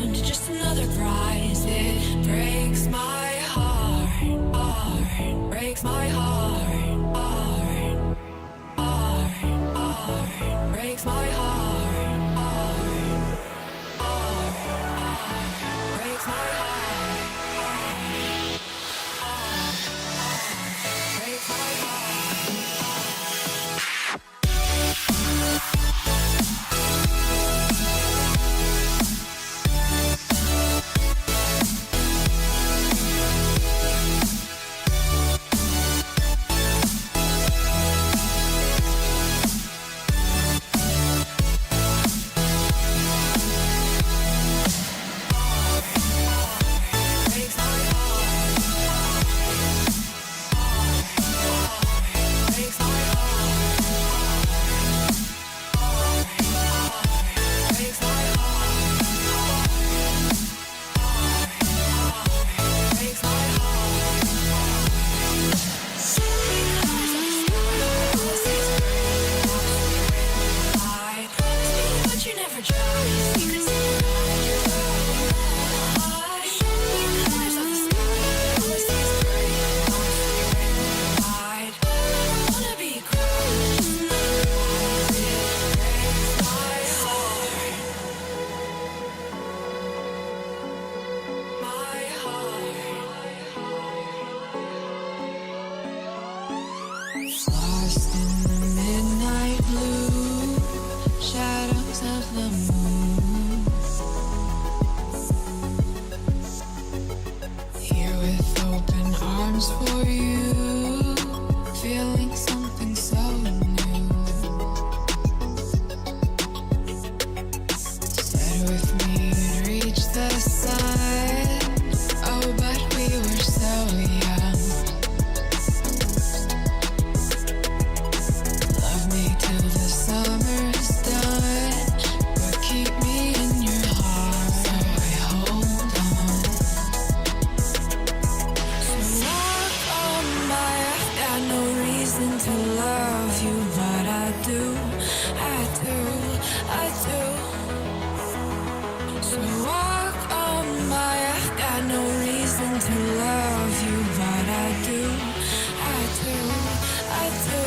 crown, just another prize. It breaks my heart, heart, breaks my heart, heart, heart, heart, breaks my heart, heart, heart, heart, breaks my heart, heart, heart, breaks my heart. Lost in the midnight blue shadows of the moon, here with open arms for you, feeling something so new. Said with me you'd reach the sun, oh but we were so young. Till the summer's done, but keep me in your heart, so I hold on. So walk on by, I've got no reason to love you, but I do, I do, I do. So walk on by, I've got no reason to love you, but I do, I do, I do.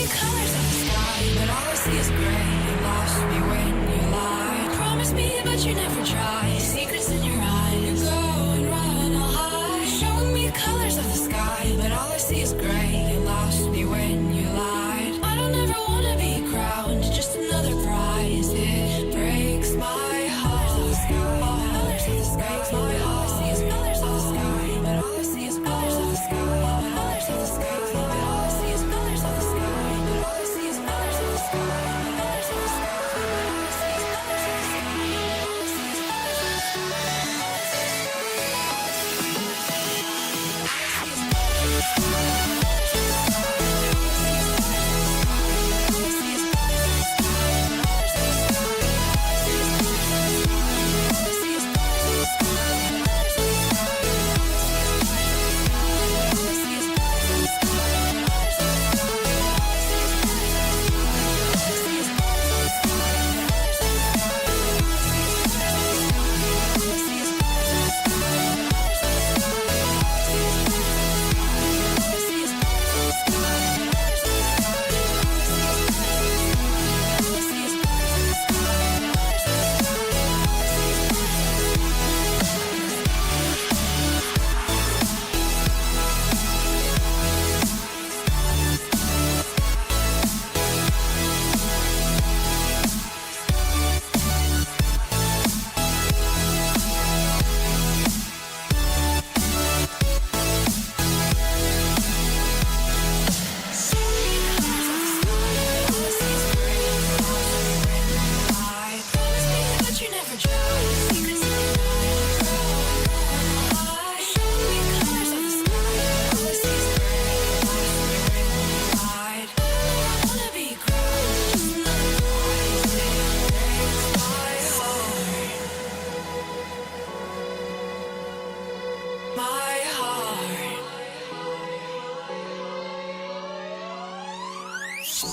Colors of the sky, but all I see is gray. You lost me when you lied. Promise me, but you never try. Secrets in your eyes. You go and run, I'll hide. Showing me colors of the sky, but all I see is gray. You lost me when you lied. I don't ever wanna be crowned, just another prize. It breaks my heart. Colors of the sky, colors of the sky, my all I see is colors of the sky, but all I see is colors of the sky, colors of the sky, but all I see is colors of the sky. Colors of the sky.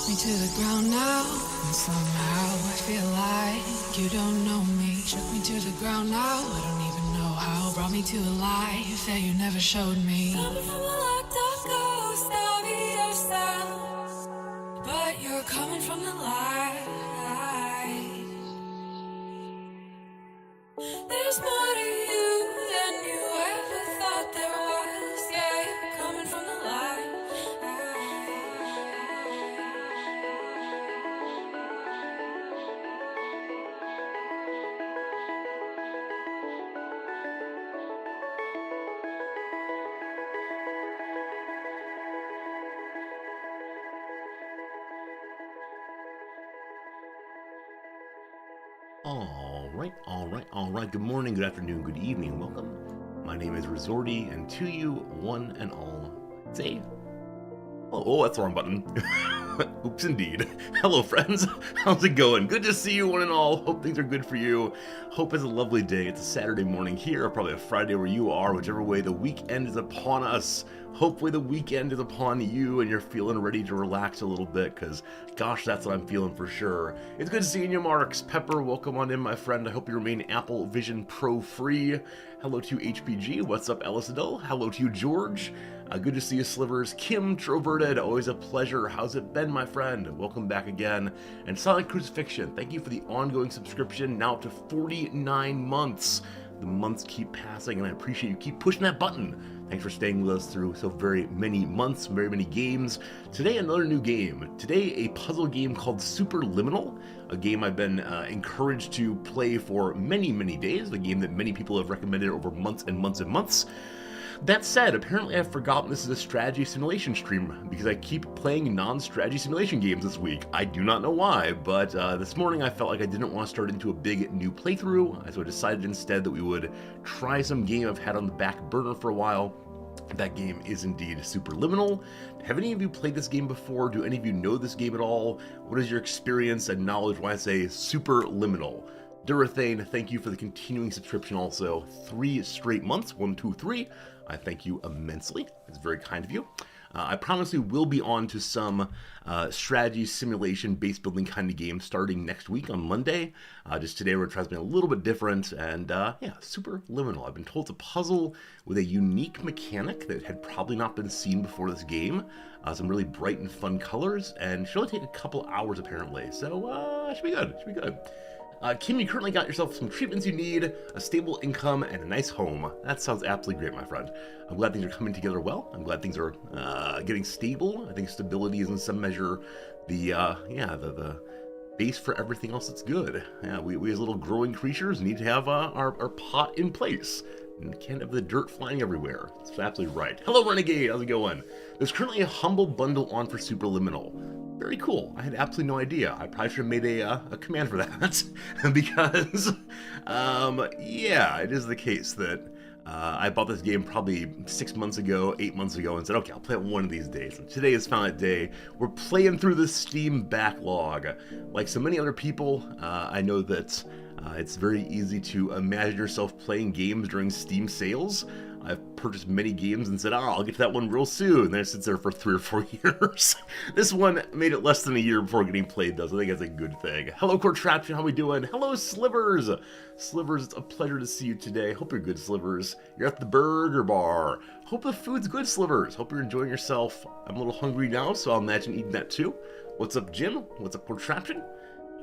Shook me to the ground now, and somehow I feel like you don't know me. Shook me to the ground now, I don't even know how. Brought me to a life that you never showed me. Coming from a locked up ghost of yourself, but you're coming from the light. There's more to you than you ever thought there was. Yeah, you're coming from the light. All right. Good morning, good afternoon, good evening. Welcome. My name is Resorty, and to you, one and all, say, oh, that's the wrong button. Oops, indeed. Hello, friends. How's it going? Good to see you, one and all. Hope things are good for you. Hope it's a lovely day. It's a Saturday morning here, probably a Friday where you are, whichever way the weekend is upon us. Hopefully the weekend is upon you and you're feeling ready to relax a little bit, because gosh, that's what I'm feeling for sure. It's good seeing you, Marks. Pepper, welcome on in, my friend. I hope you remain Apple Vision Pro free. Hello to HPG. What's up, Ellisadell? Hello to you, George. Good to see you, Slivers. Kim Troverted, always a pleasure. How's it been, my friend? Welcome back again. And Silent Crucifixion, thank you for the ongoing subscription, now up to 49 months. The months keep passing, and I appreciate you keep pushing that button. Thanks for staying with us through so very many months, very many games. Today, another new game. Today, a puzzle game called Superliminal, a game I've been encouraged to play for many, many days, a game that many people have recommended over months and months and months. That said, apparently I've forgotten this is a strategy simulation stream because I keep playing non-strategy simulation games this week. I do not know why, but this morning I felt like I didn't want to start into a big new playthrough, so I decided instead that we would try some game I've had on the back burner for a while. That game is indeed Superliminal. Have any of you played this game before? Do any of you know this game at all? What is your experience and knowledge when I say Superliminal? Durathane, thank you for the continuing subscription also. 3 straight months, 1, 2, 3. I thank you immensely. It's very kind of you. I promise we will be on to some strategy, simulation, base building kind of games starting next week on Monday. Just today we're trying something a little bit different, and yeah, Superliminal. I've been told it's a puzzle with a unique mechanic that had probably not been seen before this game. Some really bright and fun colors, and should only take a couple hours apparently, so it should be good. It should be good. Kim, you currently got yourself some treatments you need, a stable income, and a nice home. That sounds absolutely great, my friend. I'm glad things are coming together well. I'm glad things are getting stable. I think stability is in some measure the base for everything else that's good. Yeah, we as little growing creatures need to have our pot in place. And can't have the dirt flying everywhere. That's absolutely right. Hello, Renegade. How's it going? There's currently a humble bundle on for Superliminal. Very cool. I had absolutely no idea. I probably should have made a command for that because, yeah, it is the case that I bought this game probably 6 months ago, 8 months ago, and said, okay, I'll play it one of these days. And today is finally that day. We're playing through the Steam backlog. Like so many other people, I know that it's very easy to imagine yourself playing games during Steam sales. I've purchased many games and said, I'll get to that one real soon. And then it sits there for 3 or 4 years. This one made it less than a year before getting played, though, so I think that's a good thing. Hello, Contraption, how we doing? Hello, Slivers! Slivers, it's a pleasure to see you today. Hope you're good, Slivers. You're at the burger bar. Hope the food's good, Slivers. Hope you're enjoying yourself. I'm a little hungry now, so I'll imagine eating that too. What's up, Jim? What's up, Contraption?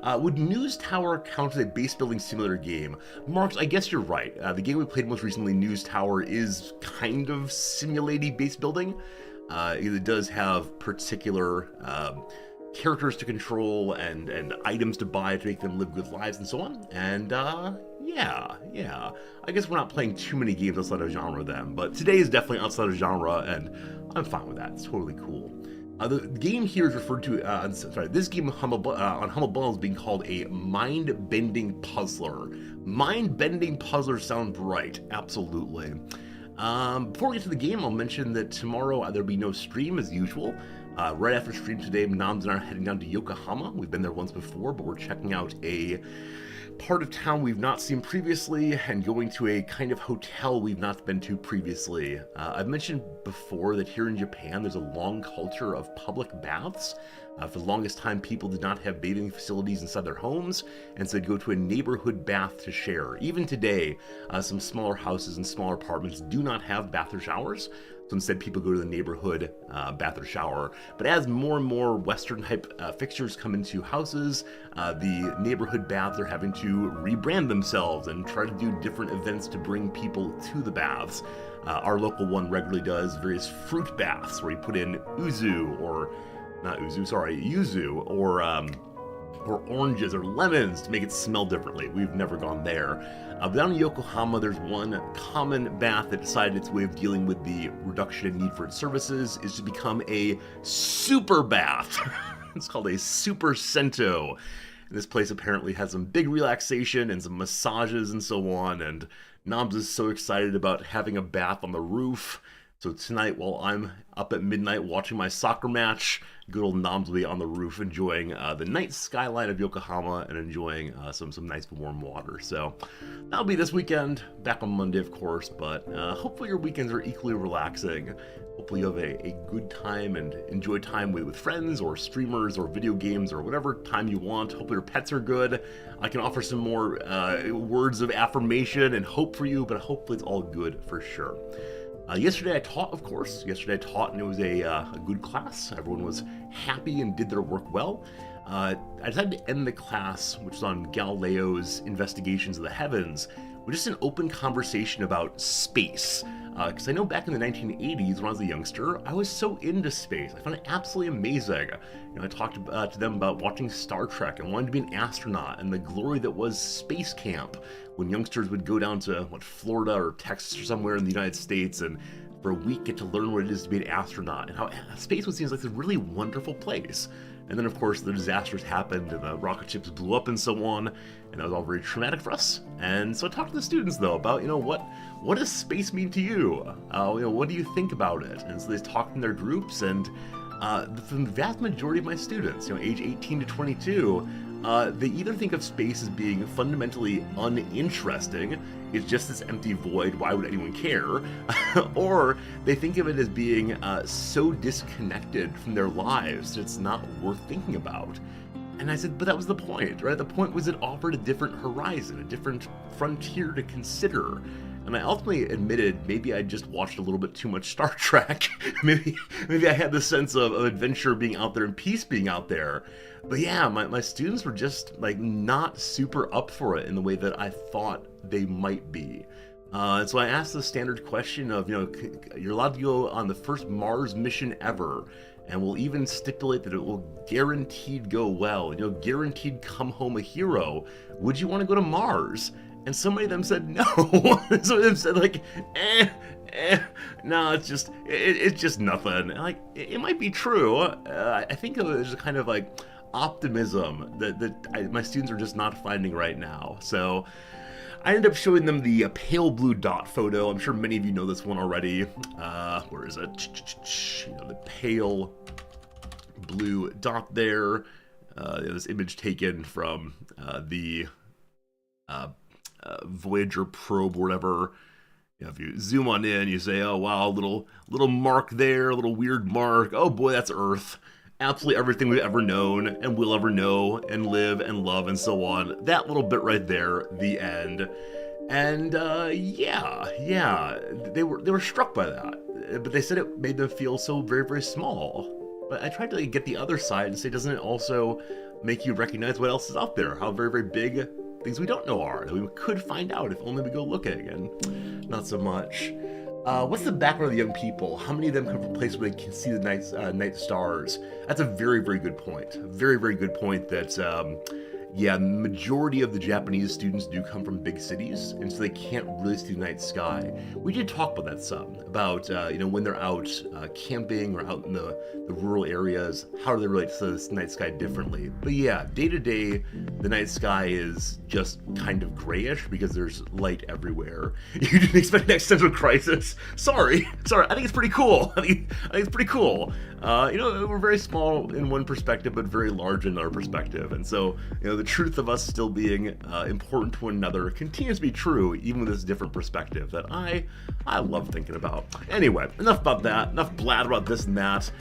Would News Tower count as a base building simulator game? Marks, I guess you're right. The game we played most recently, News Tower, is kind of simulating base building. It does have particular characters to control and items to buy to make them live good lives and so on. And yeah. I guess we're not playing too many games outside of genre then, but today is definitely outside of genre, and I'm fine with that. It's totally cool. The game here is referred to, this game on Humble Bundle is being called a mind-bending puzzler. Mind-bending puzzler sound right, absolutely. Before we get to the game, I'll mention that tomorrow there'll be no stream as usual. Right after stream today, Nams and I are heading down to Yokohama. We've been there once before, but we're checking out a part of town we've not seen previously, and going to a kind of hotel we've not been to previously. I've mentioned before that here in Japan there's a long culture of public baths. For the longest time, people did not have bathing facilities inside their homes, and so they'd go to a neighborhood bath to share. Even today, some smaller houses and smaller apartments do not have bath or showers, so instead people go to the neighborhood bath or shower. But as more and more Western type fixtures come into houses, the neighborhood baths are having to rebrand themselves and try to do different events to bring people to the baths. Our local one regularly does various fruit baths where you put in yuzu, or oranges or lemons to make it smell differently. We've never gone there. But down in Yokohama, there's one common bath that decided its way of dealing with the reduction in need for its services is to become a super bath. It's called a super sento. And this place apparently has some big relaxation and some massages and so on. And Noms is so excited about having a bath on the roof. So tonight, while I'm up at midnight watching my soccer match, good old Noms will be on the roof enjoying the night skyline of Yokohama and enjoying some nice warm water. So that'll be this weekend, back on Monday, of course, but hopefully your weekends are equally relaxing. Hopefully you have a good time and enjoy time with friends or streamers or video games or whatever time you want. Hopefully your pets are good. I can offer some more words of affirmation and hope for you, but hopefully it's all good for sure. Yesterday I taught, of course. Yesterday I taught, and it was a good class. Everyone was happy and did their work well. I decided to end the class, which was on Galileo's investigations of the heavens, with just an open conversation about space. Because I know back in the 1980s, when I was a youngster, I was so into space. I found it absolutely amazing. I talked to them about watching Star Trek and wanting to be an astronaut and the glory that was space camp, when youngsters would go down to, Florida or Texas or somewhere in the United States and for a week get to learn what it is to be an astronaut, and how space seems like this really wonderful place. And then, of course, the disasters happened and the rocket ships blew up and so on, and that was all very traumatic for us. And so I talked to the students, though, about, what does space mean to you? What do you think about it? And so they talked in their groups, and the vast majority of my students, age 18 to 22, they either think of space as being fundamentally uninteresting, it's just this empty void, why would anyone care? Or they think of it as being so disconnected from their lives that it's not worth thinking about. And I said, but that was the point, right? The point was it offered a different horizon, a different frontier to consider. And I ultimately admitted maybe I just watched a little bit too much Star Trek. maybe I had the sense of adventure being out there and peace being out there. But yeah, my students were just not super up for it in the way that I thought they might be. And so I asked the standard question of, you're allowed to go on the first Mars mission ever, and we'll even stipulate that it will guaranteed go well, guaranteed come home a hero. Would you want to go to Mars? And so many of them said no. Some of them said no, it's just nothing. And it might be true. I think there's a kind of optimism that my students are just not finding right now. So I ended up showing them the pale blue dot photo. I'm sure many of you know this one already. Where is it? The pale blue dot there. This image taken from the Voyager probe or whatever. If you zoom on in, you say, oh wow, little mark there, a little weird mark. Oh boy, that's Earth. Absolutely everything we've ever known and will ever know and live and love and so on. That little bit right there, the end. And they were struck by that. But they said it made them feel so very, very small. But I tried to get the other side and say, doesn't it also make you recognize what else is out there? How very, very big things we don't know are, that we could find out if only we go looking, and not so much. What's the background of the young people? How many of them come from a place where they can see the night stars? That's a very, very good point. Very, very good point that, the majority of the Japanese students do come from big cities, and so they can't really see the night sky. We did talk about that some, about, when they're out camping or out in the rural areas, how do they relate to the night sky differently? But yeah, day to day, the night sky is just kind of grayish because there's light everywhere. You didn't expect an existential crisis. Sorry, I think it's pretty cool. I think it's pretty cool. We're very small in one perspective, but very large in another perspective. And so, the truth of us still being important to one another continues to be true, even with this different perspective that I love thinking about. Anyway, enough about that, enough blather about this and that.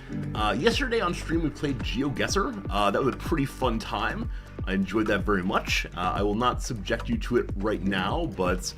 Yesterday on stream we played GeoGuessr. That was a pretty fun time. I enjoyed that very much. I will not subject you to it right now, but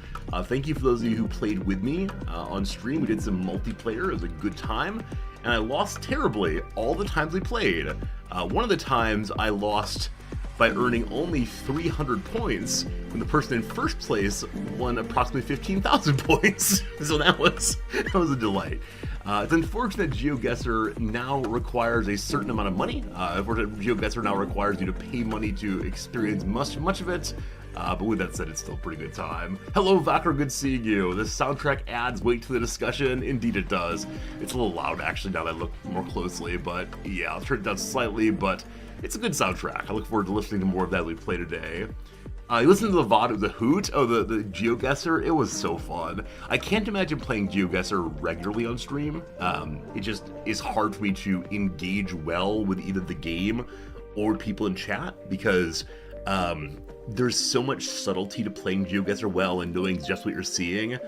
thank you for those of you who played with me on stream. We did some multiplayer. It was a good time, and I lost terribly all the times we played. One of the times I lost by earning only 300 points when the person in first place won approximately 15,000 points. So that was a delight. It's unfortunate GeoGuessr now requires a certain amount of money. GeoGuessr now requires you to pay money to experience much of it. But with that said, it's still a pretty good time. Hello, Vakar, good seeing you. The soundtrack adds weight to the discussion. Indeed it does. It's a little loud, actually, now that I look more closely. But yeah, I'll turn it down slightly, but it's a good soundtrack. I look forward to listening to more of that as we play today. You listen to the VOD of the Hoot? Oh, the GeoGuessr? It was so fun. I can't imagine playing GeoGuessr regularly on stream. It just is hard for me to engage well with either the game or people in chat because there's so much subtlety to playing GeoGuessr well and knowing just what you're seeing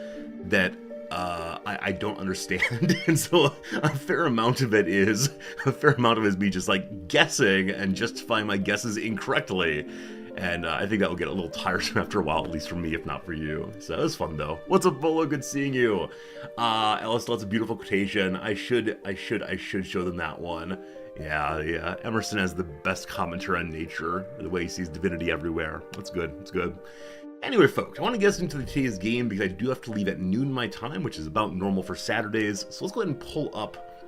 that I don't understand. And so a fair amount of it is me just like guessing and justifying my guesses incorrectly. And I think that will get a little tiresome after a while, at least for me, if not for you. So it was fun though. What's up, Bolo? Good seeing you. Alice, that's a beautiful quotation. I should show them that one. Yeah. Emerson has the best commentary on nature, the way he sees divinity everywhere. That's good. It's good. Anyway, folks, I want to get us into today's game because I do have to leave at noon my time, which is about normal for Saturdays. So let's go ahead and pull up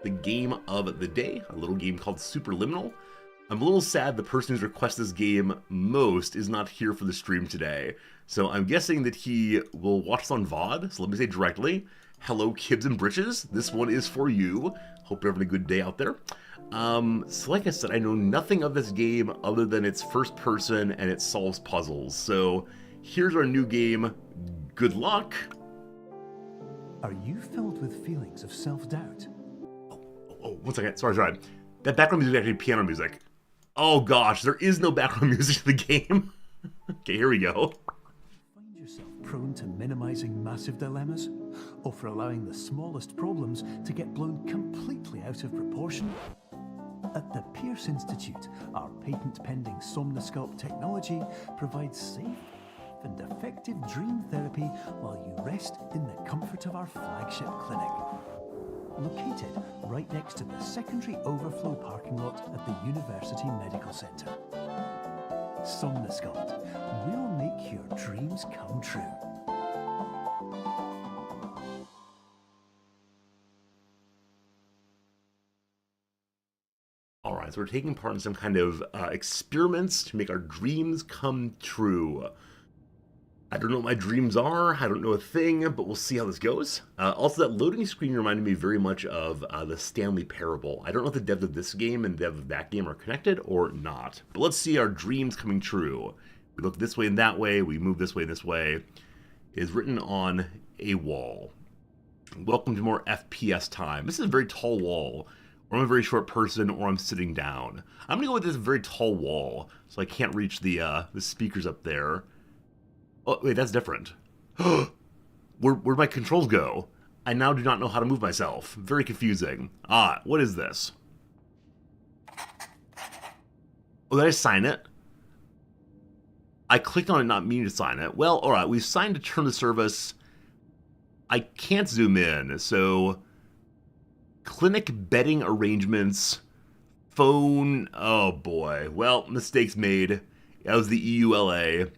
the game of the day, a little game called Superliminal. I'm a little sad the person who's requested this game most is not here for the stream today. So I'm guessing that he will watch this on VOD. So let me say directly, hello, Kibs and Britches. This one is for you. Hope you're having a good day out there. So like I said, I know nothing of this game other than it's first person and it solves puzzles. So here's our new game. Good luck. Are you filled with feelings of self-doubt? Oh, 1 second. Sorry. That background music is actually piano music. Oh gosh, there is no background music to the game. Okay, here we go. Find yourself prone to minimizing massive dilemmas, or for allowing the smallest problems to get blown completely out of proportion? At the Pierce Institute, our patent-pending Somnosculpt technology provides safe and effective dream therapy while you rest in the comfort of our flagship clinic. Located right next to the secondary overflow parking lot at the University Medical Center. Somnosculpt will make your dreams come true. Alright, so we're taking part in some kind of experiments to make our dreams come true. I don't know what my dreams are, I don't know a thing, but we'll see how this goes. Also, that loading screen reminded me very much of the Stanley Parable. I don't know if the devs of this game and the devs of that game are connected or not. But let's see our dreams coming true. We look this way and that way, we move this way and this way. It is written on a wall. Welcome to more FPS time. This is a very tall wall. Or I'm a very short person, or I'm sitting down. I'm gonna go with this very tall wall, so I can't reach the speakers up there. Oh, wait, that's different. Where'd my controls go? I now do not know how to move myself. Very confusing. What is this? Oh, did I sign it? I clicked on it not meaning to sign it. Well, alright, we've signed to turn the service. I can't zoom in, so... Clinic bedding arrangements. Phone... Oh boy. Well, mistakes made. That was the EULA.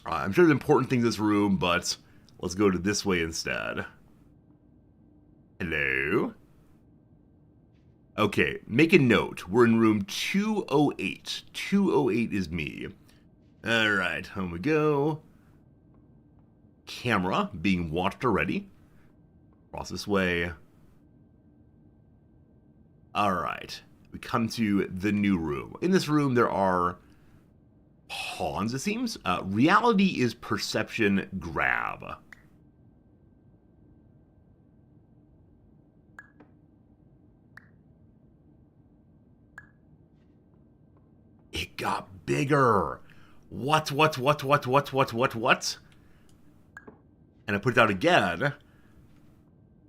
I'm sure there's important things in this room, but let's go to this way instead. Hello? Okay, make a note. We're in room 208. 208 is me. Alright, home we go. Camera being watched already. Cross this way. Alright, we come to the new room. In this room there are pawns, it seems. Reality is perception grab. It got bigger. What? And I put it out again,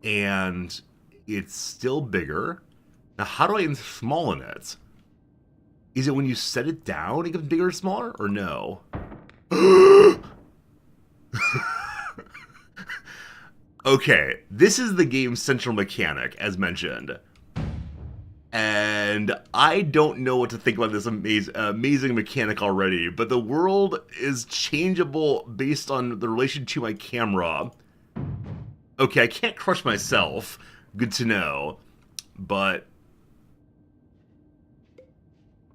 and it's still bigger. Now, how do I smallen it? Is it when you set it down, it gets bigger or smaller, or no? Okay, this is the game's central mechanic, as mentioned. And I don't know what to think about this amazing mechanic already, but the world is changeable based on the relation to my camera. Okay, I can't crush myself. Good to know. But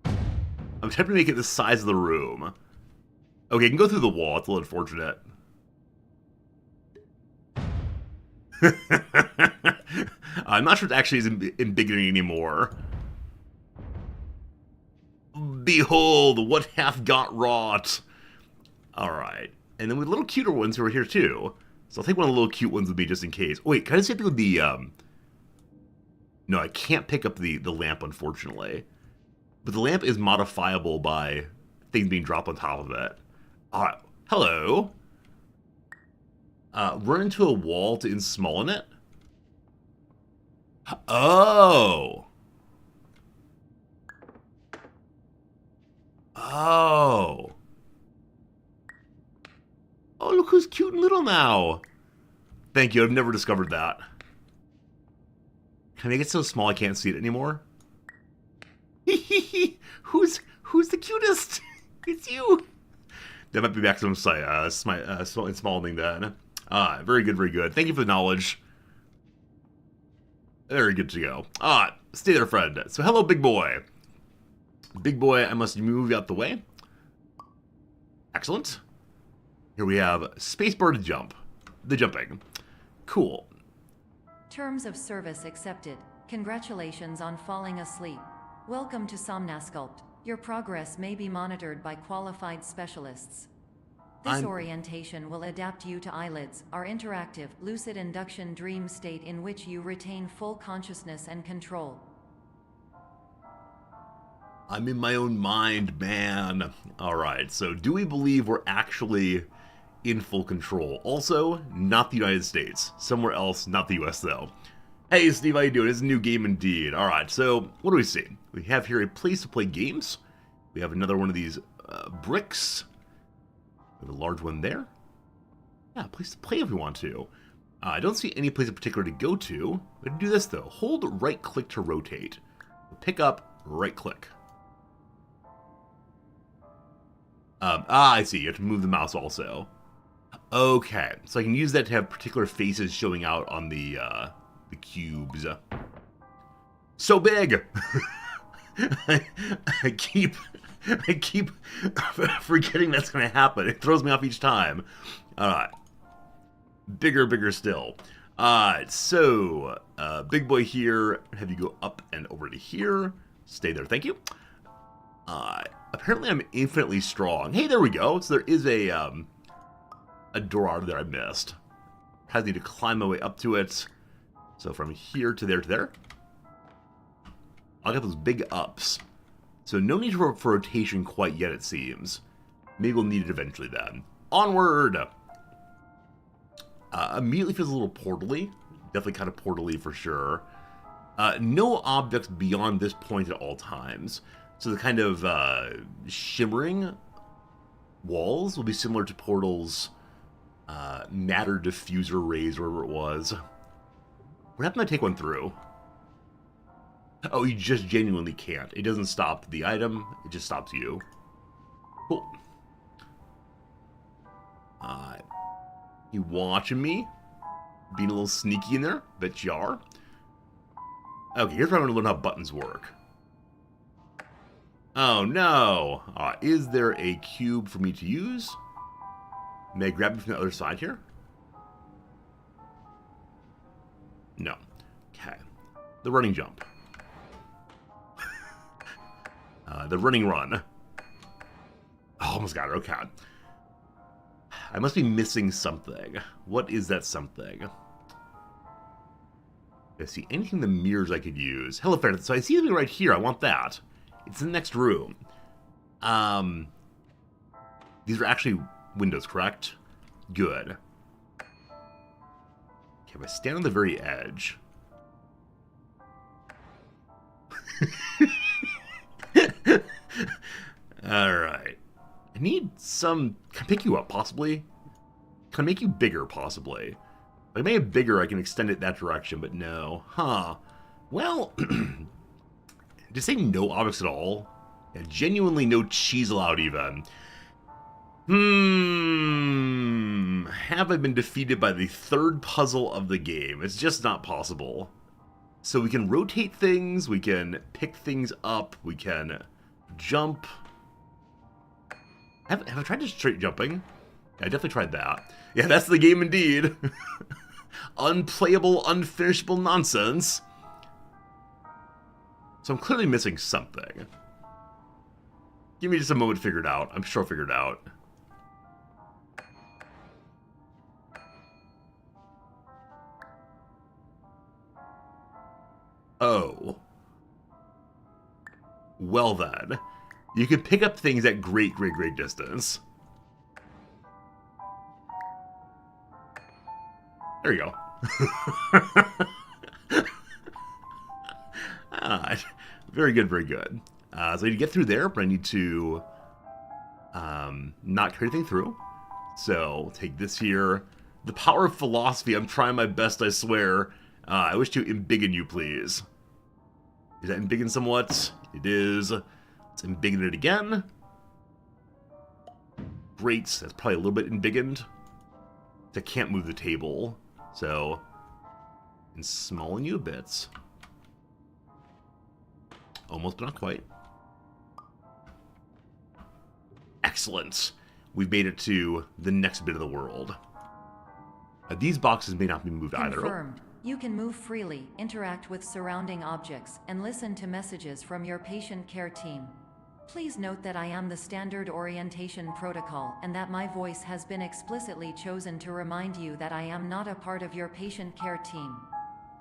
I'm tempted to make it the size of the room. Okay, I can go through the wall. It's a little unfortunate. I'm not sure it actually is embiggening anymore. Behold, what hath got wrought. Alright. And then with little cuter ones who are here too. So I'll take one of the little cute ones with me just in case. Wait, can I just hit with the, No, I can't pick up the lamp, unfortunately. But the lamp is modifiable by things being dropped on top of it. Alright. Hello. Run into a wall to insmallen it? Oh! Oh! Oh, look who's cute and little now! Thank you, I've never discovered that. Can I make it so small I can't see it anymore? Who's the cutest? It's you! That might be maximum smalling then. Very good, very good. Thank you for the knowledge. Very good to go. Stay there, friend. So, hello, big boy. Big boy, I must move you out the way. Excellent. Here we have spacebar to jump. The jumping. Cool. Terms of service accepted. Congratulations on falling asleep. Welcome to Somnasculpt. Your progress may be monitored by qualified specialists. This orientation will adapt you to eyelids, our interactive, lucid induction dream state in which you retain full consciousness and control. I'm in my own mind, man. Alright, so do we believe we're actually in full control? Also, not the United States. Somewhere else, not the US, though. Hey, Steve, how you doing? It's a new game indeed. Alright, so what do we see? We have here a place to play games. We have another one of these bricks. We have a large one there. Yeah, a place to play if we want to. I don't see any place in particular to go to. We can do this, though. Hold right-click to rotate. Pick up, right-click. I see. You have to move the mouse also. Okay, so I can use that to have particular faces showing out on the cubes. So big! I keep forgetting that's going to happen. It throws me off each time. Alright. Bigger still. Alright, so, big boy here. Have you go up and over to here. Stay there, thank you. Apparently I'm infinitely strong. Hey, there we go. So there is a door out there I missed. I need to climb my way up to it. So from here to there. I'll get those big ups. So no need for rotation quite yet, it seems. Maybe we'll need it eventually then. Onward! Immediately feels a little portally. Definitely kind of portally for sure. No objects beyond this point at all times. So the kind of shimmering walls will be similar to Portal's matter diffuser rays, wherever it was. What happened to take one through? Oh, you just genuinely can't. It doesn't stop the item, it just stops you. Cool. You watching me? Being a little sneaky in there? Bet you are. Okay, here's where I'm going to learn how buttons work. Oh no! Is there a cube for me to use? May I grab it from the other side here? No. Okay. The running jump. The running run. Oh, almost got it. Okay. I must be missing something. What is that something? I see anything in the mirrors I could use. Hello, friend. So I see something right here. I want that. It's in the next room. These are actually windows, correct? Good. Okay, if I stand on the very edge... Alright. I need some... Can I pick you up, possibly? Can I make you bigger, possibly? If I make it bigger, I can extend it that direction, but no. Huh. Well... Just say no objects at all? Yeah, genuinely no cheese allowed, even. Have I been defeated by the third puzzle of the game? It's just not possible. So we can rotate things, we can pick things up, we can jump. Have I tried just straight jumping? Yeah, I definitely tried that. Yeah, that's the game indeed. Unplayable, unfinishable nonsense. So I'm clearly missing something. Give me just a moment to figure it out. I'm sure I'll figure it out. Oh. Well then. You can pick up things at great distance. There you go. Very good, very good. So I need to get through there, but I need to not carry anything through. So take this here. The power of philosophy. I'm trying my best, I swear. I wish to embiggen you, please. Is that embiggen somewhat? It is. Let's embiggen it again. Great. That's probably a little bit embiggened. I can't move the table. So, and smallen you a bit. Almost, but not quite. Excellent. We've made it to the next bit of the world. These boxes may not be moved either. Confirmed. You can move freely, interact with surrounding objects, and listen to messages from your patient care team. Please note that I am the standard orientation protocol and that my voice has been explicitly chosen to remind you that I am not a part of your patient care team.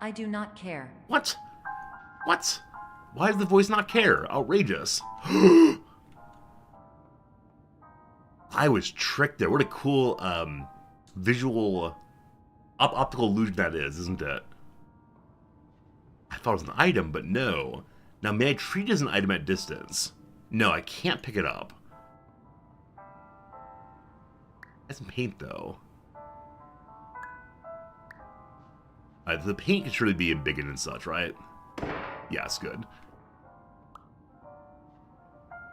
I do not care. What? What? Why does the voice not care? Outrageous. I was tricked there. What a cool visual optical illusion that is, isn't it? I thought it was an item, but no. Now, may I treat it as an item at distance? No, I can't pick it up. That's some paint, though. The paint can surely be embiggened and such, right? Yes, good.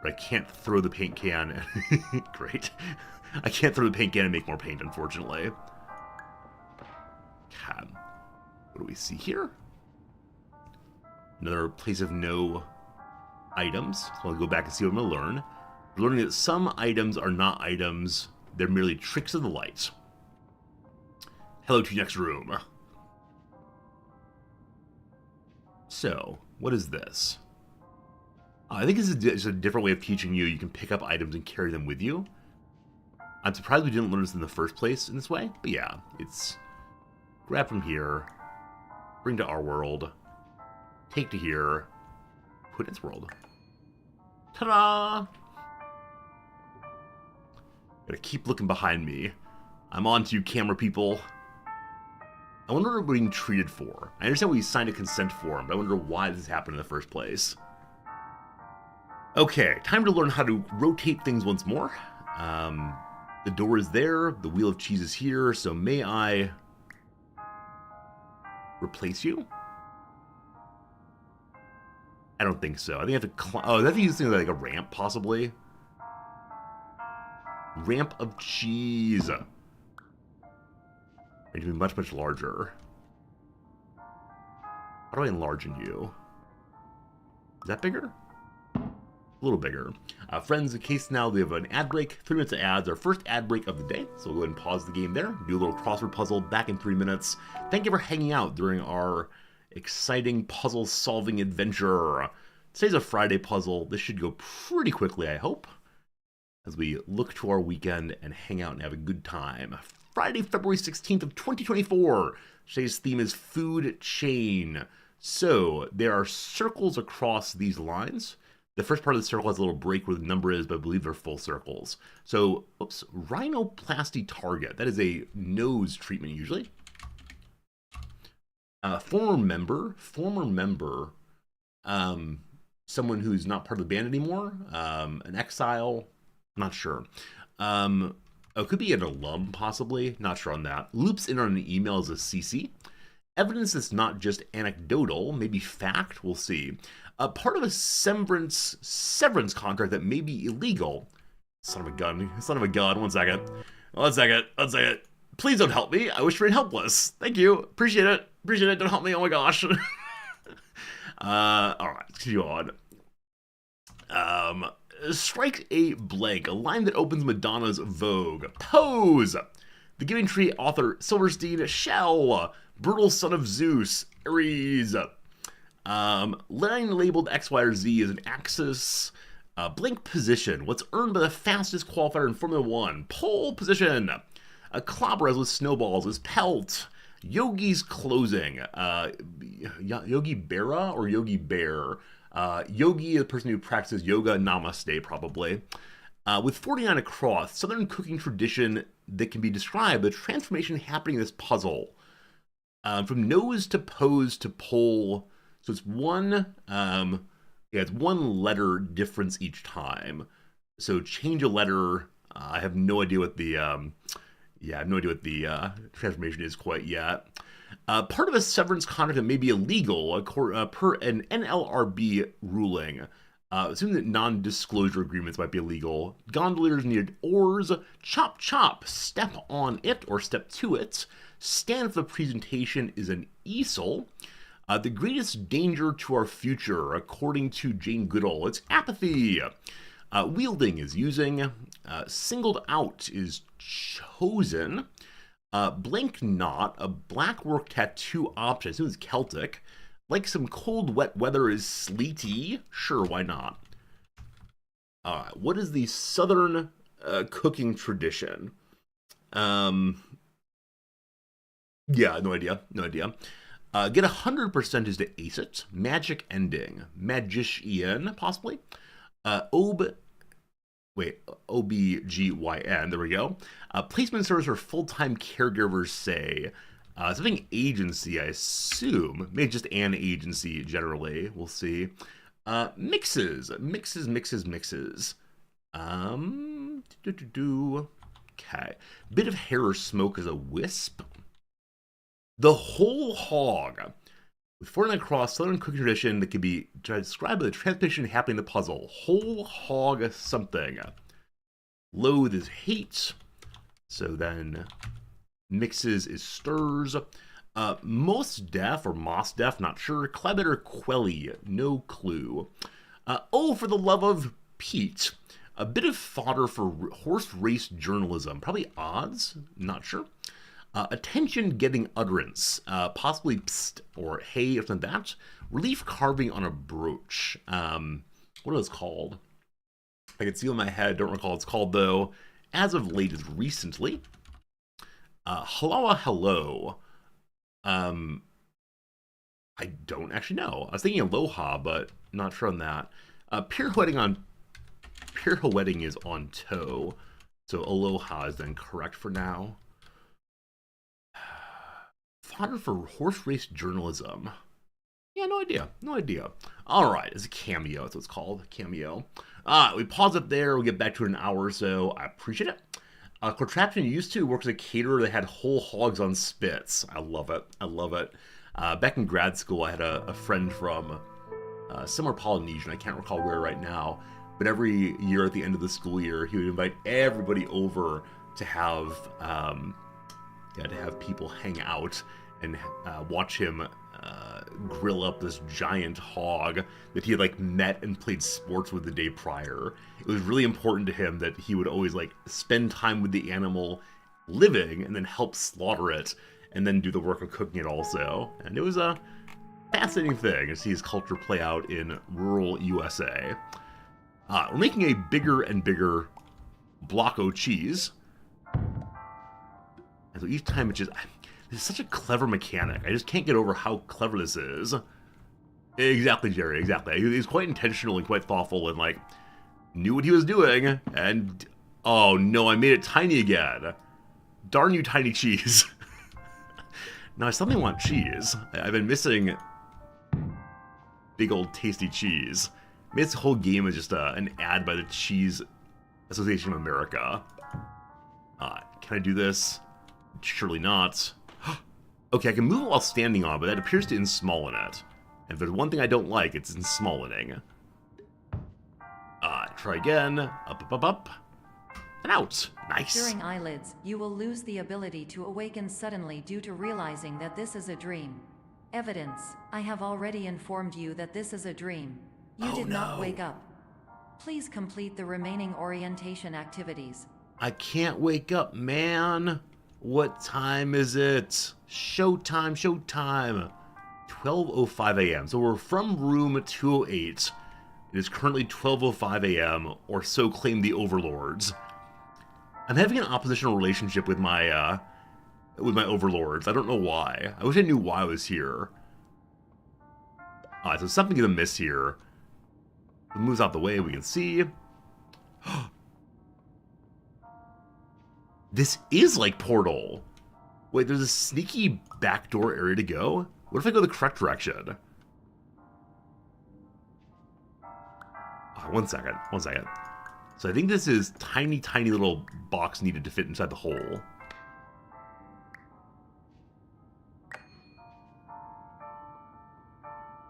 But I can't throw the paint can. Great. I can't throw the paint can and make more paint, unfortunately. God. What do we see here? Another place of no items. So I'll go back and see what I'm going to learn. We're learning that some items are not items. They're merely tricks of the light. Hello to your next room. So, what is this? I think this is just a different way of teaching you. You can pick up items and carry them with you. I'm surprised we didn't learn this in the first place in this way. But yeah, it's grab from here, bring to our world, take to here, put in its world. Ta-da! Gotta keep looking behind me. I'm on to you, camera people. I wonder what we're being treated for. I understand we signed a consent form, but I wonder why this happened in the first place. Okay, time to learn how to rotate things once more. The door is there, the wheel of cheese is here, so may I replace you? I don't think so. I think I have to climb. Oh, I have to use things like a ramp, possibly. Ramp of cheese. I need to be much, much larger. How do I enlarge you? Is that bigger? A little bigger. Friends, in case now we have an ad break, 3 minutes of ads, our first ad break of the day. So we'll go ahead and pause the game there, do a little crossword puzzle, back in 3 minutes. Thank you for hanging out during our exciting puzzle solving adventure. Today's a Friday puzzle. This should go pretty quickly, I hope, as we look to our weekend and hang out and have a good time. Friday, February 16th of 2024. Today's theme is food chain. So there are circles across these lines. The first part of the circle has a little break where the number is, but I believe they're full circles. So, oops, rhinoplasty target. That is a nose treatment usually. Former member, someone who's not part of the band anymore, an exile, not sure. It could be an alum, possibly, not sure on that. Loops in on an email as a CC. Evidence that's not just anecdotal, maybe fact, we'll see. Part of a severance contract that may be illegal. Son of a gun, one second. Please don't help me, I wish remain helpless. Thank you, appreciate it, don't help me, oh my gosh. Alright, let's continue on. Strike a blank, a line that opens Madonna's Vogue. Pose! The Giving Tree author Silverstein, Shell, Brutal Son of Zeus, Ares. Line labeled X, Y, or Z is an axis. Blank position, what's earned by the fastest qualifier in Formula 1. Pole position. Clobberas with snowballs is pelt. Yogi's closing. Yogi Berra or Yogi Bear? Yogi is the person who practices yoga, namaste probably. With 49 across, Southern cooking tradition that can be described, the transformation happening in this puzzle. From nose to pose to pole, so it's it's one letter difference each time. So change a letter. I have no idea what the transformation is quite yet. Part of a severance contract that may be illegal per an NLRB ruling. Assuming that non-disclosure agreements might be illegal. Gondoliers needed oars. Chop chop, step on it or step to it. Stand for the presentation is an easel. The greatest danger to our future, according to Jane Goodall, it's apathy. Wielding is using. Singled out is chosen. Blank knot, a black work tattoo option. This is Celtic. Like some cold, wet weather is sleety. Sure, why not? What is the Southern cooking tradition? Yeah, no idea. Get 100% is to ace it. Magic ending. Magician, possibly. OBGYN, there we go. Placement service for full-time caregivers, say. Something agency, I assume. Maybe just an agency, generally. We'll see. Mixes. Okay. Bit of hair or smoke is a wisp. The whole hog. With 49 across, Southern cooking tradition that can be described by the transmission happening in the puzzle. Whole hog something. Loathe is hate. So then mixes is stirs. Most deaf or moss deaf, not sure. Clebit or quelly, no clue. For the love of Pete. A bit of fodder for horse race journalism. Probably odds, not sure. Attention getting utterance, possibly psst or hey or something like that. Relief carving on a brooch. What is it called? I can see it in my head, don't recall what it's called though. As of late as recently. Halawa hello. I don't actually know. I was thinking aloha, but not sure on that. Pirouetting is on toe. So aloha is then correct for now. Fodder for horse race journalism. Yeah, no idea. All right, it's a cameo. That's what it's called, cameo. We pause it there. We'll get back to it in an hour or so. I appreciate it. Contraption used to work as a caterer that had whole hogs on spits. I love it. Back in grad school, I had a friend from somewhere Polynesian. I can't recall where right now. But every year at the end of the school year, he would invite everybody over to have people hang out and watch him grill up this giant hog that he had met and played sports with the day prior. It was really important to him that he would always spend time with the animal living and then help slaughter it and then do the work of cooking it also. And it was a fascinating thing to see his culture play out in rural USA. We're making a bigger and bigger block o' cheese. And so each time it's just... This is such a clever mechanic. I just can't get over how clever this is. Exactly, Jerry, exactly. He was quite intentional and quite thoughtful and, like, knew what he was doing. And, oh no, I made it tiny again. Darn you, tiny cheese. Now, I suddenly want cheese. I've been missing big old tasty cheese. Maybe this whole game is just an ad by the Cheese Association of America. Can I do this? Surely not. Okay, I can move while standing on, but that appears to ensmallon it. And if there's one thing I don't like, it's ensmalloning. Try again. Up, up, up, up. And out. Nice. During eyelids, you will lose the ability to awaken suddenly due to realizing that this is a dream. Evidence: I have already informed you that this is a dream. You did not wake up. Please complete the remaining orientation activities. I can't wake up, man. What time is it? Showtime, showtime. 12:05 a.m. So we're from room 208. It is currently 12:05 a.m., or so claim the overlords. I'm having an oppositional relationship with my overlords. I don't know why. I wish I knew why I was here. So something gonna miss here. It moves out the way, we can see. This is like Portal. Wait, there's a sneaky backdoor area to go? What if I go the correct direction? One second. So I think this is tiny, tiny little box needed to fit inside the hole.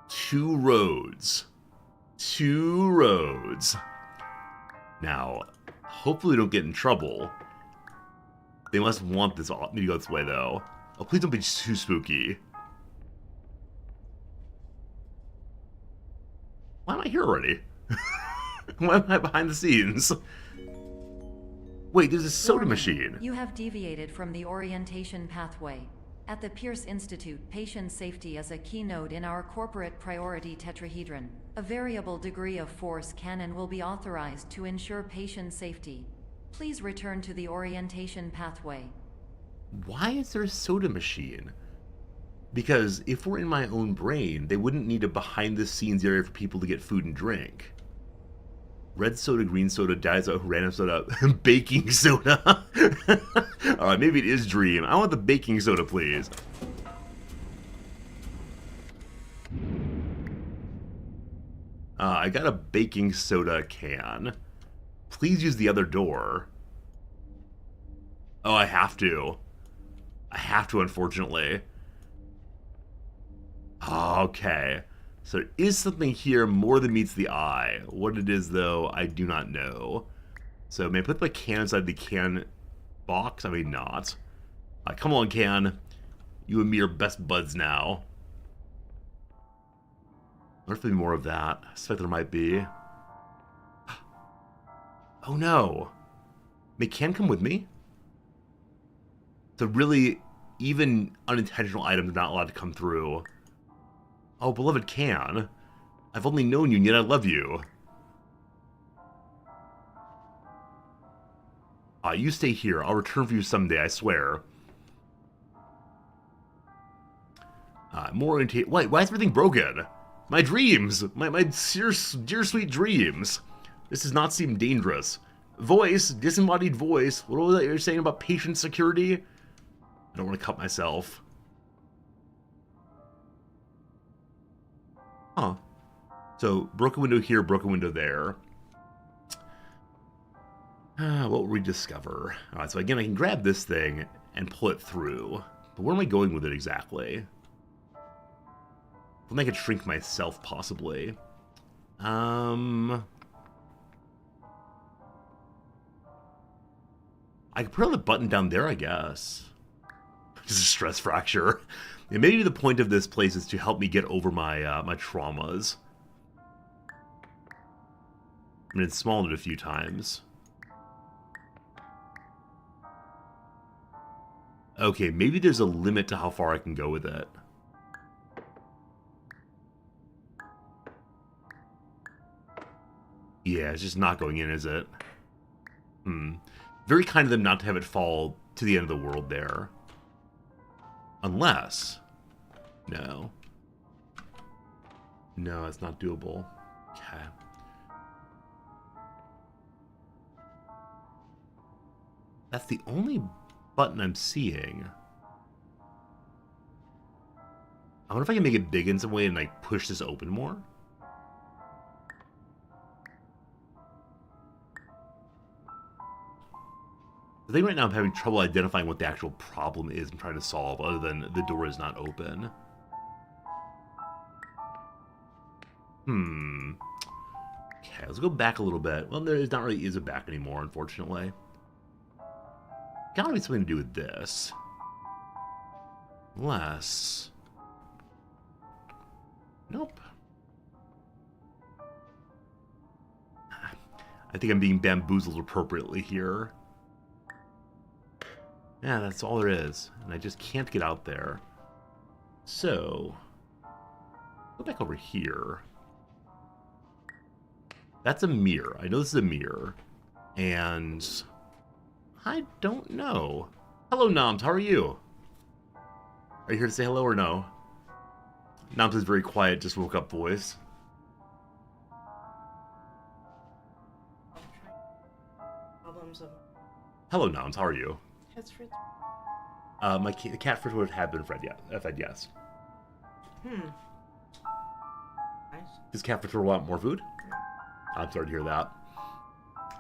Two roads. Now, hopefully we don't get in trouble. They must want me to go this way, though. Oh, please don't be too spooky. Why am I here already? Why am I behind the scenes? Wait, there's a soda machine. You have deviated from the orientation pathway. At the Pierce Institute, patient safety is a keynote in our corporate priority tetrahedron. A variable degree of force can and will be authorized to ensure patient safety. Please return to the orientation pathway. Why is there a soda machine? Because if we're in my own brain, they wouldn't need a behind-the-scenes area for people to get food and drink. Red soda, green soda, diet soda, random soda, baking soda. Alright, maybe it is Dream. I want the baking soda, please. I got a baking soda can. Please use the other door. Oh, I have to. Unfortunately. Okay. So there is something here more than meets the eye. What it is, though, I do not know. So, may I put my can inside the can box? I may not. Come on, can. You and me are best buds now. I wonder if there'll be more of that. I suspect there might be. Oh, no. May can come with me? So really, even unintentional items are not allowed to come through. Oh, beloved can. I've only known you, and yet I love you. You stay here. I'll return for you someday, I swear. More orientate. Why is everything broken? My dreams! My dear sweet dreams! This does not seem dangerous. Voice, disembodied voice. What was that you were saying about patient security? I don't want to cut myself. Huh. So, broken window here, broken window there. What will we discover? Alright, so again, I can grab this thing and pull it through. But where am I going with it exactly? I think I could shrink myself, possibly. I could put on the button down there, I guess. Just a stress fracture. And maybe the point of this place is to help me get over my my traumas. I mean, it's smalled it a few times. Okay, maybe there's a limit to how far I can go with it. Yeah, it's just not going in, is it? Very kind of them not to have it fall to the end of the world there. Unless... No. No, it's not doable. Okay. That's the only button I'm seeing. I wonder if I can make it big in some way and like push this open more. I think right now I'm having trouble identifying what the actual problem is I'm trying to solve, other than the door is not open. Okay, let's go back a little bit. Well, there is not really is a back anymore, unfortunately. Gotta be something to do with this. Unless... Nope. I think I'm being bamboozled appropriately here. Yeah, that's all there is. And I just can't get out there. So... Go back over here. That's a mirror. I know this is a mirror. And... I don't know. Hello, Noms. How are you? Are you here to say hello or no? Noms is very quiet, just woke up voice. Problems of Hello, Noms. How are you? Cat's Fritz. The cat first would have been fed, yes. Nice. Does cat first want more food? I'm sorry to hear that.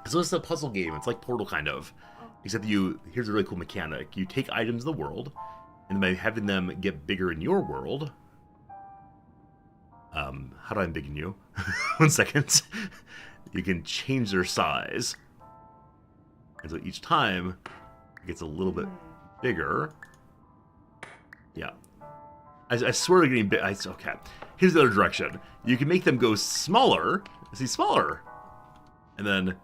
So it's a puzzle game. It's like Portal, kind of. Except here's a really cool mechanic. You take items in the world, and by having them get bigger in your world... how do I embiggen you? 1 second. You can change their size. And so each time, it gets a little bit bigger. Yeah. I swear they're getting big. Okay. Here's the other direction. You can make them go smaller. See, smaller. And then...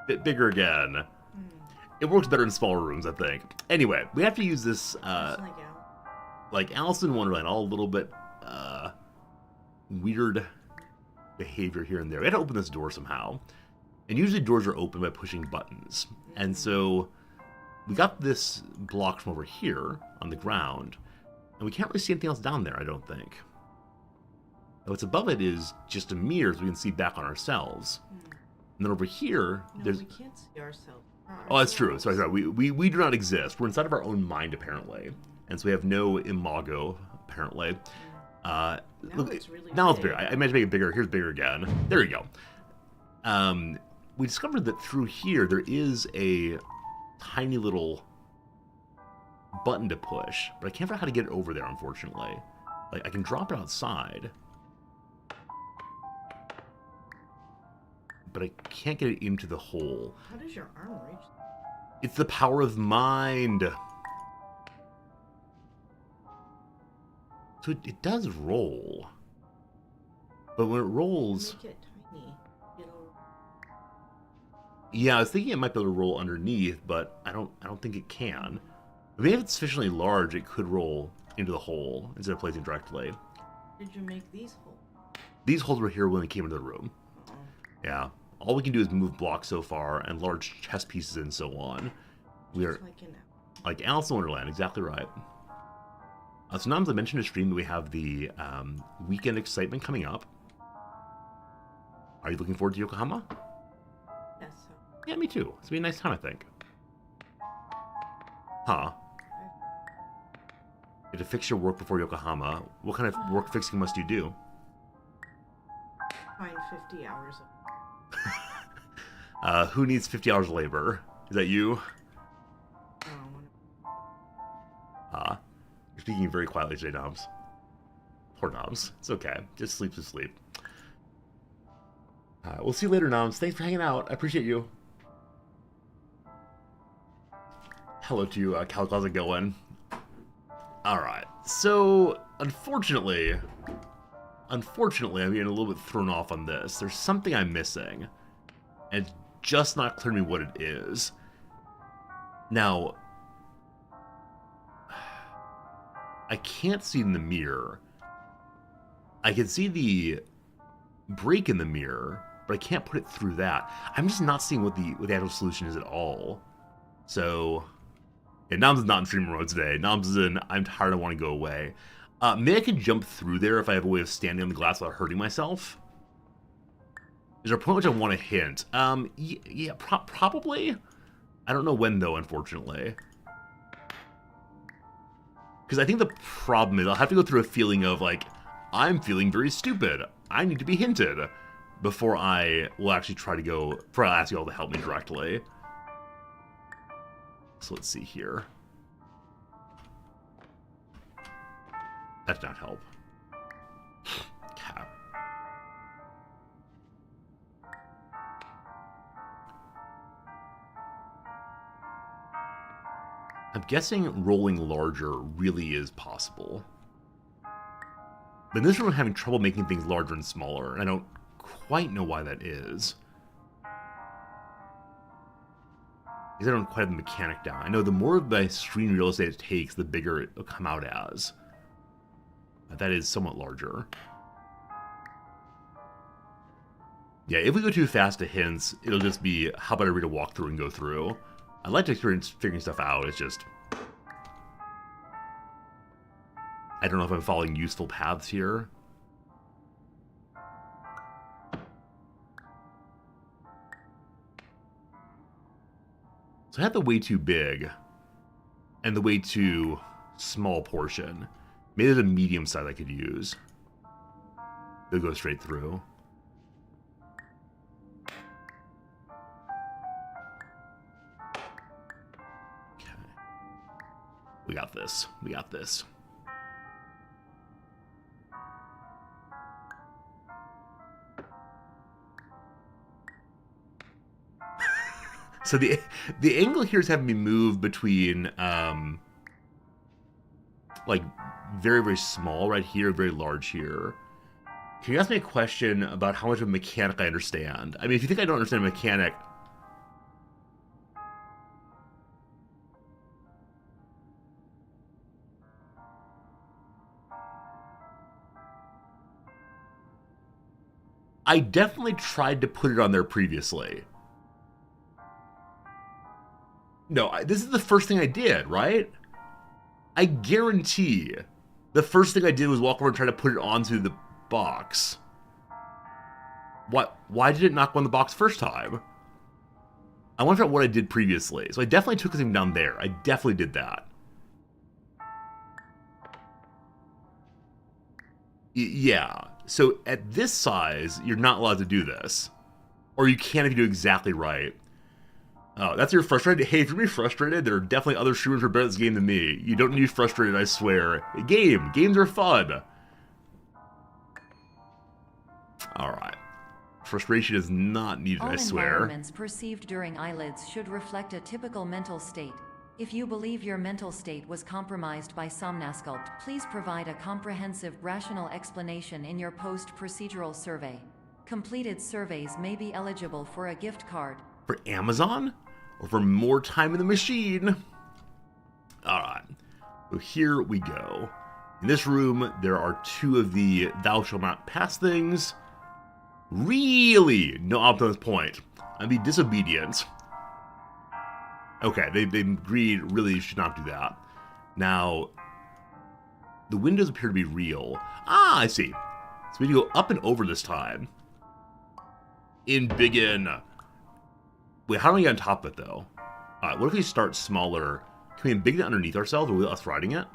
bit bigger again. It works better in smaller rooms, I think. Anyway, we have to use this, like Alice in Wonderland, all a little bit, weird behavior here and there. We had to open this door somehow. And usually doors are open by pushing buttons. And so, we got this block from over here, on the ground, and we can't really see anything else down there, I don't think. And what's above it is just a mirror, so we can see back on ourselves. And then over here, there's... we can't see ourselves. Oh, that's true. Sorry. We do not exist. We're inside of our own mind, apparently. And so we have no imago, apparently. Look, it's really now it's big. bigger. I managed to make it bigger. Here's bigger again. There you go. We discovered that through here, there is a tiny little button to push. But I can't figure out how to get it over there, unfortunately. Like, I can drop it outside. But I can't get it into the hole. How does your arm reach? It's the power of mind. So it does roll. But when it rolls... Make it tiny. Yeah, I was thinking it might be able to roll underneath, but I don't think it can. Maybe if it's sufficiently large, it could roll into the hole instead of placing directly. Did you make these holes? These holes were here when we came into the room. Oh. Yeah. All we can do is move blocks so far, and large chess pieces and so on. We are like Alice in Wonderland, exactly right. So now, as I mentioned in the stream, that we have the weekend excitement coming up. Are you looking forward to Yokohama? Yes. Yeah, me too. It's gonna be a nice time, I think. Huh. You have to fix your work before Yokohama. What kind of work fixing must you do? Find 50 hours of Who needs 50 hours of labor? Is that you? You're speaking very quietly today, Noms. Poor Noms. It's okay. Just sleep to sleep. We'll see you later, Noms. Thanks for hanging out. I appreciate you. Hello to you, Cal. How's it going? Alright. So, unfortunately, I'm getting a little bit thrown off on this. There's something I'm missing. And it's just not clear to me what it is. Now, I can't see in the mirror. I can see the break in the mirror, but I can't put it through that. I'm just not seeing what the actual solution is at all. So, yeah, Noms is not in streamer mode today. Noms is in, I'm tired, I want to go away. Maybe I can jump through there if I have a way of standing on the glass without hurting myself. Is there a point which I want to hint? Yeah, probably. I don't know when, though, unfortunately. Because I think the problem is I'll have to go through a feeling of, like, I'm feeling very stupid. I need to be hinted before I will actually try to go, before I'll ask you all to help me directly. So let's see here. That did not help. Okay. I'm guessing rolling larger really is possible. But in this room, I'm having trouble making things larger and smaller, and I don't quite know why that is. Because I don't quite have the mechanic down. I know the more of my screen real estate it takes, the bigger it will come out as. But that is somewhat larger. Yeah, if we go too fast to hints, it'll just be, how about I read a walkthrough and go through? I like to experience figuring stuff out, it's just... I don't know if I'm following useful paths here. So I had the way too big and the way too small portion. Maybe there's a medium side I could use. They'll go straight through. Okay. We got this. We got this. So the angle here is having me move between like very, very small right here, very large here. Can you ask me a question about how much of a mechanic I understand? I mean, if you think I don't understand a mechanic... I definitely tried to put it on there previously. No, this is the first thing I did, right? I guarantee the first thing I did was walk over and try to put it onto the box. Why did it not go on the box first time? I want to figure out what I did previously. So I definitely took him down there. I definitely did that. Yeah. So at this size, you're not allowed to do this. Or you can if you do exactly right. Oh, that's your frustrated? Hey, if you're really frustrated, there are definitely other streamers who are better at this game than me. You don't need to be frustrated, I swear. Games are fun. Alright. Frustration is not needed, I swear. All environments perceived during eyelids should reflect a typical mental state. If you believe your mental state was compromised by Somnasculpt, please provide a comprehensive, rational explanation in your post-procedural survey. Completed surveys may be eligible for a gift card. For Amazon? Or for more time in the machine? Alright. So here we go. In this room, there are two of the thou shalt not pass things. Really? No optimus point. I'd be disobedient. Okay, they agreed really should not do that. Now, the windows appear to be real. Ah, I see. So we need to go up and over this time. In begin. Wait, how do we get on top of it, though? Alright, what if we start smaller? Can we embiggen it underneath ourselves with us riding it?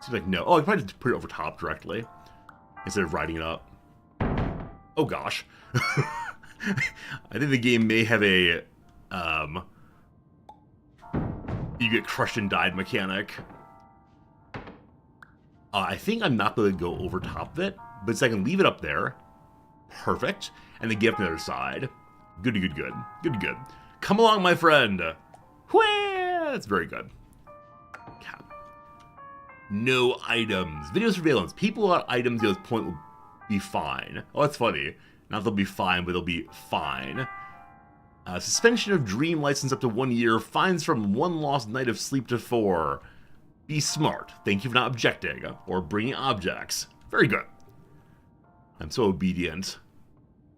Seems like no. Oh, I can probably just put it over top directly. Instead of riding it up. Oh, gosh. I think the game may have a, you get crushed and died mechanic. I think I'm not going to go over top of it, but so I can leave it up there. Perfect. And then get up to the other side. Good. Come along, my friend. Whee! That's very good. Okay. No items. Video surveillance. People without items at this point will be fine. Oh, that's funny. Not they'll be fine, but they'll be fine. Suspension of dream license up to 1 year. Fines from 1 lost night of sleep to 4. Be smart. Thank you for not objecting or bringing objects. Very good. I'm so obedient.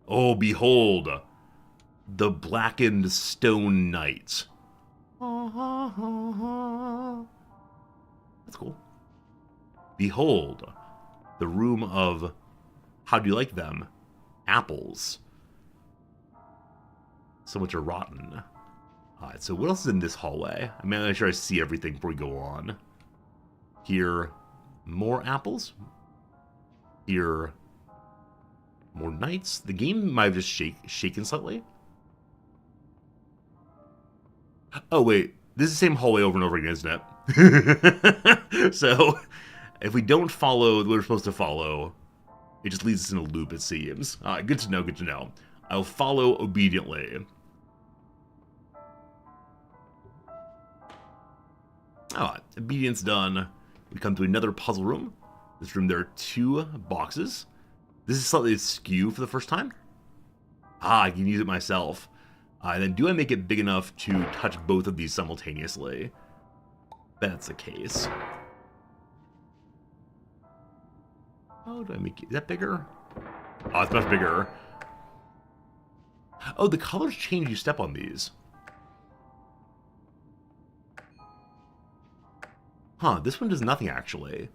Oh, behold. The blackened stone knight. That's cool. Behold, the room of, how do you like them? Apples. Some which are rotten. Alright, so what else is in this hallway? I'm make sure I see everything before we go on. Here, more apples. Here, more knights. The game might have just shaken slightly. Oh, wait. This is the same hallway over and over again, isn't it? So, if we don't follow what we're supposed to follow, it just leads us in a loop, it seems. Alright, good to know, good to know. I'll follow obediently. Alright, obedience done. We come to another puzzle room. This room, there are 2 boxes. This is slightly askew for the first time. I can use it myself. And then do I make it big enough to touch both of these simultaneously? That's the case. Oh, do I make it? Is that bigger? Oh, it's much bigger. Oh, the colors change you step on these. Huh, this one does nothing actually.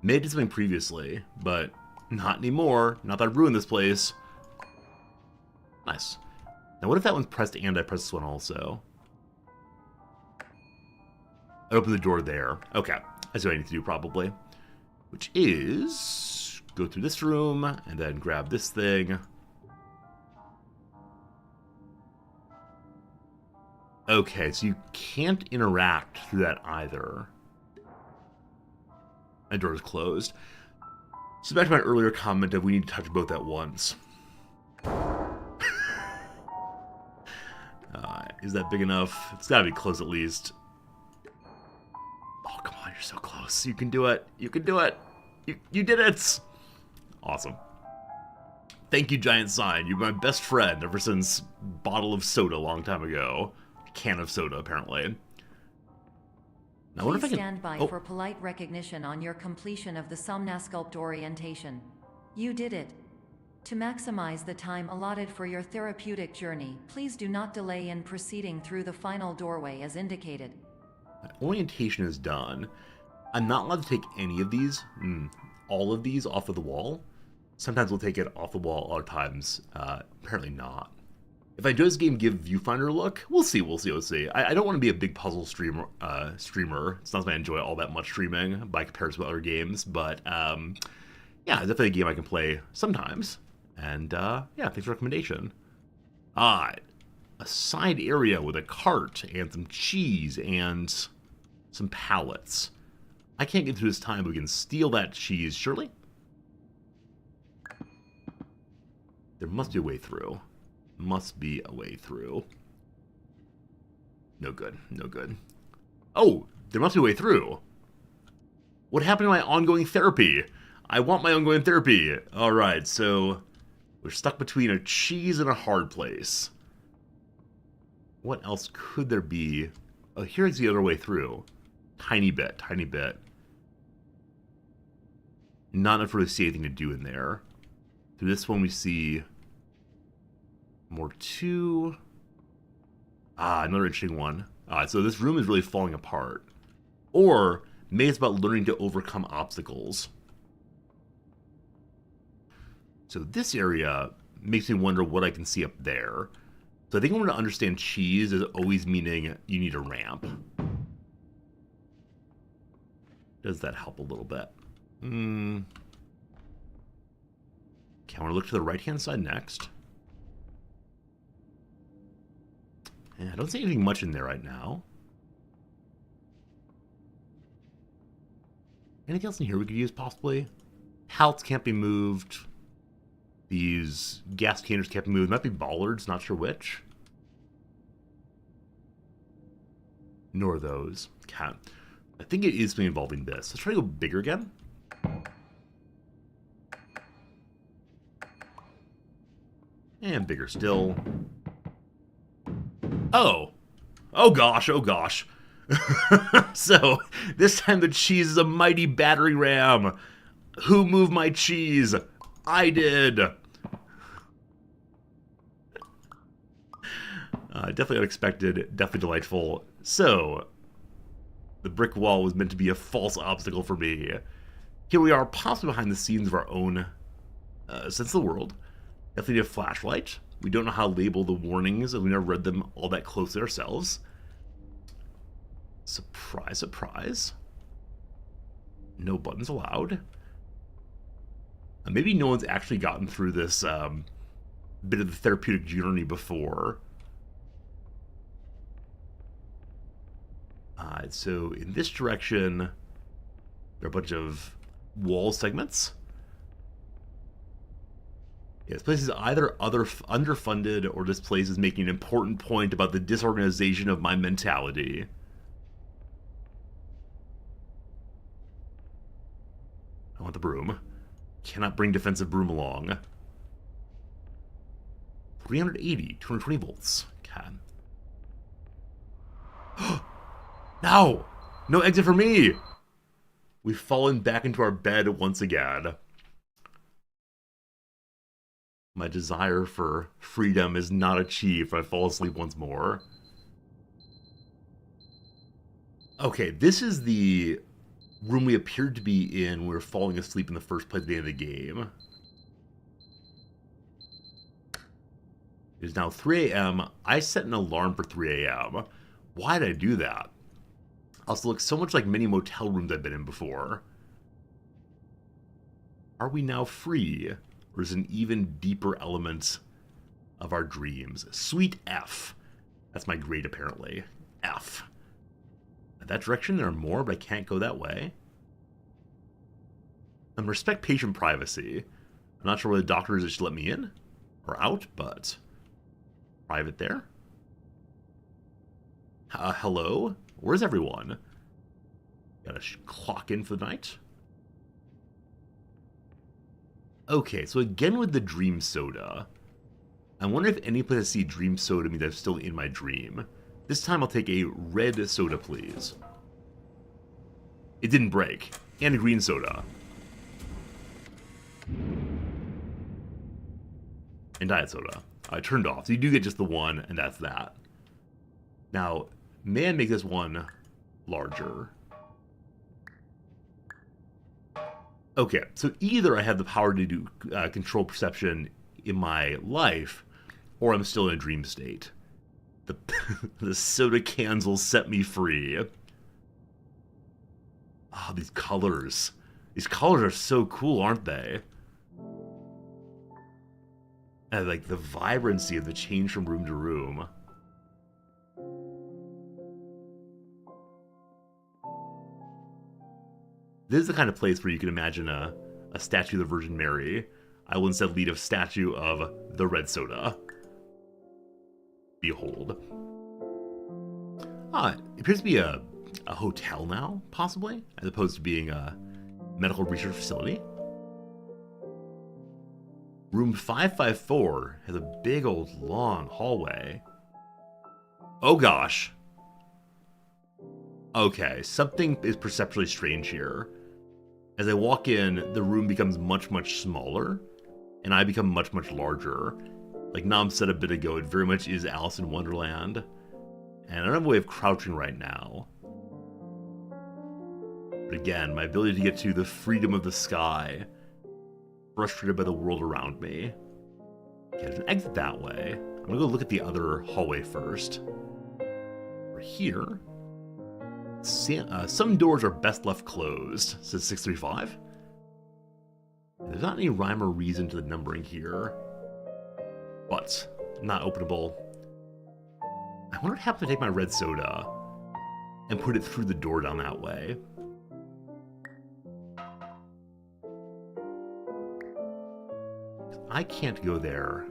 May have did something previously, but not anymore. Not that I ruined this place. Nice. Now what if that one's pressed and I press this one also? I open the door there. Okay, that's what I need to do probably. Which is go through this room and then grab this thing. Okay, so you can't interact through that either. The door is closed. So back to my earlier comment of we need to touch both at once. Is that big enough? It's gotta be close at least. Oh, come on, you're so close. You can do it. You can do it. You did it. Awesome. Thank you, Giant Sign. You're my best friend ever since Bottle of Soda a long time ago. Can of soda, apparently. Now, I wonder if I Please can... stand by for polite recognition on your completion of the Somnasculpt orientation. You did it. To maximize the time allotted for your therapeutic journey, please do not delay in proceeding through the final doorway as indicated. My orientation is done. I'm not allowed to take any of these, all of these off of the wall. Sometimes we'll take it off the wall, other times, apparently not. If I enjoy this game, give Viewfinder a look. We'll see. I don't want to be a big puzzle streamer. It's not that I enjoy all that much streaming by comparison to other games, but yeah, it's definitely a game I can play sometimes. And yeah, thanks for the recommendation. A side area with a cart and some cheese and some pallets. I can't get through this time, but we can steal that cheese, surely? There must be a way through. Must be a way through. No good. No good. Oh, there must be a way through. What happened to my ongoing therapy? I want my ongoing therapy. Alright, so we're stuck between a cheese and a hard place. What else could there be? Oh, here's the other way through. Tiny bit, tiny bit. Not enough to really see anything to do in there. Through this one we see more 2. Another interesting one. So this room is really falling apart. Or maybe it's about learning to overcome obstacles. So this area makes me wonder what I can see up there. So I think I'm going to understand cheese as always meaning you need a ramp. Does that help a little bit? Okay, I want to look to the right-hand side next. And I don't see anything much in there right now. Anything else in here we could use, possibly? Pallets can't be moved. These gas canners can't be moved. Might be bollards, not sure which. Nor those. Okay. I think it is something involving this. Let's try to go bigger again. And bigger still. Oh! Oh gosh, oh gosh. So, this time the cheese is a mighty battering ram. Who moved my cheese? I did. Definitely unexpected, definitely delightful. So, The brick wall was meant to be a false obstacle for me. Here we are, possibly behind the scenes of our own sense of the world. Definitely need a flashlight. We don't know how to label the warnings, and we never read them all that closely ourselves. Surprise, surprise. No buttons allowed. Maybe no one's actually gotten through this bit of the therapeutic journey before. So in this direction, there are a bunch of wall segments. Yeah, this place is either underfunded, or this place is making an important point about the disorganization of my mentality. I want the broom. Cannot bring defensive broom along. 380, 220 volts. Okay. No! No exit for me! We've fallen back into our bed once again. My desire for freedom is not achieved if I fall asleep once more. Okay, this is the room we appeared to be in when we were falling asleep in the first place at the end of the game. It is now 3 a.m. I set an alarm for 3 a.m. Why did I do that? Also looks so much like many motel rooms I've been in before. Are we now free? Or is an even deeper element of our dreams? Sweet F. That's my grade, apparently. F. In that direction, there are more, but I can't go that way. Respect patient privacy. I'm not sure whether the doctors should let me in or out, but private there. Hello? Where's everyone? Gotta clock in for the night. Okay, so again with the dream soda. I wonder if any place I see dream soda means I'm still in my dream. This time I'll take a red soda, please. It didn't break. And a green soda. And diet soda. I turned off. So you do get just the one, and that's that. Now, may I make this one larger? Okay, so either I have the power to do control perception in my life, or I'm still in a dream state. The soda cans will set me free. Oh, these colors. These colors are so cool, aren't they? And like the vibrancy of the change from room to room. This is the kind of place where you can imagine a statue of the Virgin Mary. I will instead lead a statue of the red soda. Behold. It appears to be a hotel now, possibly, as opposed to being a medical research facility. Room 554 has a big old long hallway. Oh gosh. Okay, something is perceptually strange here. As I walk in, the room becomes much, much smaller, and I become much, much larger. Like Nam said a bit ago, it very much is Alice in Wonderland. And I don't have a way of crouching right now. But again, my ability to get to the freedom of the sky, frustrated by the world around me. Okay, there's an exit that way. I'm gonna go look at the other hallway first. We're here. Some doors are best left closed, says 635. There's not any rhyme or reason to the numbering here, but not openable. I wonder what happens if I take my red soda and put it through the door down that way. I can't go there.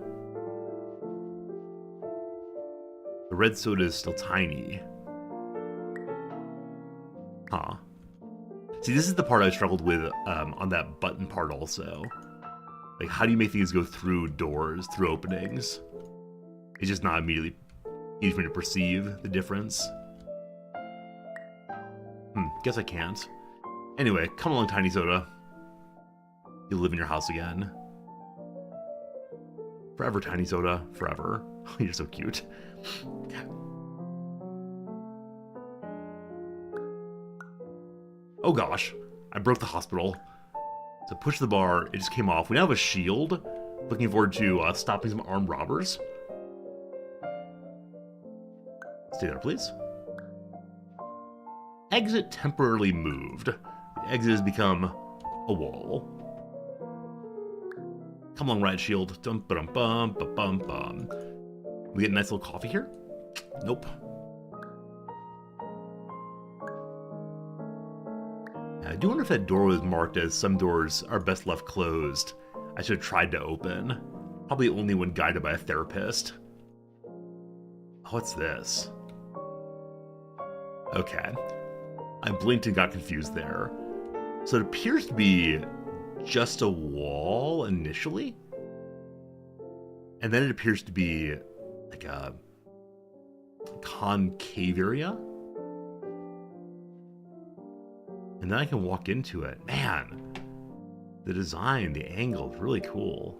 The red soda is still tiny. Huh. See, this is the part I struggled with on that button part also. Like, how do you make things go through doors, through openings? It's just not immediately easy for me to perceive the difference. Guess I can't. Anyway, come along, Tiny Soda. You'll live in your house again. Forever, Tiny Soda. Forever. You're so cute. Oh gosh, I broke the hospital. So push the bar, it just came off. We now have a shield. Looking forward to stopping some armed robbers. Stay there, please. Exit temporarily moved. The exit has become a wall. Come along, riot shield. Dum ba dum bum ba bum bum. We get a nice little coffee here? Nope. I do wonder if that door was marked as some doors are best left closed. I should have tried to open. Probably only when guided by a therapist. What's this? Okay. I blinked and got confused there. So it appears to be just a wall initially. And then it appears to be like a concave area. And then I can walk into it. Man, the design, the angle is really cool.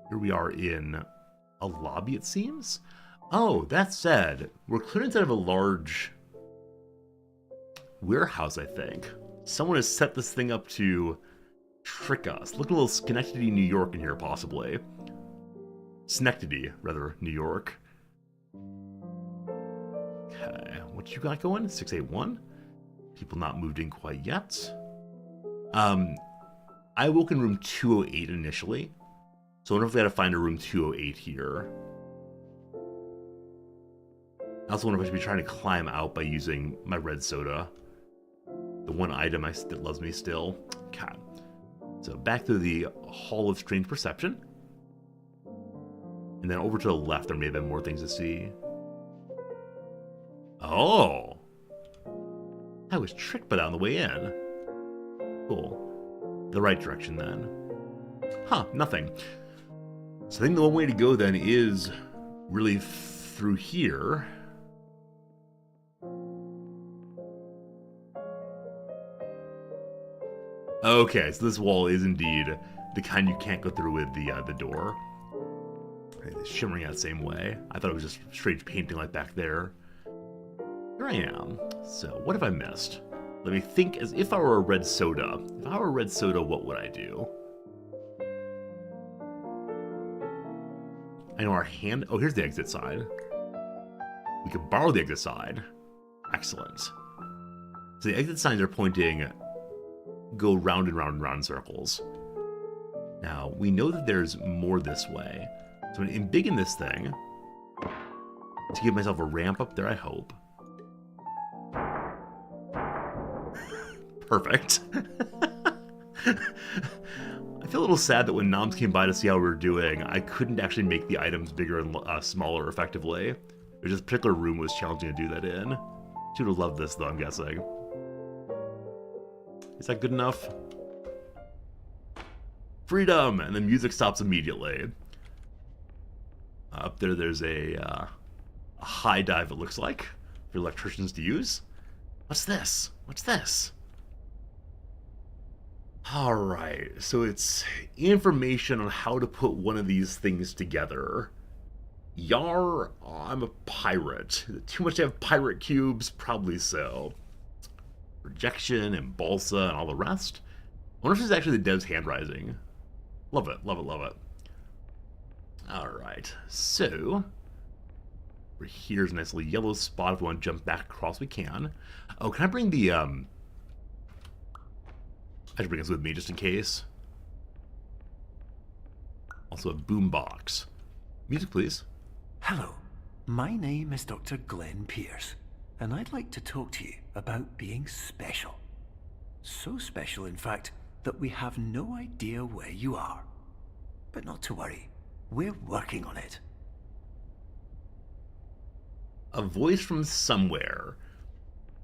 Here we are in a lobby, it seems. Oh, that said, we're clearing inside of a large warehouse, I think. Someone has set this thing up to trick us. Look at a little Schenectady, New York in here, possibly. Schenectady, rather, New York. Okay, what you got going? 681? People not moved in quite yet. I woke in room 208 initially. So I wonder if we gotta find a room 208 here. I also wonder if I should be trying to climb out by using my red soda. The one item that loves me still. Okay. So back to the Hall of Strange Perception. And then over to the left, there may have been more things to see. Oh! I was tricked by that on the way in. Cool. The right direction then. Huh, nothing. So I think the one way to go then is really through here. Okay, so this wall is indeed the kind you can't go through with the door. It's shimmering out the same way. I thought it was just straight painting like back there. Here I am. So what have I missed? Let me think as if I were a red soda. If I were a red soda, what would I do? I know our hand... Oh, here's the exit side. We could borrow the exit side. Excellent. So the exit signs are pointing... Go round and round and round in circles. Now, we know that there's more this way. So I'm going to embiggen this thing. To give myself a ramp up there, I hope. Perfect. I feel a little sad that when Noms came by to see how we were doing, I couldn't actually make the items bigger and smaller effectively. There's this particular room was challenging to do that in. She would have loved this though, I'm guessing. Is that good enough? Freedom! And the music stops immediately. Up there, there's a high dive, it looks like, for electricians to use. What's this? What's this? Alright, so it's information on how to put one of these things together. Yar, I'm a pirate. Too much to have pirate cubes? Probably so. Projection and balsa and all the rest. I wonder if this is actually the dev's handwriting. Love it, love it, love it. Alright, so... here's a nice little yellow spot. If we want to jump back across, we can. Oh, can I bring the, I should bring this with me just in case. Also a boombox. Music, please. Hello, my name is Dr. Glenn Pierce, and I'd like to talk to you about being special. So special, in fact, that we have no idea where you are. But not to worry, we're working on it. A voice from somewhere.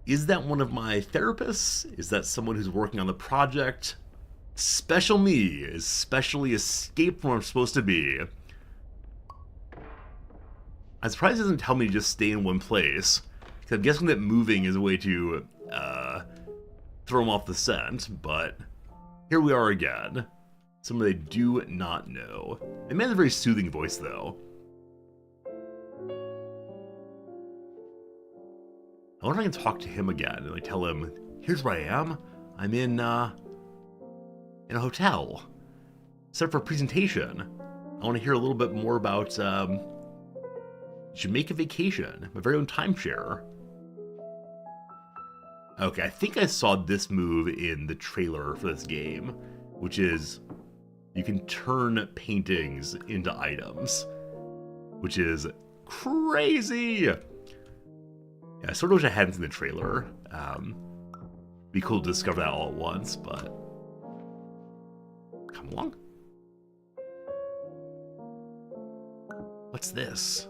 Is that one of my therapists? Is that someone who's working on the project? Special me is specially escaped from where I'm supposed to be. I'm surprised it doesn't tell me to just stay in one place. Because I'm guessing that moving is a way to throw them off the scent, but here we are again. Someone they do not know. They may have a very soothing voice, though. wonder if I can talk to him again and like tell him, here's where I am. I'm in a hotel. Set up for a presentation. I want to hear a little bit more about Jamaica vacation, my very own timeshare. Okay, I think I saw this move in the trailer for this game, which is you can turn paintings into items, which is crazy. Yeah, I sort of wish I hadn't seen the trailer. Be cool to discover that all at once, but come along. What's this?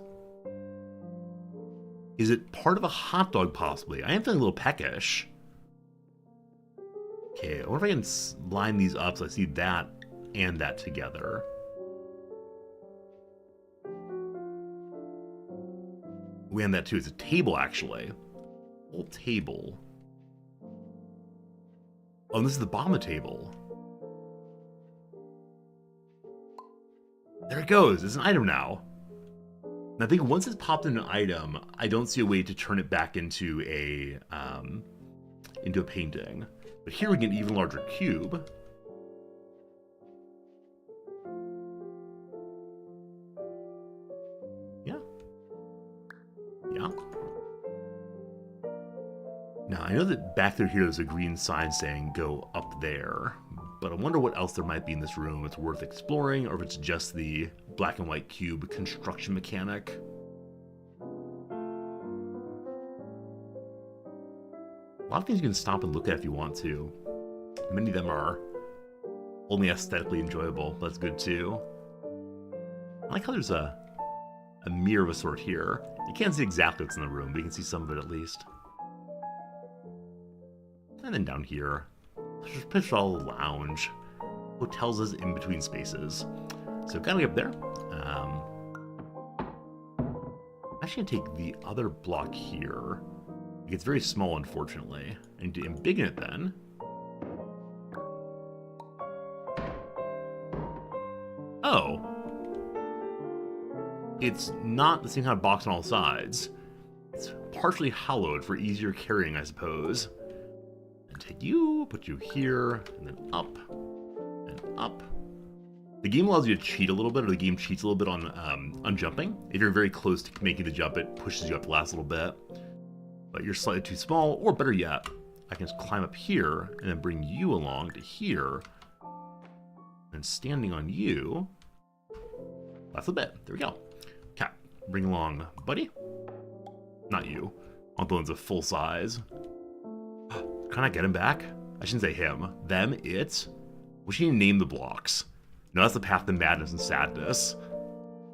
Is it part of a hot dog, possibly? I am feeling a little peckish. Okay, I wonder if I can line these up so I see that and that together. We have that too. It's a table, actually. Whole table. Oh, and this is the bottom of the table. There it goes. It's an item now. And I think once it's popped into an item, I don't see a way to turn it back into a painting. But here we get an even larger cube. Yeah. Yeah. Now, I know that back through here there's a green sign saying go up there, but I wonder what else there might be in this room that's worth exploring, or if it's just the black and white cube construction mechanic. A lot of things you can stop and look at if you want to. Many of them are only aesthetically enjoyable, but that's good too. I like how there's a mirror of a sort here. You can't see exactly what's in the room, but you can see some of it at least. And then down here, there's a picture of a lounge. Hotels is in between spaces. So gotta get up there. I'm actually gonna take the other block here. It gets very small, unfortunately. I need to embiggen it then. Oh. It's not the same kind of box on all sides. It's partially hollowed for easier carrying, I suppose. And take you, put you here, and then up, and up. The game allows you to cheat a little bit, or the game cheats a little bit on jumping. If you're very close to making the jump, it pushes you up the last little bit. But you're slightly too small, or better yet, I can just climb up here, and then bring you along to here. And standing on you, that's the bit. There we go. Okay, bring along buddy. Not you. I want the ones of full size. Can I get him back? I shouldn't say him. Them, it. We should name the blocks. No, that's the path to madness and sadness.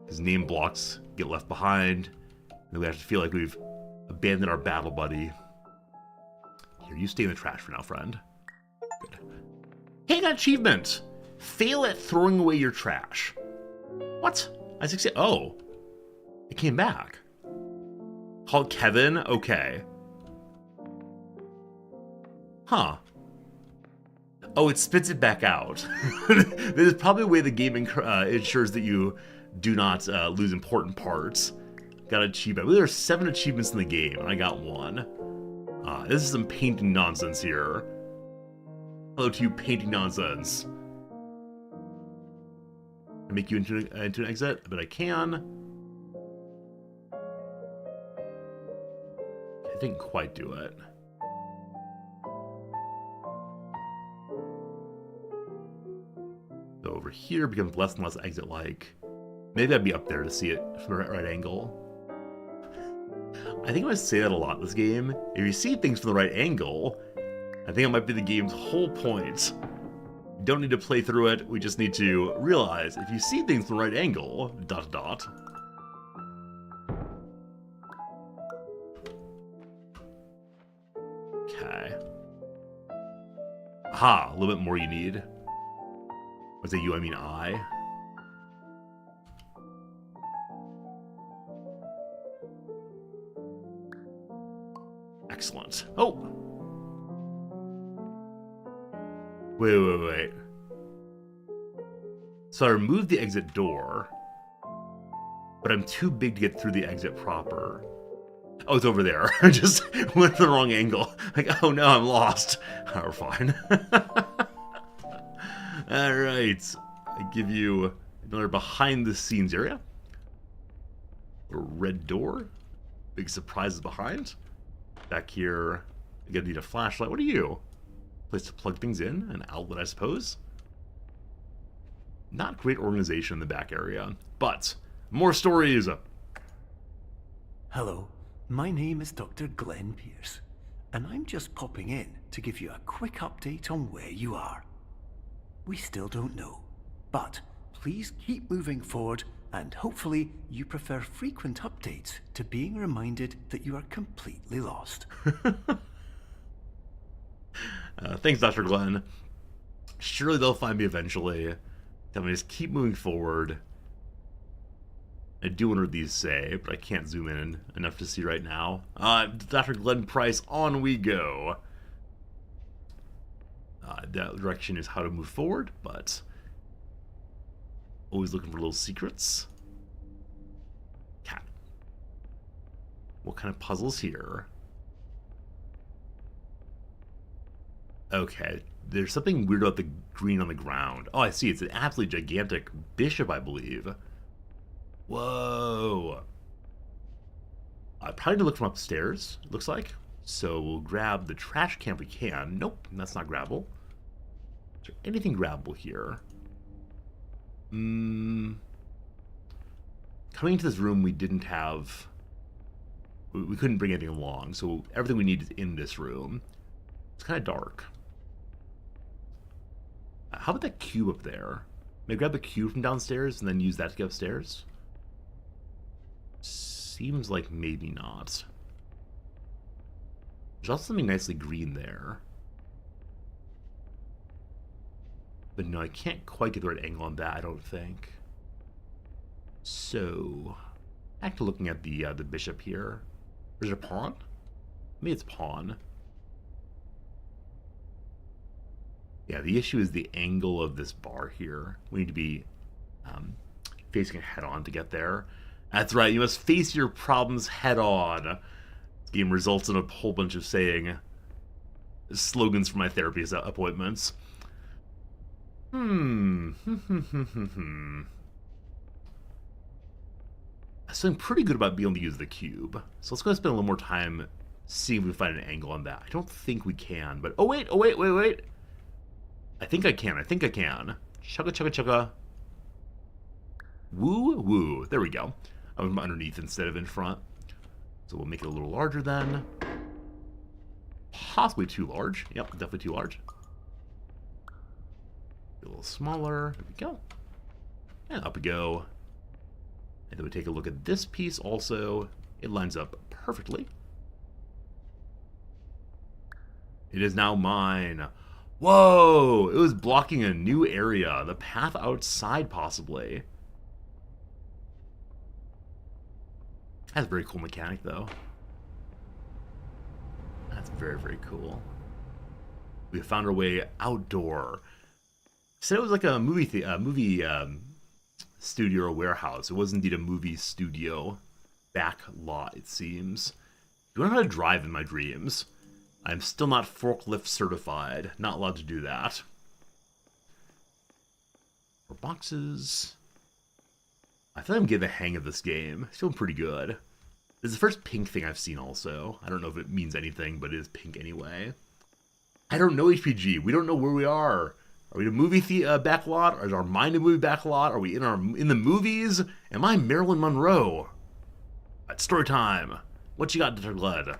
Because named blocks get left behind, and we have to feel like we've abandoned our battle buddy. Here, you stay in the trash for now, friend. Good. Hey, I got an achievement! Fail at throwing away your trash. What? I succeeded. Oh. It came back. Called Kevin? Okay. Huh. Oh, it spits it back out. There's probably a way the game ensures that you do not lose important parts. Got an achievement. I believe there are 7 achievements in the game, and I got 1. This is some painting nonsense here. Hello to you, painting nonsense. I make you into an exit? I bet I can. I didn't quite do it. So over here becomes less and less exit-like. Maybe I'd be up there to see it from the right angle. I think I'm going to say that a lot in this game. If you see things from the right angle, I think it might be the game's whole point. You don't need to play through it, we just need to realize if you see things from the right angle, ... Okay. Aha, a little bit more you need. When I say you, I mean I. Excellent. Oh! Wait. So I removed the exit door, but I'm too big to get through the exit proper. Oh, it's over there. I just went the wrong angle. Like, oh no, I'm lost. Oh, we're fine. Alright. I give you another behind the scenes area. A red door. Big surprises behind. Back here, I'm gonna need a flashlight. What are you? Place to plug things in. An outlet, I suppose. Not great organization in the back area. But, more stories! Hello, my name is Dr. Glenn Pierce, and I'm just popping in to give you a quick update on where you are. We still don't know, but please keep moving forward, and hopefully you prefer frequent updates to being reminded that you are completely lost. Thanks, Dr. Glenn. Surely they'll find me eventually. Tell me just keep moving forward. I do wonder what these say, but I can't zoom in enough to see right now. Dr. Glenn Price, on we go. That direction is how to move forward, but always looking for little secrets. Cat. What kind of puzzles here? Okay, there's something weird about the green on the ground. Oh, I see. It's an absolutely gigantic bishop, I believe. Whoa. I probably need to look from upstairs, it looks like. So we'll grab the trash can if we can. Nope, that's not grabbable. Is there anything grabbable here? Coming into this room, we didn't have... We couldn't bring anything along, so everything we need is in this room. It's kind of dark. How about that cube up there? Maybe grab the cube from downstairs and then use that to get upstairs? Seems like maybe not. There's also something nicely green there. But no, I can't quite get the right angle on that, I don't think. So, back to looking at the bishop here. Is it a pawn? Maybe it's pawn. Yeah, the issue is the angle of this bar here. We need to be facing it head on to get there. That's right, you must face your problems head on. This game results in a whole bunch of saying slogans for my therapy appointments. I'm feeling pretty good about being able to use the cube. So let's go spend a little more time seeing if we can find an angle on that. I don't think we can, but... Oh, wait. I think I can. Chugga, chugga, chugga. Woo, woo. There we go. I'm underneath instead of in front. So we'll make it a little larger then. Possibly too large. Yep, definitely too large. A little smaller. There we go. And up we go. And then we take a look at this piece also. It lines up perfectly. It is now mine. Whoa! It was blocking a new area. The path outside, possibly. That's a very cool mechanic, though. That's very, very cool. We found our way outdoor. Said it was like a movie studio or warehouse. It was indeed a movie studio back lot, it seems. Do I know how to drive in my dreams? I'm still not forklift certified. Not allowed to do that. More boxes. I feel like I'm getting the hang of this game. It's feeling pretty good. This is the first pink thing I've seen also. I don't know if it means anything, but it is pink anyway. I don't know HPG. We don't know where we are. Are we in a movie backlot? Or is our mind a movie backlot? Are we in the movies? Am I Marilyn Monroe? It's story time. What you got, Dr. Glenn?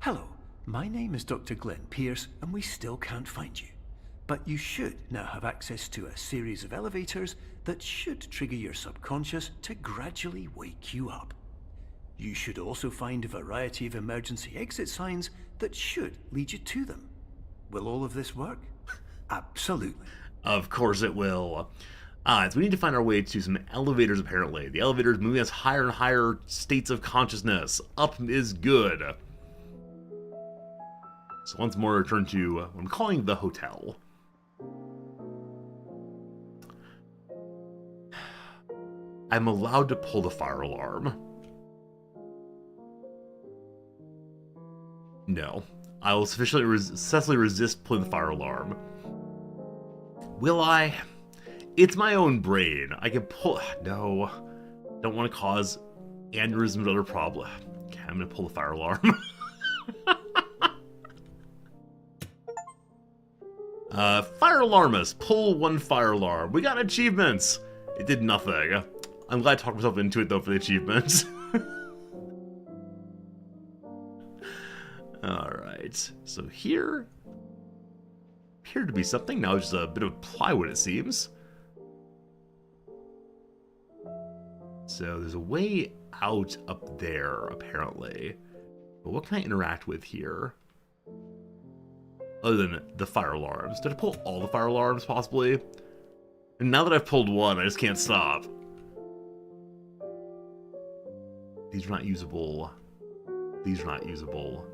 Hello, my name is Dr. Glenn Pierce, and we still can't find you. But you should now have access to a series of elevators that should trigger your subconscious to gradually wake you up. You should also find a variety of emergency exit signs that should lead you to them. Will all of this work? Absolutely. Of course it will. So we need to find our way to some elevators, apparently. The elevators moving us higher and higher states of consciousness. Up is good. So once more, return to what I'm calling the hotel. I'm allowed to pull the fire alarm. No. I will successfully resist pulling the fire alarm. Will I? It's my own brain. I can pull... No. Don't want to cause aneurysms or other problem. Okay, I'm going to pull the fire alarm. Fire alarmist. Pull 1 fire alarm. We got achievements. It did nothing. I'm glad I talked myself into it, though, for the achievements. Alright. So here... appeared to be something. Now it's just a bit of plywood, it seems. So there's a way out up there, apparently. But what can I interact with here? Other than the fire alarms. Did I pull all the fire alarms, possibly? And now that I've pulled one, I just can't stop. These are not usable. These are not usable.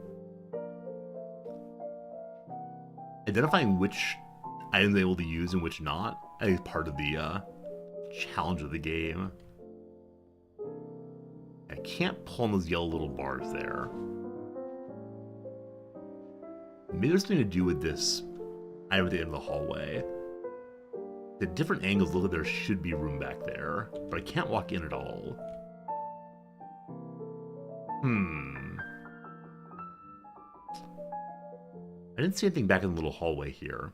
Identifying which items I'm able to use and which not, I think is part of the challenge of the game. I can't pull on those yellow little bars there. Maybe there's something to do with this item at the end of the hallway. The different angles look like there should be room back there, but I can't walk in at all. I didn't see anything back in the little hallway here.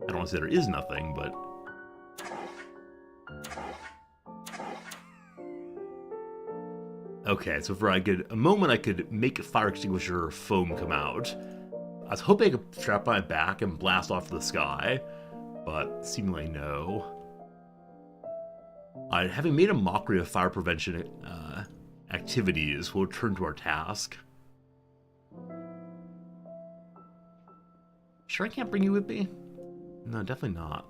I don't want to say there is nothing, but... Okay, so for a moment I could make fire extinguisher foam come out. I was hoping I could strap my back and blast off to the sky, but seemingly no. Having made a mockery of fire prevention activities, we'll turn to our task. Sure I can't bring you with me? No, definitely not.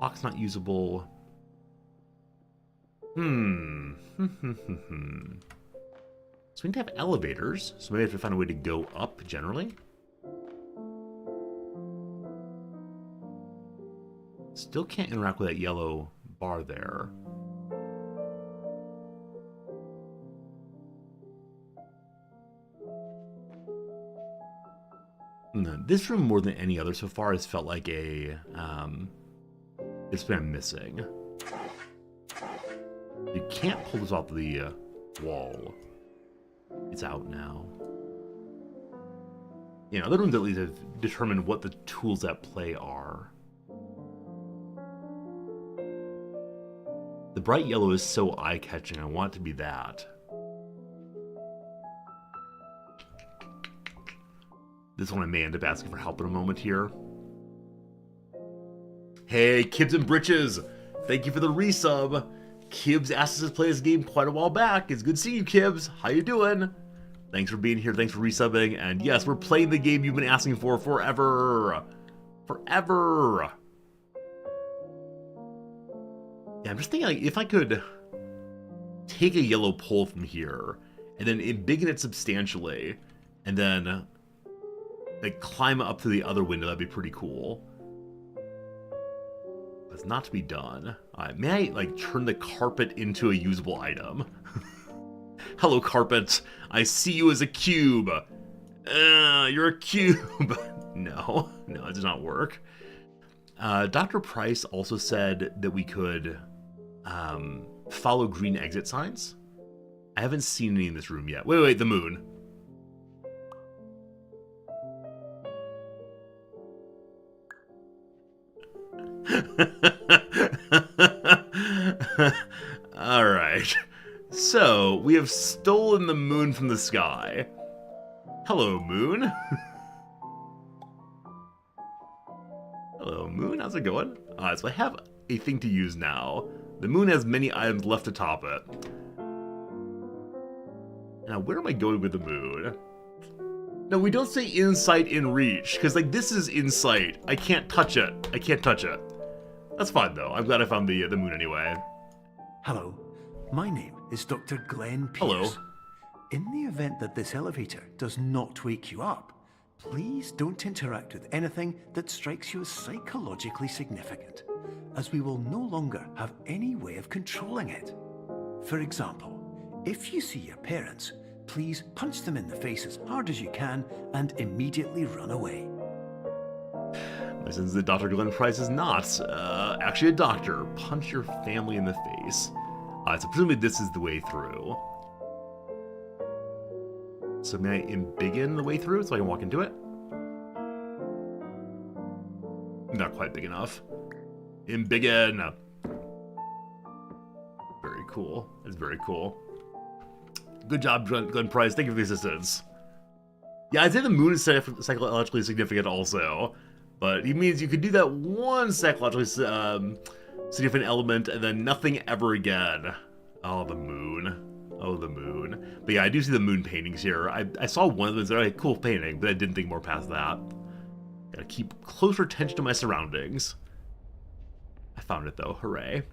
Lock's not usable. So we need to have elevators, so maybe I have to find a way to go up generally. Still can't interact with that yellow bar there. No, this room more than any other so far has felt like a it's been missing. You can't pull this off the wall. It's out now. You know, other rooms at least have determined what the tools at play are. The bright yellow is so eye-catching, I want it to be that. This one I may end up asking for help in a moment here. Hey, Kibbs and Britches! Thank you for the resub! Kibbs asked us to play this game quite a while back. It's good seeing you, Kibbs. How you doing? Thanks for being here. Thanks for resubbing. And yes, we're playing the game you've been asking for forever. Forever. Yeah, I'm just thinking, like, if I could take a yellow pole from here and then embiggen it substantially and then like climb up to the other window, that'd be pretty cool. That's not to be done. May I, like, turn the carpet into a usable item? Hello, carpet. I see you as a cube. You're a cube. No, it does not work. Dr. Price also said that we could follow green exit signs. I haven't seen any in this room yet. Wait, the moon. Alright. So, we have stolen the moon from the sky. Hello, moon. Hello, moon. How's it going? So I have a thing to use now. The moon has many items left to top it. Now, where am I going with the moon? No, we don't say in sight, in reach, because, like, this is in sight. I can't touch it. I can't touch it. That's fine, though. I'm glad I found the moon anyway. Hello, my name is Dr. Glenn Pierce. Hello. In the event that this elevator does not wake you up, please don't interact with anything that strikes you as psychologically significant, as we will no longer have any way of controlling it. For example, If you see your parents, please punch them in the face as hard as you can and immediately run away. Since the Dr. Glenn Price is not actually a doctor, punch your family in the face. So presumably this is the way through. So may I embiggen the way through so I can walk into it? Not quite big enough. Embiggen! Very cool. That's very cool. Good job, Glenn Price. Thank you for the assistance. Yeah, I'd say the moon is psychologically significant also. But he means you could do that one psychologically significant element and then nothing ever again. Oh, the moon. Oh, the moon. But yeah, I do see the moon paintings here. I saw one of them. It's a cool painting, but I didn't think more past that. Gotta keep closer attention to my surroundings. I found it though. Hooray.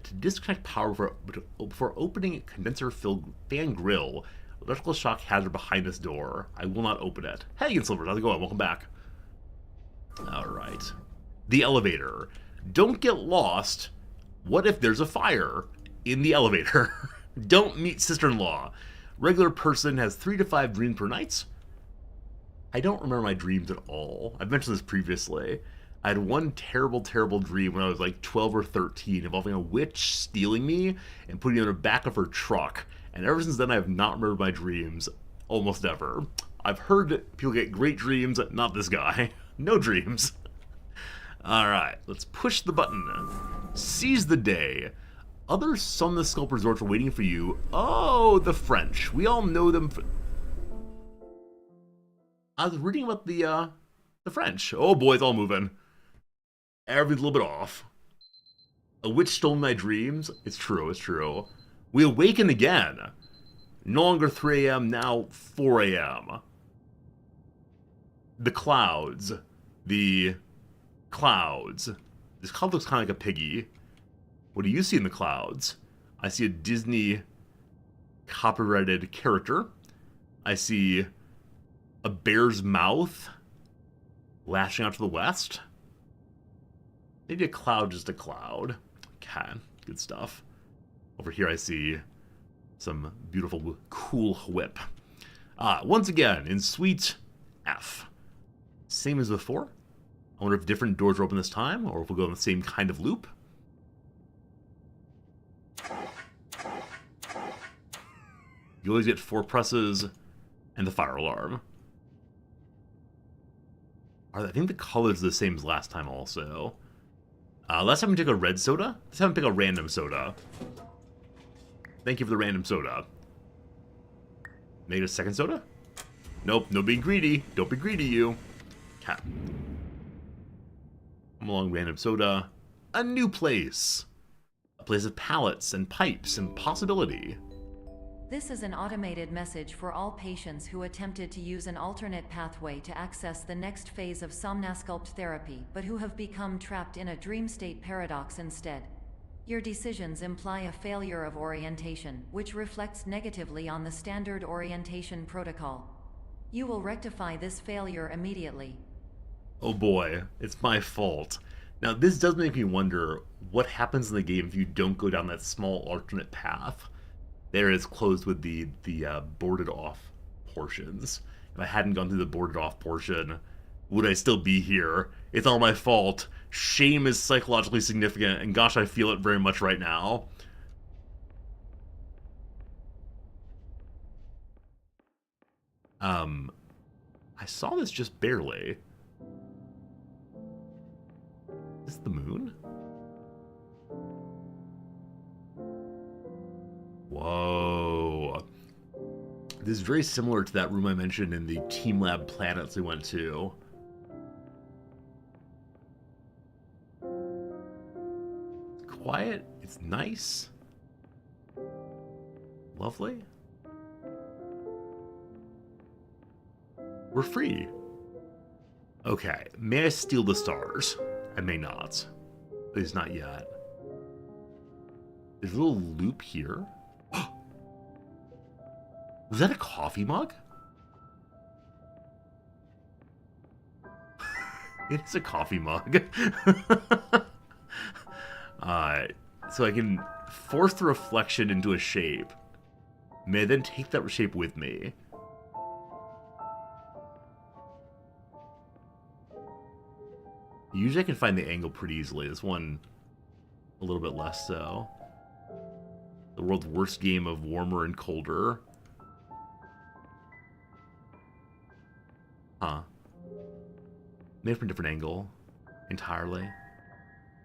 To disconnect power before opening condenser-filled fan grill. Electrical shock hazard behind this door. I will not open it. Hey, again, Silvers. How's it going? Welcome back. Alright. The elevator. Don't get lost. What if there's a fire in the elevator? Don't meet sister-in-law. Regular person has 3 to 5 dreams per night. I don't remember my dreams at all. I've mentioned this previously. I had one terrible, terrible dream when I was like 12 or 13 involving a witch stealing me and putting me on the back of her truck. And ever since then, I have not remembered my dreams almost ever. I've heard people get great dreams, not this guy. No dreams. Alright, let's push the button. Seize the day. Other Sunless Sculpt resorts are waiting for you. Oh, the French. We all know them. I was reading about the French. Oh boy, it's all moving. Everything's a little bit off. A witch stole my dreams. It's true, it's true. We awaken again. No longer 3 a.m., now 4 a.m. The clouds. The clouds. This cloud looks kind of like a piggy. What do you see in the clouds? I see a Disney copyrighted character. I see a bear's mouth lashing out to the west. Maybe a cloud, just a cloud. Okay, good stuff. Over here I see some beautiful, cool whip. Once again, in Suite F. Same as before. I wonder if different doors are open this time, or if we'll go in the same kind of loop. You always get 4 presses and the fire alarm. I think the colors are the same as last time also. Last time we took a red soda. This time we pick a random soda. Thank you for the random soda. Make it a second soda? Nope, no being greedy. Don't be greedy, you. Cat. Come along, random soda. A new place. A place of pallets and pipes and possibility. This is an automated message for all patients who attempted to use an alternate pathway to access the next phase of Somnasculpt therapy, but who have become trapped in a dream state paradox instead. Your decisions imply a failure of orientation, which reflects negatively on the standard orientation protocol. You will rectify this failure immediately. Oh boy, it's my fault. Now this does make me wonder what happens in the game if you don't go down that small alternate path. There it's closed with the boarded off portions. If I hadn't gone through the boarded off portion, would I still be here? It's all my fault. Shame is psychologically significant, and gosh, I feel it very much right now. I saw this just barely. Is this the moon? Whoa. This is very similar to that room I mentioned in the Team Lab planets we went to. It's quiet. It's nice. Lovely. We're free. Okay. May I steal the stars? I may not. At least not yet. There's a little loop here. Was that a coffee mug? It's a coffee mug. So I can force the reflection into a shape. May I then take that shape with me? Usually I can find the angle pretty easily. This one, a little bit less so. The world's worst game of warmer and colder. Huh. Maybe from a different angle. Entirely.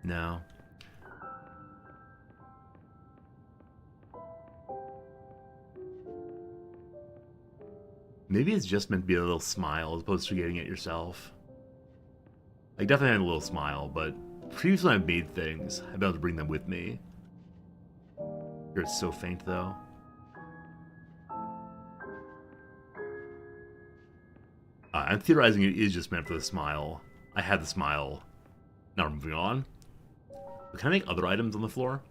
No. Maybe it's just meant to be a little smile as opposed to getting it yourself. I definitely had a little smile, but previously when I made things, I've been able to bring them with me. Here it's so faint though. I'm theorizing it is just meant for the smile. I had the smile. Now we're moving on. But can I make other items on the floor?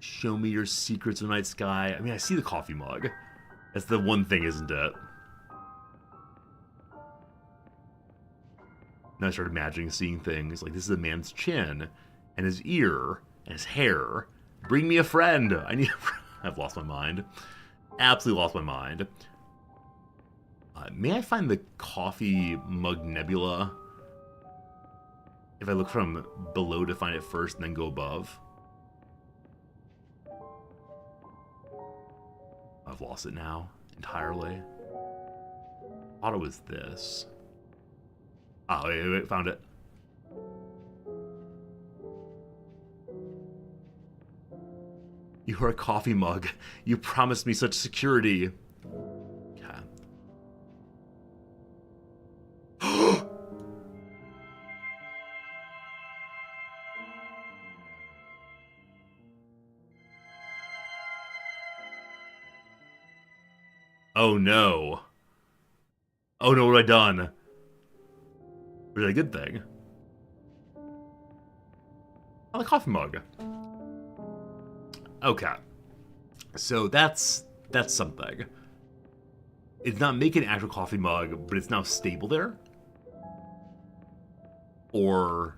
Show me your secrets of the night sky. I mean, I see the coffee mug. That's the one thing, isn't it? Now I start imagining seeing things like this is a man's chin and his ear and his hair. Bring me a friend. I need a friend. I've lost my mind. Absolutely lost my mind. May I find the coffee mug nebula? If I look from below to find it first and then go above. I've lost it now entirely. Thought it was this. Oh, wait, found it. You are a coffee mug. You promised me such security. Okay. Oh no. Oh no, what have I done? Was it a good thing? Oh, the coffee mug. Okay. So that's something. It's not making an actual coffee mug, but it's now stable there. Or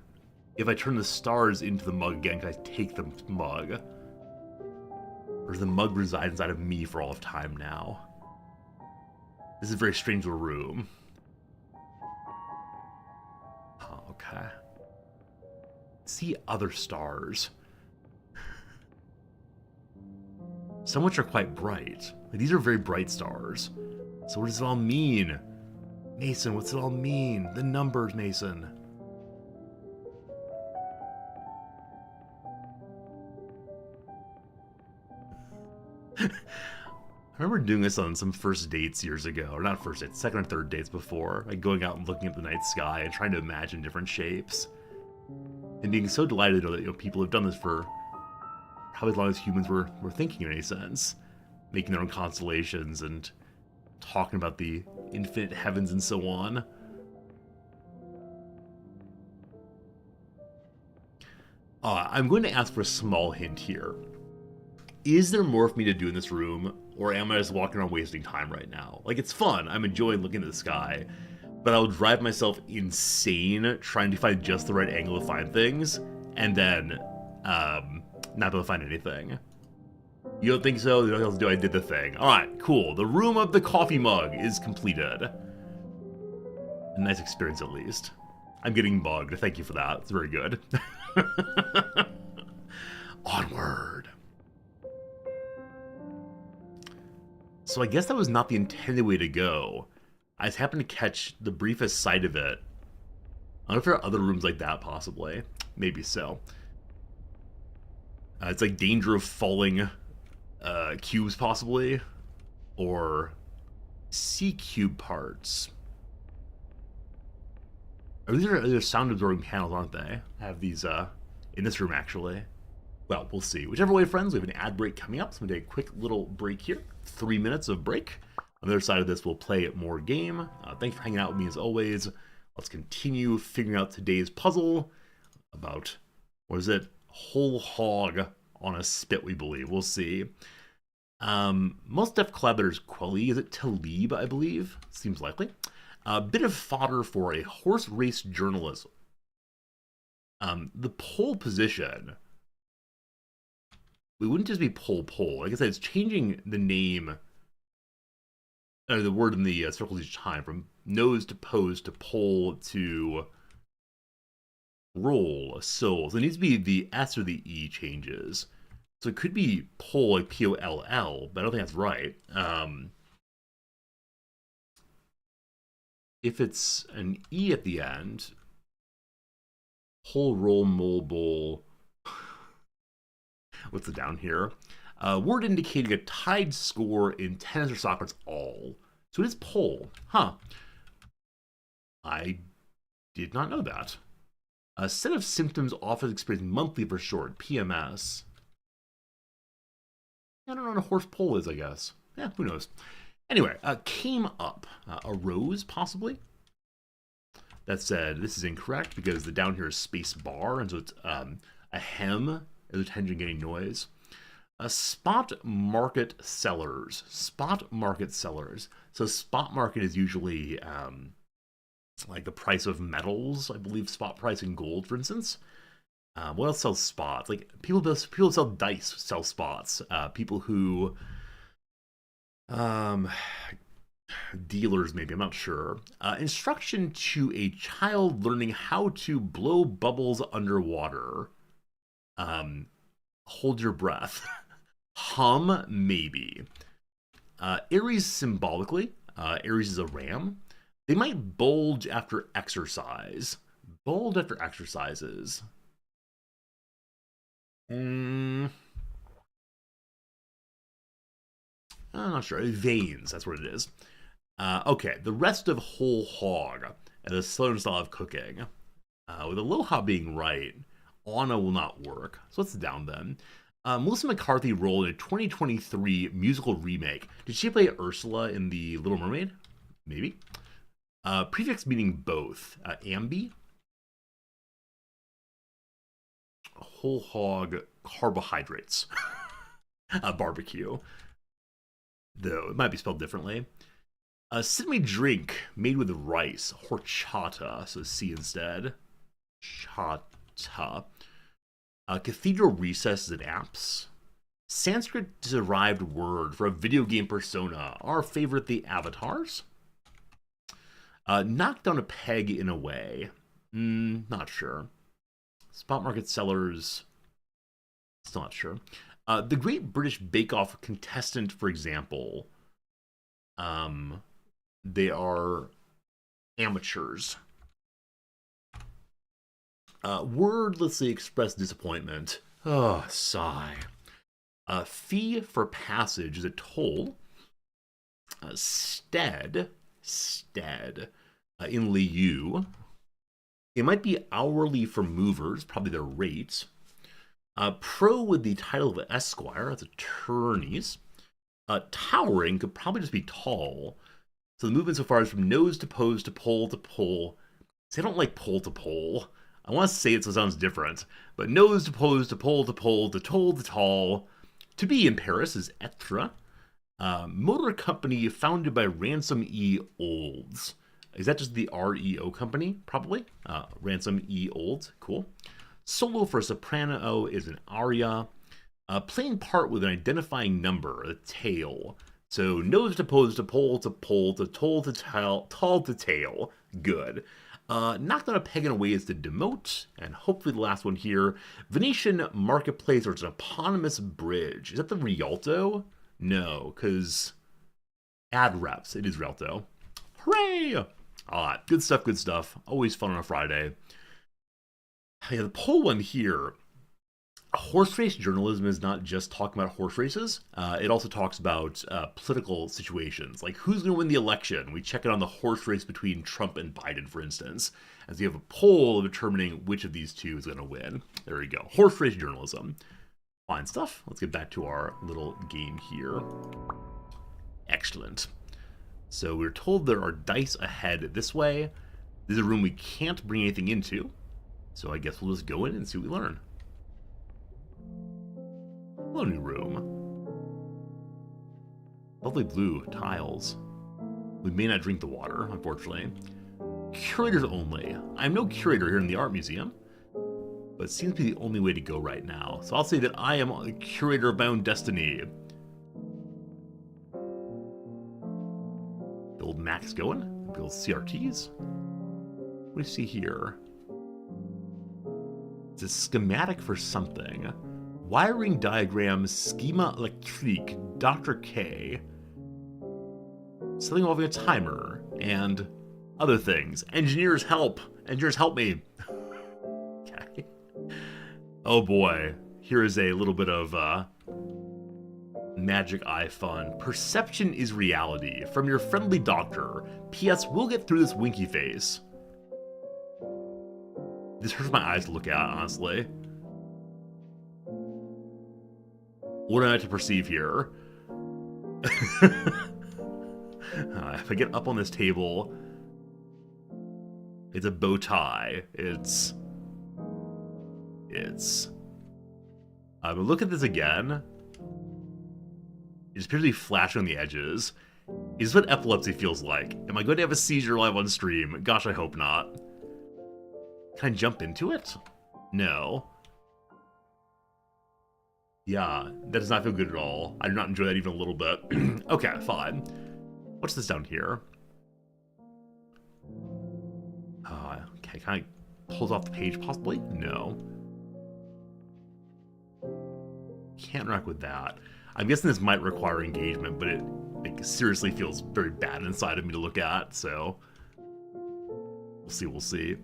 if I turn the stars into the mug again, can I take the mug? Or does the mug reside inside of me for all of time now? This is a very strange little room. Oh, okay. See other stars. Some which are quite bright. Like, these are very bright stars. So what does it all mean? Mason, what's it all mean? The numbers, Mason. I remember doing this on some first dates years ago. Or not first dates, second or third dates before. Like going out and looking at the night sky and trying to imagine different shapes. And being so delighted to know that people have done this for probably as long as humans were thinking in any sense. Making their own constellations and talking about the infinite heavens and so on. I'm going to ask for a small hint here. Is there more for me to do in this room, or am I just walking around wasting time right now? Like, it's fun. I'm enjoying looking at the sky, but I'll drive myself insane trying to find just the right angle to find things, and then not be able to find anything. You don't think so? You don't have to do. I did the thing. All right, cool. The room of the coffee mug is completed. A nice experience, at least. I'm getting bugged. Thank you for that. It's very good. Onward. So I guess that was not the intended way to go. I just happened to catch the briefest sight of it. I don't know if there are other rooms like that, possibly. Maybe so. It's like danger of falling cubes, possibly. Or C-cube parts. These are sound-absorbing panels, aren't they? I have these in this room, actually. Well, we'll see. Whichever way, friends, we have an ad break coming up, so I'm going to take a quick little break here. 3 minutes of break. On the other side of this, we'll play more game. Thanks for hanging out with me as always. Let's continue figuring out today's puzzle about, what is it? Whole hog on a spit, we believe. We'll see. Most Def collaborators Quelly. Is it Talib, I believe? Seems likely. A bit of fodder for a horse race journalism. The pole position. It wouldn't just be pole. Like I said, it's changing the name, the word in the circles each time, from nose to pose to pole to roll. So it needs to be the S or the E changes. So it could be pole, like P-O-L-L, but I don't think that's right. If it's an E at the end, pole, roll, mobile. What's it down here? Word indicating a tied score in tennis or soccer. It's all. So it is pole. Huh. I did not know that. A set of symptoms often experienced monthly for short. PMS. I don't know what a horse pole is, I guess. Yeah, who knows? Anyway, came up. Arose, possibly? That said, this is incorrect because the down here is space bar, and so it's a hem as attention getting noise. Spot market sellers. Spot market sellers. So spot market is usually like the price of metals, I believe spot price in gold, for instance. What else sells spots? Like people sell dice, sell spots. People who dealers, maybe, I'm not sure. Instruction to a child learning how to blow bubbles underwater. Hold your breath. Hum, maybe. Aries symbolically. Aries is a ram. They might bulge after exercise. Bulge after exercises. I'm not sure. Veins, that's what it is. Okay, the rest of whole hog, the southern style of cooking. With Aloha being right, Anna will not work. So let's down then. Melissa McCarthy role in a 2023 musical remake. Did she play Ursula in The Little Mermaid? Maybe. Prefix meaning both. Ambi. Whole hog carbohydrates. Barbecue. Though it might be spelled differently. A sesame drink made with rice. Horchata. So C instead. Chata. Cathedral recess is an apps. Sanskrit-derived word for a video game persona. Our favorite, the avatars. Knocked down a peg in a way. Not sure. Spot market sellers. Still not sure. The Great British Bake Off contestant, for example. They are amateurs. Wordlessly express disappointment. Oh, sigh. Fee for passage is a toll. Stead. In lieu. It might be hourly for movers, probably their rates. Pro with the title of Esquire, that's attorneys. Towering could probably just be tall. So the movement so far is from nose to pose to pole to pole. See, I don't like pole to pole. I want to say it so it sounds different. But nose to pose to pole to pole to toll to tall. To be in Paris is Etre. Motor company founded by Ransom E. Olds. Is that just the REO company? Probably. Ransom E. Olds. Cool. Solo for soprano is an aria. Playing part with an identifying number, a tail. So nose to pose to pole to pole to toll to tall to tail. Good. Knocked on a peg in a way is to demote. And hopefully the last one here. Venetian Marketplace, or it's an eponymous bridge. Is that the Rialto? No, because ad reps. It is Rialto. Hooray! Good stuff. Always fun on a Friday. Yeah, the poll one here. Horse race journalism is not just talking about horse races. It also talks about political situations, like who's going to win the election. We check it on the horse race between Trump and Biden, for instance, as you have a poll of determining which of these two is going to win. There you go. Horse race journalism. Fine stuff. Let's get back to our little game here. Excellent. So we're told there are dice ahead this way. This is a room we can't bring anything into. So I guess we'll just go in and see what we learn. Hello, new room. Lovely blue tiles. We may not drink the water, unfortunately. Curators only. I'm no curator here in the art museum, but it seems to be the only way to go right now. So I'll say that I am a curator of my own destiny. The old Mac's going. The old CRTs. What do you see here? It's a schematic for something. Wiring diagram, schema electrique, Dr. K. Something involving a timer, and other things. Engineers help! Engineers help me! Okay. Oh boy. Here is a little bit of, magic eye fun. Perception is reality. From your friendly doctor. P.S. We'll get through this winky face. This hurts my eyes to look at, honestly. What am I to perceive here? If I get up on this table, it's a bow tie. But look at this again. It appears to be flashing on the edges. Is what epilepsy feels like. Am I going to have a seizure live on stream? Gosh, I hope not. Can I jump into it? No. Yeah, that does not feel good at all. I do not enjoy that even a little bit. Okay, fine. What's this down here? Okay, can I pull it off the page possibly? No. Can't interact with that. I'm guessing this might require engagement, but it seriously feels very bad inside of me to look at, so we'll see.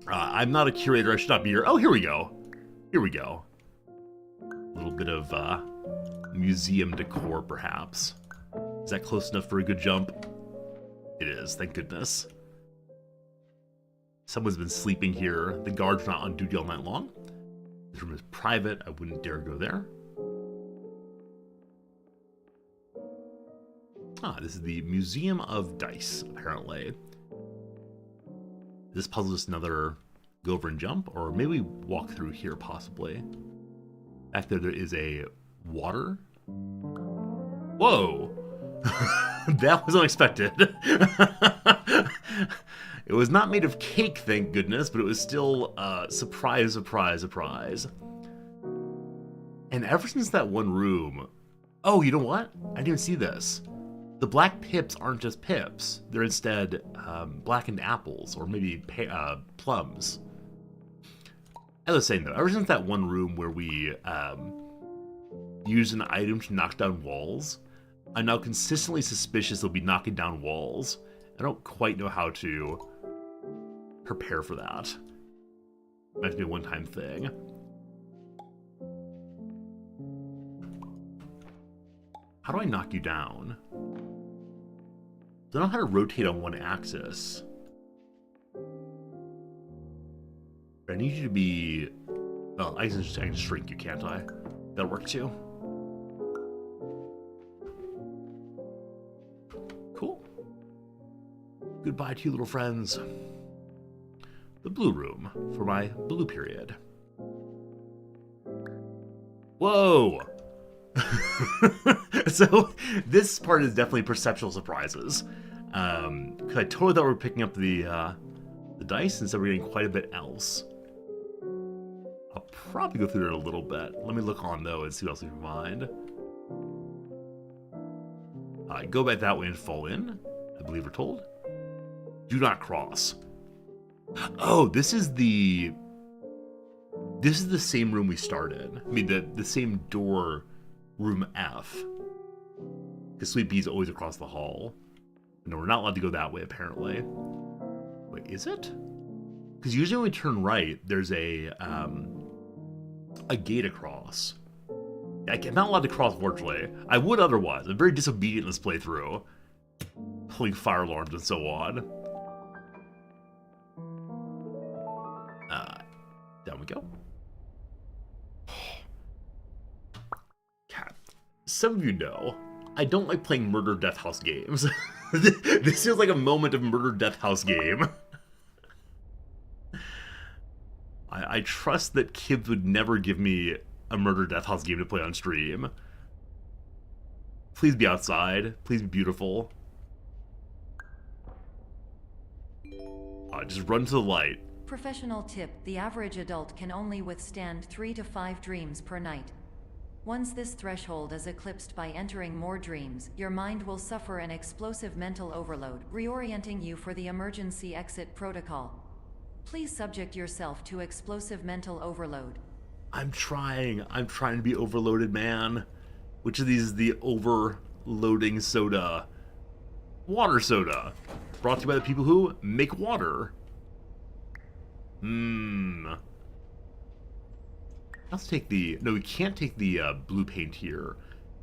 I'm not a curator, I should not be here. Oh, here we go. Here we go. A little bit of museum decor, perhaps. Is that close enough for a good jump? It is, thank goodness. Someone's been sleeping here. The guard's not on duty all night long. This room is private. I wouldn't dare go there. This is the Museum of Dice, apparently. This puzzle is another go over and jump, or maybe we walk through here, possibly. Back there is a water. Whoa! That was unexpected. It was not made of cake, thank goodness, but it was still surprise, surprise, surprise. And ever since that one room... Oh, you know what? I didn't even see this. The black pips aren't just pips. They're instead blackened apples, or maybe plums. As I was saying, though, ever since that one room where we used an item to knock down walls, I'm now consistently suspicious they'll be knocking down walls. I don't quite know how to prepare for that. Might have to be a one-time thing. How do I knock you down? I don't know how to rotate on one axis. I need you to be... Well, I can shrink you, can't I? That'll work too. Cool. Goodbye to you, little friends. The blue room for my blue period. Whoa! So this part is definitely perceptual surprises. Because I totally thought we were picking up the dice, and so we're getting quite a bit else. I'll probably go through it a little bit. Let me look on though and see what else we can find. Go back that way and fall in, I believe we're told. Do not cross. Oh, this is the same room we started. I mean, the same door, room F. Because Sweet Bee's always across the hall. No, we're not allowed to go that way, apparently. Wait, is it? Because usually when we turn right, there's a gate across. I'm not allowed to cross, fortunately. I would otherwise. I'm very disobedient in this playthrough. Pulling fire alarms and so on. Down we go. Cat. Some of you know, I don't like playing Murder Death House games. This feels like a moment of Murder Death House game. I trust that Kibbs would never give me a Murder Death House game to play on stream. Please be outside. Please be beautiful. Just run to the light. Professional tip: the average adult can only withstand 3 to 5 dreams per night. Once this threshold is eclipsed by entering more dreams, your mind will suffer an explosive mental overload, reorienting you for the emergency exit protocol. Please subject yourself to explosive mental overload. I'm trying to be overloaded, man. Which of these is the overloading soda? Water soda. Brought to you by the people who make water. Let's take the... No, we can't take the blue paint here.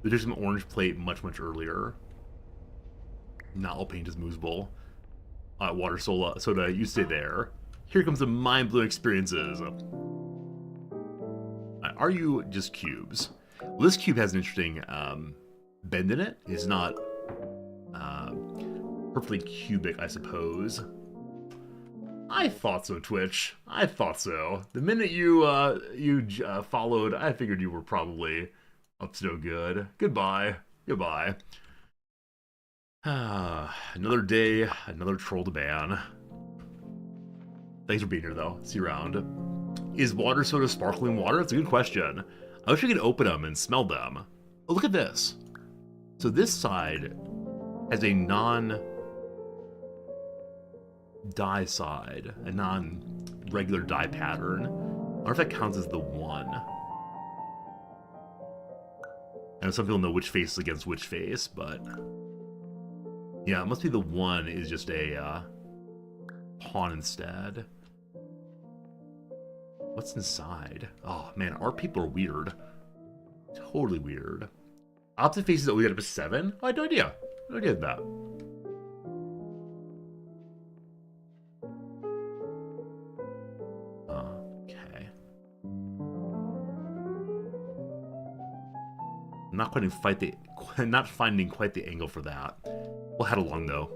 There's some orange plate much earlier. Not all paint is moveable. Water soda, you stay there. Here comes the mind-blowing experiences. Are you just cubes? Well, this cube has an interesting bend in it. It's not perfectly cubic, I suppose. I thought so, Twitch. I thought so. The minute you followed, I figured you were probably up to no good. Goodbye. Goodbye. Another day, another troll to ban. Thanks for being here, though. See you around. Is water soda sparkling water? That's a good question. I wish I could open them and smell them. Oh, look at this. So this side has a non-dye side, a non-regular dye pattern. I wonder if that counts as the one. And some people know which face is against which face, but... yeah, it must be the one is just a pawn instead. What's inside? Oh, man, our people are weird. Totally weird. Opposite faces that we got up to 7? Oh, I had no idea. No idea of that. Okay. Not finding quite the angle for that. We'll head along, though.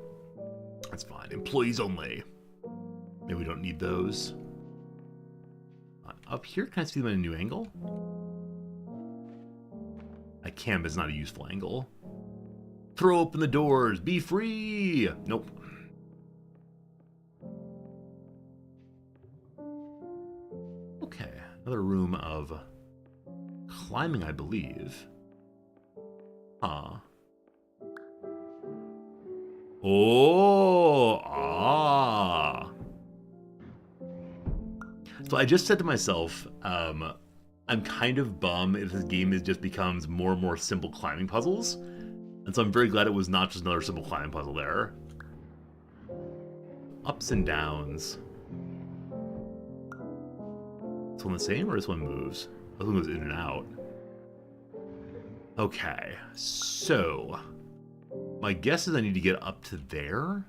That's fine. Employees only. Maybe we don't need those. Up here, can I see them at a new angle? I can, but it's not a useful angle. Throw open the doors. Be free. Nope. Okay. Another room of climbing, I believe. Huh. Oh. Ah. So I just said to myself, I'm kind of bummed if this game just becomes more and more simple climbing puzzles. And so I'm very glad it was not just another simple climbing puzzle there. Ups and downs. This one the same, or this one moves? This one goes in and out. Okay, so... my guess is I need to get up to there?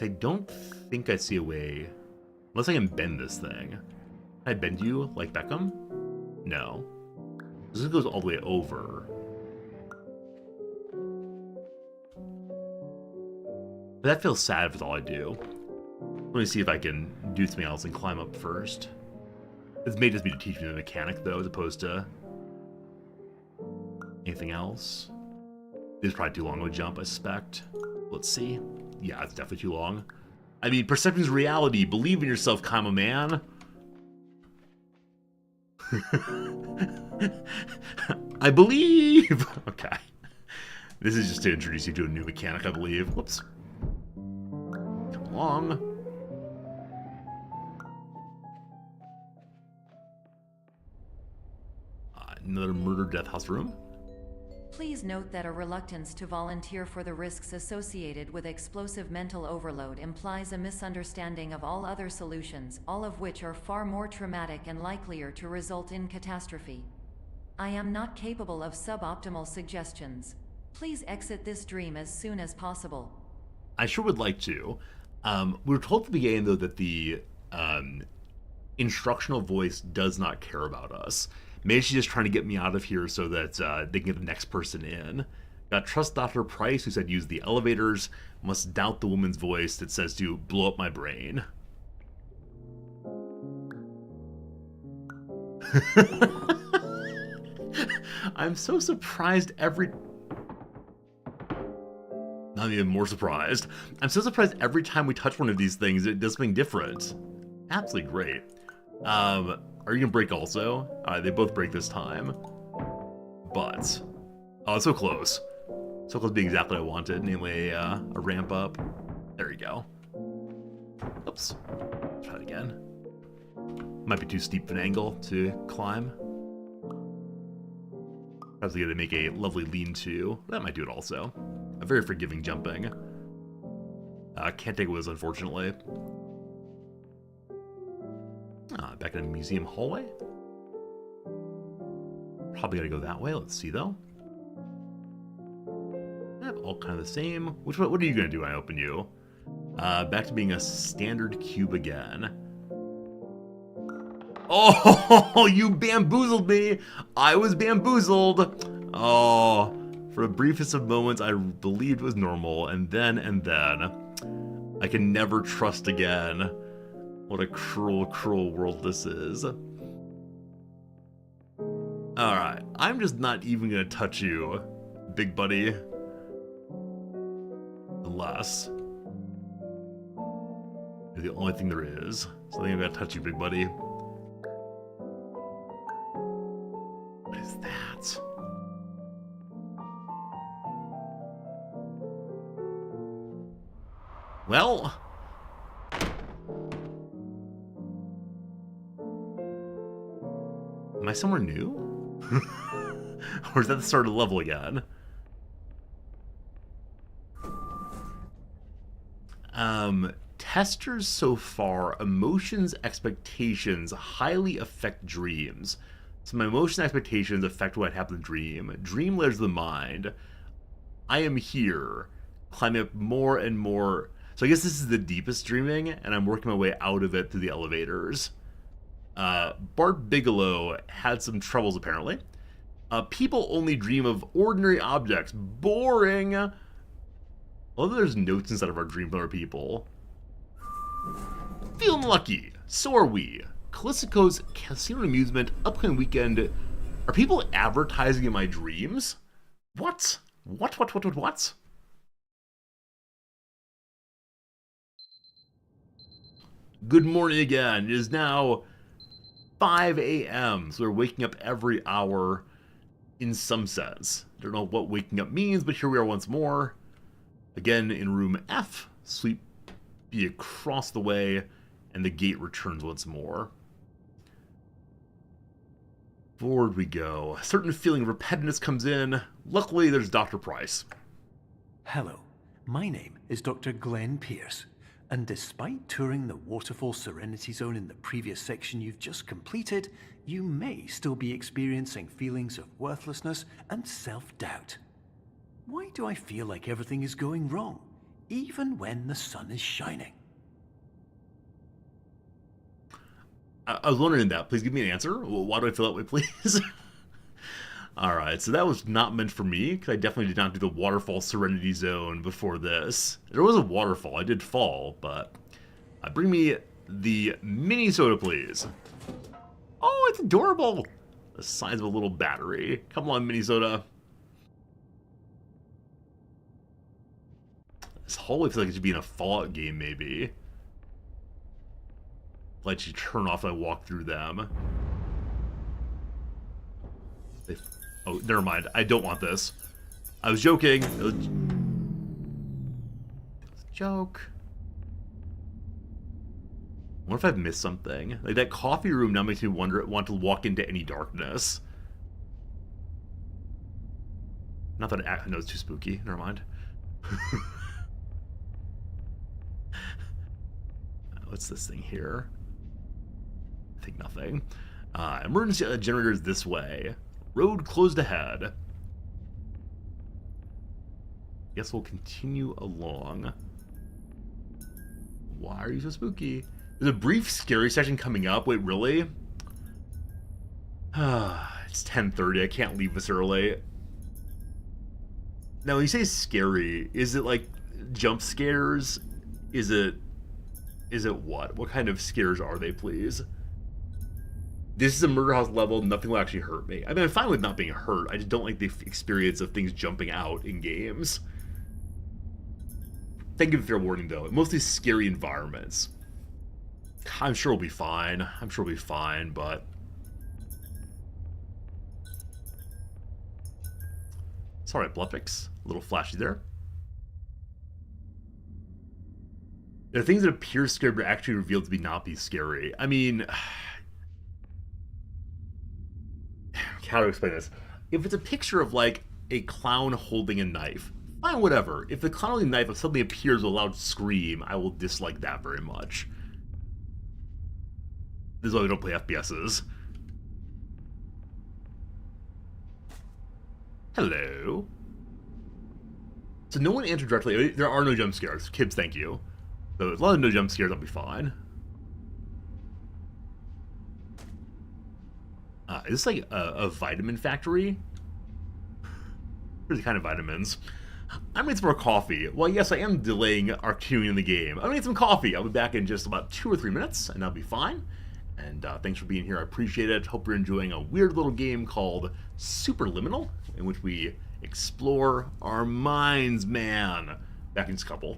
I don't think I see a way, unless I can bend this thing. Can I bend you like Beckham? No. This goes all the way over. But that feels sad if it's all I do. Let me see if I can do something else and climb up first. This may just be to teach me the mechanic, though, as opposed to anything else. This is probably too long of a jump, I suspect. Let's see. Yeah, it's definitely too long. I mean, perception is reality. Believe in yourself, comma man. I believe! Okay. This is just to introduce you to a new mechanic, I believe. Whoops. Come along. Another murder death house room. Please note that a reluctance to volunteer for the risks associated with explosive mental overload implies a misunderstanding of all other solutions, all of which are far more traumatic and likelier to result in catastrophe. I am not capable of suboptimal suggestions. Please exit this dream as soon as possible. I sure would like to. We were told at the beginning, though, that the instructional voice does not care about us. Maybe she's just trying to get me out of here so that they can get the next person in. Got trust Dr. Price, who said use the elevators. Must doubt the woman's voice that says to blow up my brain. I'm so surprised I'm even more surprised. I'm so surprised every time we touch one of these things, it does something different. Absolutely great. Are you gonna break also? Alright, they both break this time. But, oh, so close. So close to being exactly what I wanted, namely a ramp up. There you go. Oops. Try it again. Might be too steep of an angle to climb. Perhaps we gotta make a lovely lean-to. That might do it also. A very forgiving jumping. Can't take Wiz, unfortunately. Back in a museum hallway. Probably gotta go that way. Let's see, though. All kind of the same. What are you gonna do when I open you? Back to being a standard cube again. Oh, you bamboozled me! I was bamboozled! Oh, for the briefest of moments, I believed it was normal, and then, I can never trust again. What a cruel, cruel world this is. Alright, I'm just not even gonna touch you, big buddy. Unless you're the only thing there is. So I think I'm gonna touch you, big buddy. What is that? Well, am I somewhere new? Or is that the start of the level again? Testers so far, emotions, expectations highly affect dreams. So my emotion expectations affect what happens in the dream. Dream layers of the mind. I am here, climbing up more and more. So I guess this is the deepest dreaming, and I'm working my way out of it through the elevators. Bart Bigelow had some troubles, apparently. People only dream of ordinary objects. Boring! Although there's notes inside of our dream from other people. Feeling lucky. So are we. Callisto's Casino and Amusement, upcoming weekend. Are people advertising in my dreams? What? What? Good morning again. It is now 5 a.m. So we're waking up every hour in some sense. Don't know what waking up means, but here we are once more. Again in room F. Sleep be across the way, and the gate returns once more. Forward we go. A certain feeling of repetitiveness comes in. Luckily, there's Dr. Price. Hello, my name is Dr. Glenn Pierce, and despite touring the Waterfall Serenity Zone in the previous section you've just completed, you may still be experiencing feelings of worthlessness and self-doubt. Why do I feel like everything is going wrong, even when the sun is shining? I was wondering that. Please give me an answer. Why do I feel that way, please? Alright, so that was not meant for me, because I definitely did not do the Waterfall Serenity Zone before this. There was a waterfall. I did fall, but... bring me the mini soda, please. Oh, it's adorable! The size of a little battery. Come on, mini soda. This hallway feels like it should be in a Fallout game, maybe. Let you turn off as I walk through them. Oh, never mind. I don't want this. I was joking. It was a joke. I wonder if I've missed something. Like, that coffee room now makes me want to walk into any darkness. Not that I know it's too spooky. Never mind. What's this thing here? I think nothing. Emergency generators this way. Road closed ahead. Guess we'll continue along. Why are you so spooky? There's a brief scary section coming up. Wait, really? It's 10:30. I can't leave this early. Now, when you say scary, is it like jump scares? Is it what? What kind of scares are they, please? This is a murder house level. Nothing will actually hurt me. I mean, I'm fine with not being hurt. I just don't like the experience of things jumping out in games. Thank you for fair warning, though. Mostly scary environments. I'm sure we'll be fine. I'm sure we'll be fine, but... Sorry, Bluffix. A little flashy there. There are things that appear scary but actually revealed to be not be scary. I mean... How to explain this? If it's a picture of, like, a clown holding a knife, fine, whatever. If the clown holding a knife suddenly appears with a loud scream, I will dislike that very much. This is why we don't play FPSs. Hello. So no one answered directly. There are no jump scares. Kids, thank you. So as long as no jump scares, I'll be fine. Is this like a vitamin factory? Here's the kind of vitamins. I'm gonna need some more coffee. Well, yes, I am delaying our queuing in the game. I'm gonna need some coffee. I'll be back in just about 2 or 3 minutes, and I'll be fine. And thanks for being here. I appreciate it. Hope you're enjoying a weird little game called Superliminal, in which we explore our minds, man. Back in just a couple.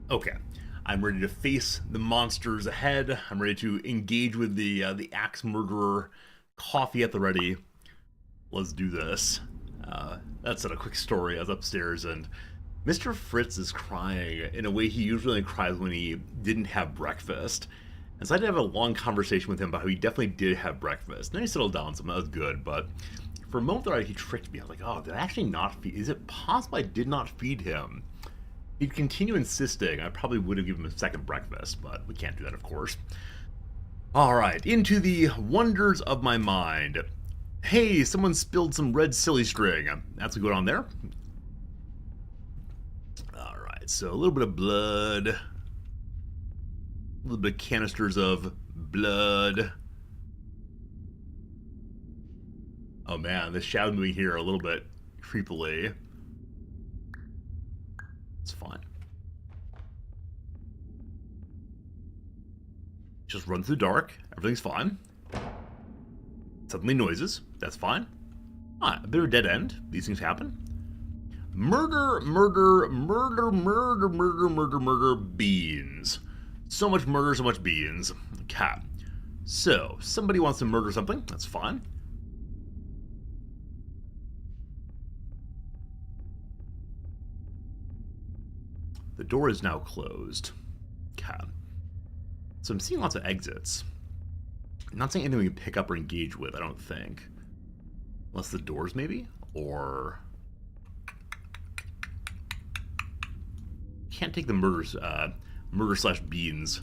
Okay, I'm ready to face the monsters ahead. I'm ready to engage with the axe murderer. Coffee at the ready. Let's do this. That's a quick story. I was upstairs and Mr. Fritz is crying in a way he usually cries when he didn't have breakfast. And so I had to have a long conversation with him about how he definitely did have breakfast. And then he settled down, so that was good. But for a moment there, he tricked me. I was like, oh, did I actually not feed? Is it possible I did not feed him? He'd continue insisting. I probably would have given him a second breakfast, but we can't do that, of course. Alright, into the wonders of my mind. Hey, someone spilled some red silly string. That's what's going on there. Alright, so a little bit of blood. A little bit of canisters of blood. Oh man, the shadow moving here a little bit creepily. It's fine. Just run through the dark. Everything's fine. Suddenly noises. That's fine. Ah, a bit of a dead end. These things happen. Murder, murder, murder, murder, murder, murder, murder, beans. So much murder, so much beans. Okay. So, somebody wants to murder something. That's fine. The door is now closed. Okay. So I'm seeing lots of exits. I'm not seeing anything we can pick up or engage with, I don't think. Unless the doors, maybe? Or... Can't take the murder/beans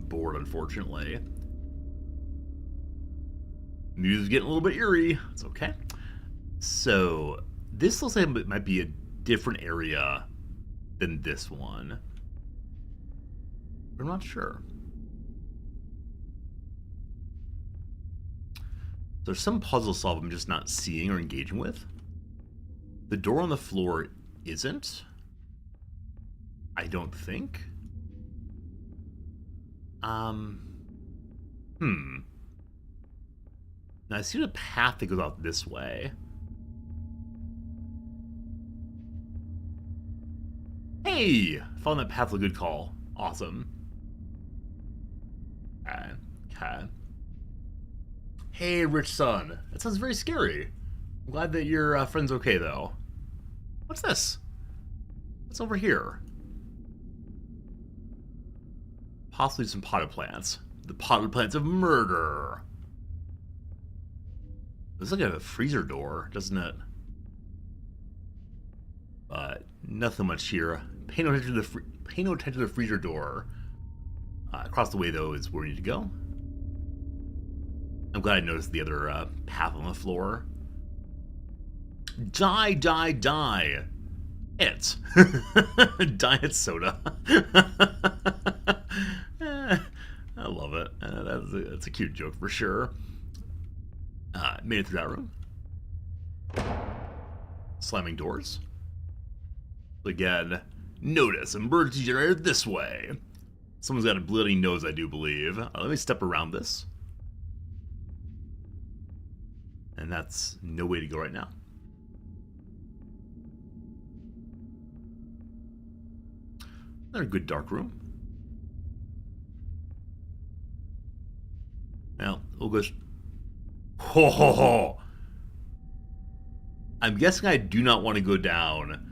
board, unfortunately. Music's getting a little bit eerie. It's okay. So, this looks like it might be a different area than this one. But I'm not sure. There's some puzzle solve I'm just not seeing or engaging with. The door on the floor isn't. I don't think. Now I see the path that goes out this way. Hey! Found that path with a good call. Awesome. Okay. Hey, rich son. That sounds very scary. I'm glad that your friend's okay, though. What's this? What's over here? Possibly some potted plants. The potted plants of murder. Looks like a freezer door, doesn't it? But nothing much here. Pay no attention to the freezer door. Across the way, though, is where we need to go. I'm glad I noticed the other path on the floor. Die, die, die. It. Diet soda. I love it. That's a cute joke for sure. Made it through that room. Slamming doors. Again, notice, emergency generator this way. Someone's got a bloody nose, I do believe. Let me step around this. And that's no way to go right now. Another good dark room. Now, we'll go... Ho ho ho! I'm guessing I do not want to go down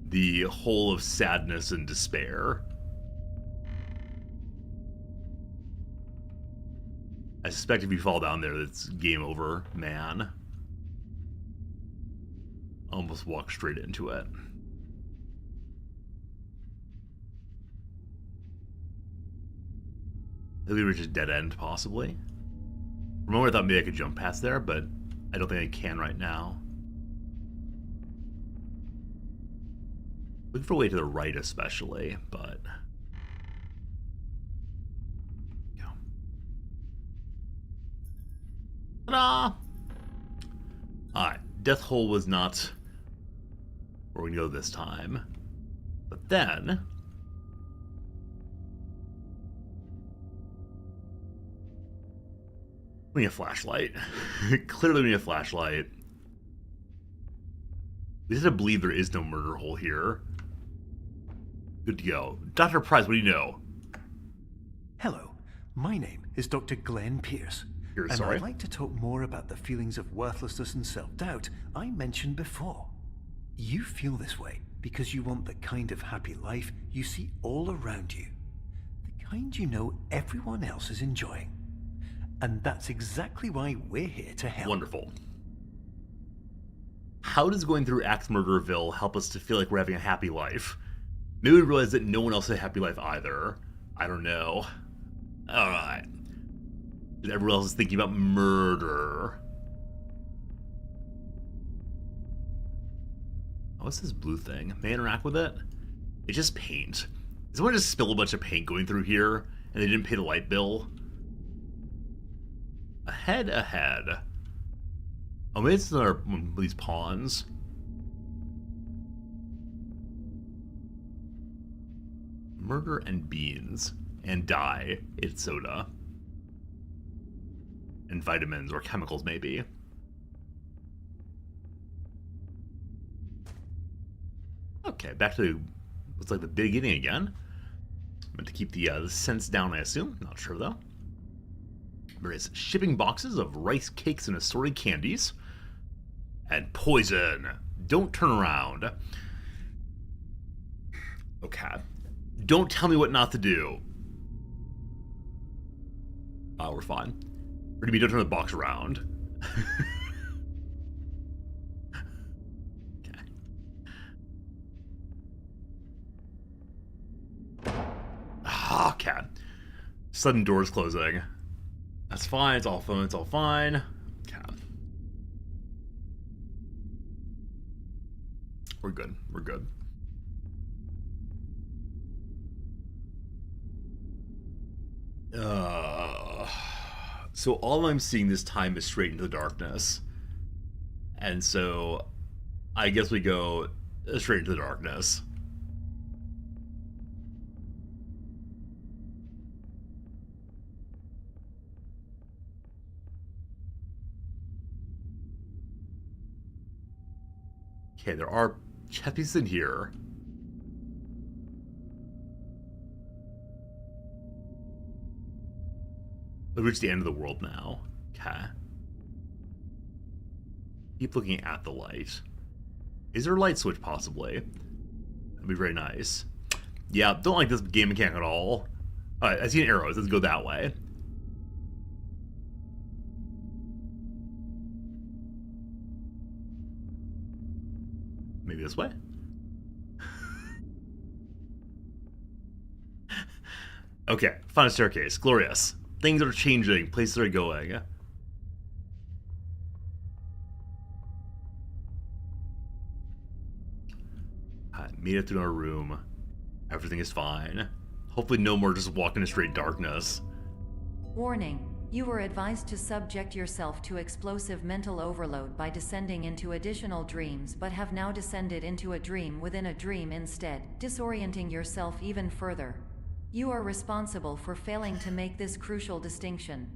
the hole of sadness and despair. I suspect if you fall down there, it's game over, man. Almost walk straight into it. Maybe we're just dead end, possibly. For a moment I thought maybe I could jump past there, but I don't think I can right now. Looking for a way to the right especially, but... Go. Ta-da! Alright, Death Hole was not where we go this time. But then... we need a flashlight. Clearly we need a flashlight. We just have to believe there is no murder hole here. Good to go. Dr. Price, what do you know? Hello, my name is Dr. Glenn Pierce. And sorry? I'd like to talk more about the feelings of worthlessness and self-doubt I mentioned before. You feel this way because you want the kind of happy life you see all around you. The kind you know everyone else is enjoying. And that's exactly why we're here to help. Wonderful. How does going through Axe Murderville help us to feel like we're having a happy life? Maybe we realize that no one else has a happy life either. I don't know. Alright. Everyone else is thinking about murder. Oh, what's this blue thing? May I interact with it? It's just paint. Did someone just spill a bunch of paint going through here and they didn't pay the light bill? Ahead. Oh, maybe it's another one of these pawns. Murder and beans. And dye. It's soda. And vitamins or chemicals, maybe. Okay, back to looks like the beginning again. Meant to keep the scents down, I assume. Not sure though. There is shipping boxes of rice cakes and assorted candies. And poison. Don't turn around. Okay. Don't tell me what not to do. We're fine. Or do you mean don't turn the box around? Okay. Sudden doors closing. That's fine. It's all fine. It's all fine. Okay. We're good. We're good. So all I'm seeing this time is straight into the darkness. And so I guess we go straight into the darkness. Okay, there are chest pieces in here. We've reached the end of the world now. Okay. Keep looking at the light. Is there a light switch, possibly? That'd be very nice. Yeah, don't like this game mechanic at all. Alright, I see an arrow. Let's go that way. Maybe this way? Okay, found a staircase. Glorious. Things are changing. Places are going. I made it through our room. Everything is fine. Hopefully no more just walking in straight darkness. Warning. You were advised to subject yourself to explosive mental overload by descending into additional dreams, but have now descended into a dream within a dream instead, disorienting yourself even further. You are responsible for failing to make this crucial distinction.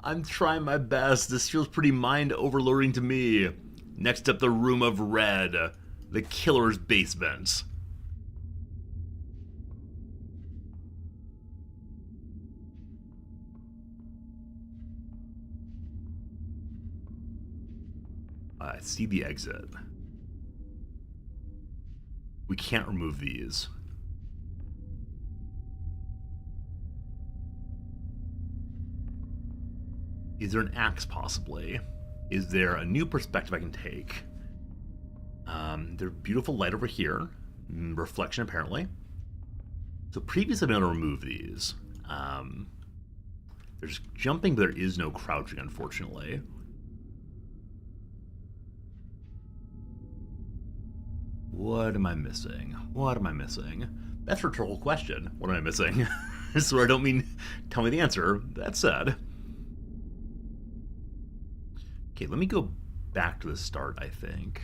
I'm trying my best. This feels pretty mind overloading to me. Next up, the Room of Red, the killer's basement. I see the exit. We can't remove these. Is there an axe, possibly? Is there a new perspective I can take? There's beautiful light over here. Reflection, apparently. So previously I've been able to remove these. There's jumping, but there is no crouching, unfortunately. What am I missing? What am I missing? That's a rhetorical question. What am I missing? So I don't mean tell me the answer. That said. Okay, let me go back to the start, I think.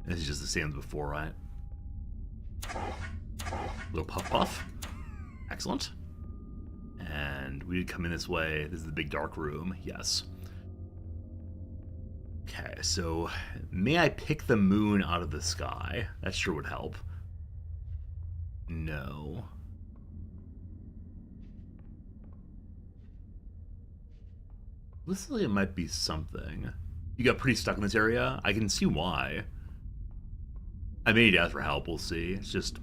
This is just the same as before, right? Little puff puff. Excellent. And we did come in this way. This is the big dark room. Yes. Okay, so may I pick the moon out of the sky? That sure would help. No. Looks like it might be something. You got pretty stuck in this area? I can see why. I may need to ask for help, we'll see. It's just,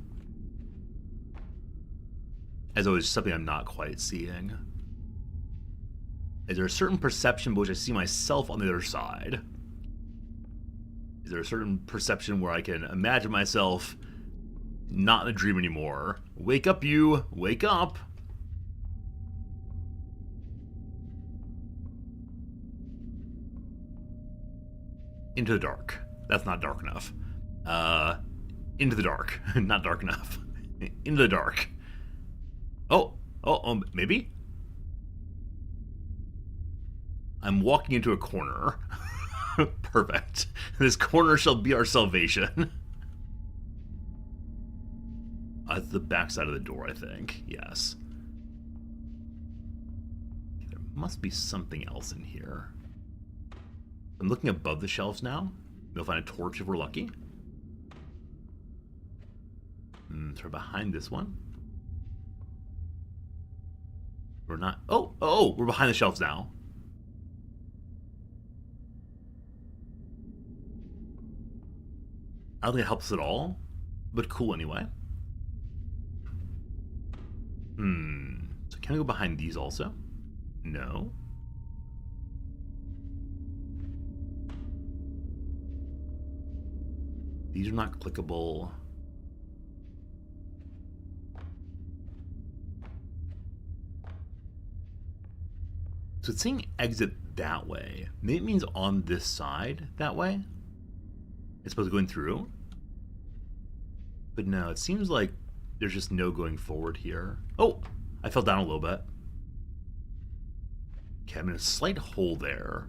as always, something I'm not quite seeing. Is there a certain perception by which I see myself on the other side? Is there a certain perception where I can imagine myself not in a dream anymore? Wake up, you! Wake up! Into the dark. That's not dark enough. Into the dark. Not dark enough. Into the dark. Oh, maybe? I'm walking into a corner. Perfect. This corner shall be our salvation. It's the back side of the door, I think. Yes. There must be something else in here. I'm looking above the shelves now. We'll find a torch if we're lucky. Sort of behind this one. We're not... Oh, we're behind the shelves now. I don't think it helps at all, but cool anyway. So can I go behind these also? No. These are not clickable. So it's saying exit that way. Maybe it means on this side that way. It's supposed to go in through. But no, it seems like there's just no going forward here. Oh, I fell down a little bit. Okay, I'm in a slight hole there.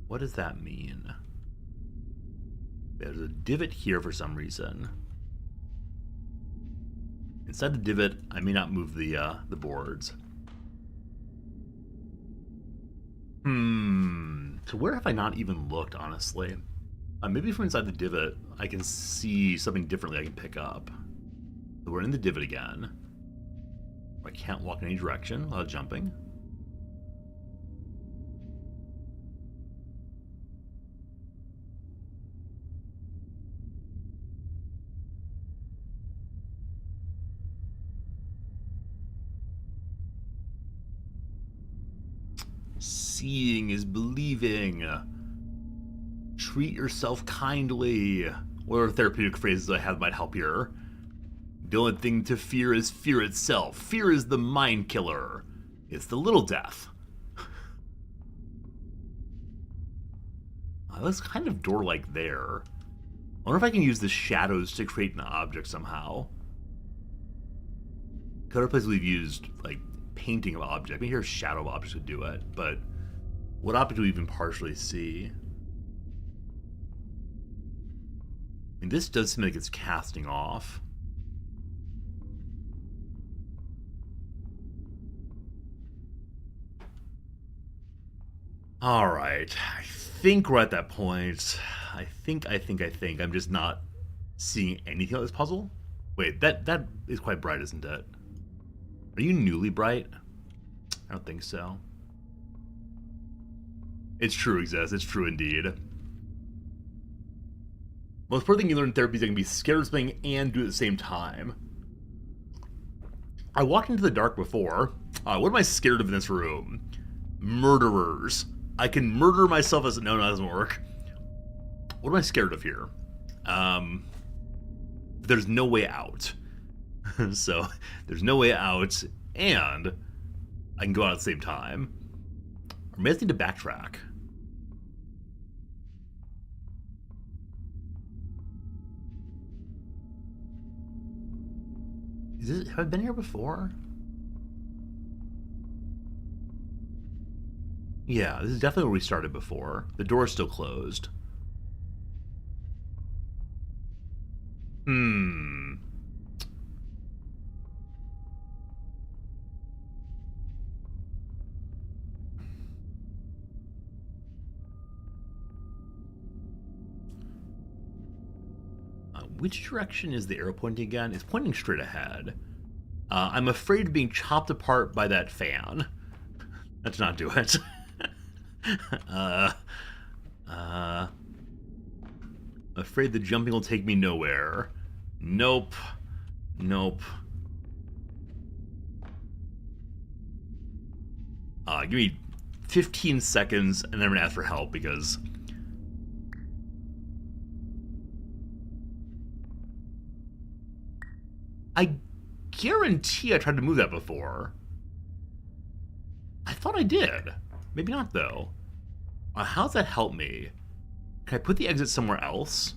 What does that mean? There's a divot here for some reason. Inside the divot, I may not move the boards. So where have I not even looked, honestly? Maybe from inside the divot, I can see something differently I can pick up. So we're in the divot again. I can't walk in any direction without jumping. Seeing is believing. Treat yourself kindly. What are therapeutic phrases I have might help here? The only thing to fear is fear itself. Fear is the mind killer. It's the little death. That's kind of door-like there. I wonder if I can use the shadows to create an object somehow. Other places we've used, like, painting of object. Maybe here shadow of objects would do it, but what object do we even partially see? I mean, this does seem like it's casting off. Alright, I think we're at that point. I think. I'm just not seeing anything on this puzzle. Wait, that is quite bright, isn't it? Are you newly bright? I don't think so. It's true, exists. It's true indeed. Most important thing you learn in therapy is that you can be scared of something and do it at the same time. I walked into the dark before. What am I scared of in this room? Murderers. I can murder myself as... No, that doesn't work. What am I scared of here? There's no way out. So, there's no way out, and I can go out at the same time. Or maybe I just need to backtrack. Have I been here before? Yeah, this is definitely where we started before. The door is still closed. Which direction is the arrow pointing again? It's pointing straight ahead. I'm afraid of being chopped apart by that fan. Let's not do it. Afraid the jumping will take me nowhere. Nope. Nope. Give me 15 seconds, and then I'm gonna ask for help because... I guarantee I tried to move that before. I thought I did. Maybe not, though. How's that help me? Can I put the exit somewhere else?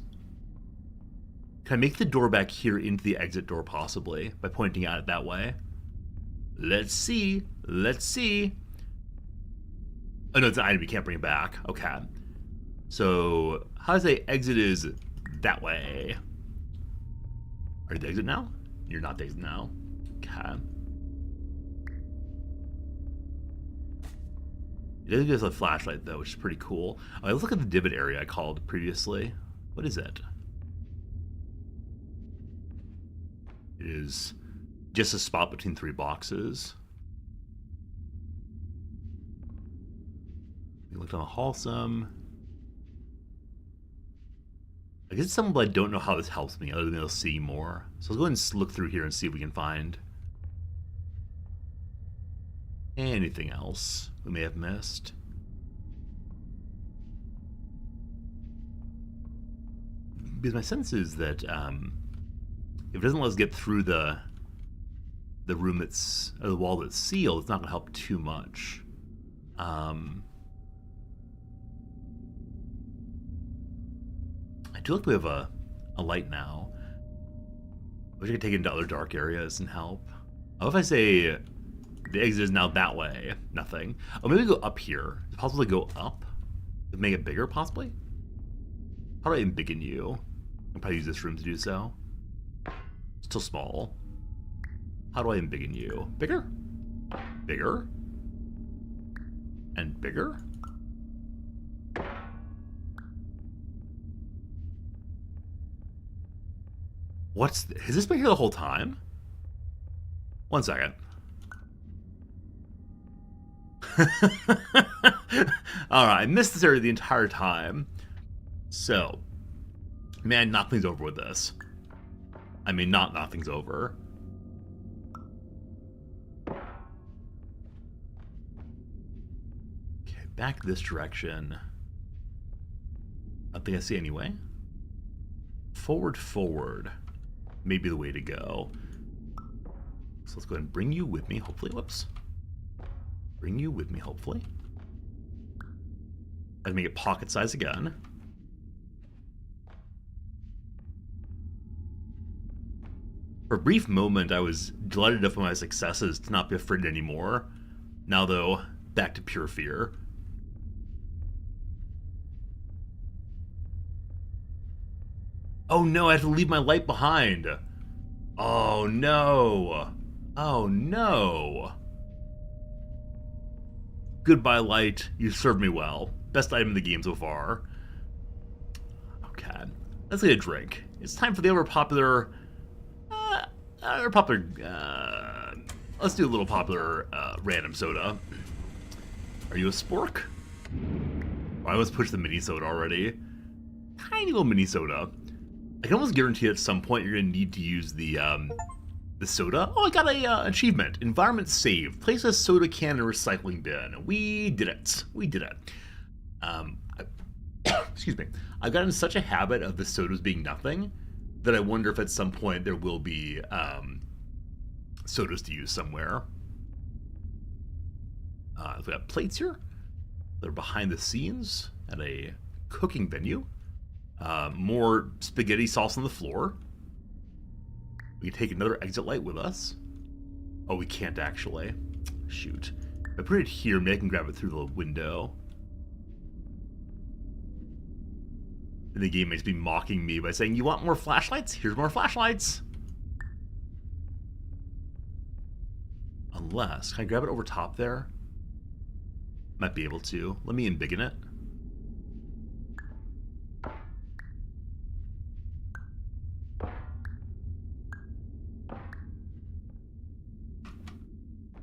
Can I make the door back here into the exit door possibly by pointing at it that way? Let's see. Let's see. Oh no, it's an item. You can't bring it back. Okay. So how does I exit is that way? Are you the exit now? You're not the exit now. Okay. It does give us a flashlight though, which is pretty cool. Oh, let's look at the divot area I called previously. What is it? It is just a spot between 3 boxes. We looked on the hall some. I guess it's something, but I don't know how this helps me other than they'll see more. So let's go ahead and look through here and see if we can find anything else we may have missed. Because my sense is that if it doesn't let us get through the room that's, or the wall that's sealed, it's not going to help too much. I do like we have a light now. I wish I could take it into other dark areas and help. What if I say the exit is now that way? Nothing. Oh, maybe go up here. Is it possible to go up? To make it bigger, possibly? How do I embiggen you? I'll probably use this room to do so. Still small. How do I embiggen you? Bigger? Bigger? And bigger? Has this been here the whole time? 1 second. Alright, I missed this area the entire time. So, may I knock things over with this? I may not knock things over. Okay, back this direction. I don't think I see anyway. Forward may be the way to go. So let's go ahead and bring you with me, hopefully. Whoops. Bring you with me, hopefully. I'd make it pocket size again. For a brief moment, I was delighted enough with my successes to not be afraid anymore. Now, though, back to pure fear. Oh no, I have to leave my light behind. Oh no. Oh no. Goodbye, light. You served me well. Best item in the game so far. Okay. Let's get a drink. It's time for the ever popular... let's do a little popular random soda. Are you a spork? Oh, I almost pushed the mini soda already. Tiny little mini soda. I can almost guarantee at some point you're going to need to use the soda. Oh, I got a achievement. Environment saved. Place a soda can in a recycling bin. We did it. We did it. Excuse me. I've gotten in such a habit of the sodas being nothing that I wonder if at some point there will be sodas to use somewhere. We got plates here. They're behind the scenes at a cooking venue. More spaghetti sauce on the floor. We can take another exit light with us. Oh, we can't actually. Shoot. If I put it here, maybe I can grab it through the window. And the game makes me mocking me by saying, you want more flashlights? Here's more flashlights. Unless, can I grab it over top there? Might be able to. Let me embiggen it.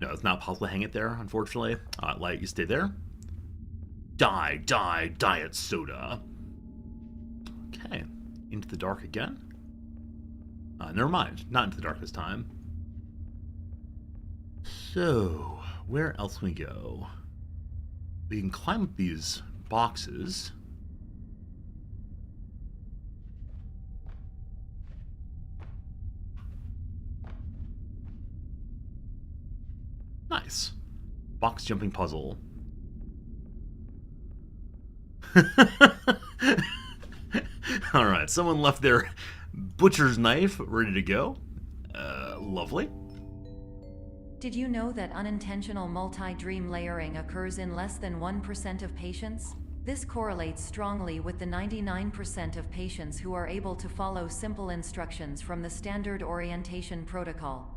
No, it's not possible to hang it there, unfortunately. Light, you stay there. Diet soda. Okay, into the dark again. Never mind, not into the dark this time. So, where else can we go? We can climb up these boxes. Nice. Box jumping puzzle. Alright, someone left their butcher's knife ready to go. Lovely. Did you know that unintentional multi-dream layering occurs in less than 1% of patients? This correlates strongly with the 99% of patients who are able to follow simple instructions from the standard orientation protocol.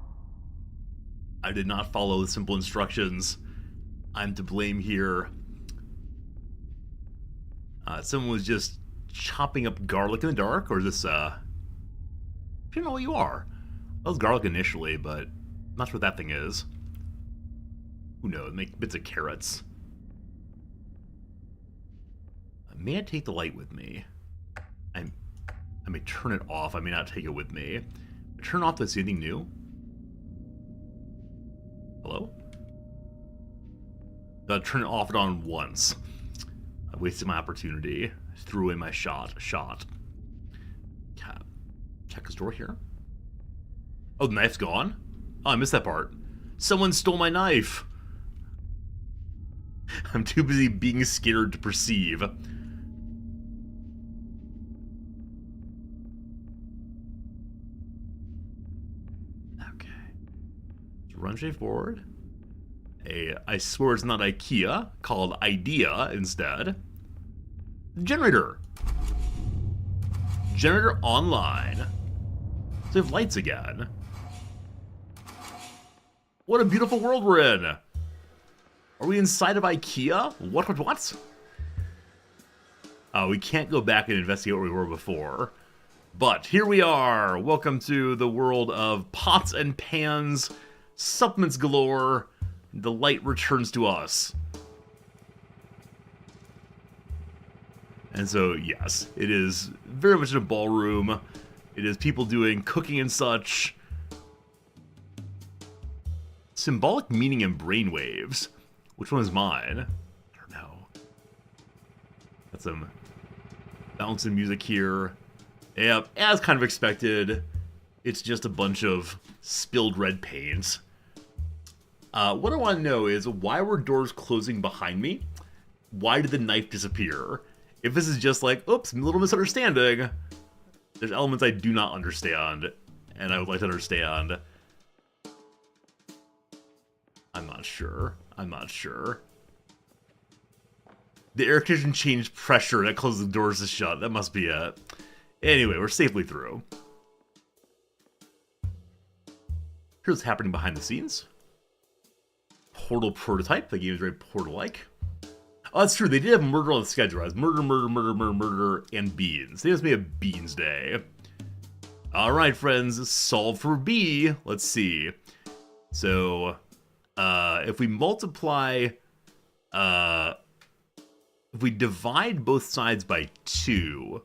I did not follow the simple instructions. I'm to blame here. Someone was just chopping up garlic in the dark, or is this, I don't know what you are. That was garlic initially, but I'm not sure what that thing is. Who knows? Make bits of carrots. May I take the light with me? I may turn it off. I may not take it with me. Turn off this. Anything new? Hello? Turn it off and on once. I wasted my opportunity. Threw away my shot. Check this door here. Oh, the knife's gone? Oh, I missed that part. Someone stole my knife. I'm too busy being scared to perceive. Run straight forward. I swear it's not IKEA, called IDEA instead. Generator. Generator online. So we have lights again. What a beautiful world we're in. Are we inside of IKEA? What? Oh, we can't go back and investigate where we were before. But here we are. Welcome to the world of pots and pans. Supplements galore. The light returns to us. And so, yes, it is very much in a ballroom. It is people doing cooking and such. Symbolic meaning in brainwaves. Which one is mine? I don't know. Got some bouncing music here. Yep, as kind of expected. It's just a bunch of spilled red paint. What I want to know is, why were doors closing behind me? Why did the knife disappear? If this is just like, oops, a little misunderstanding, there's elements I do not understand, and I would like to understand. I'm not sure. The air condition changed pressure that closed the doors to shut. That must be it. Anyway, we're safely through. Here's what's happening behind the scenes. Portal prototype. The game is very Portal-like. Oh, that's true. They did have murder on the schedule. It was murder, and beans. They just made a beans day. Alright, friends. Solve for B. Let's see. So, if we multiply... if we divide both sides by 2,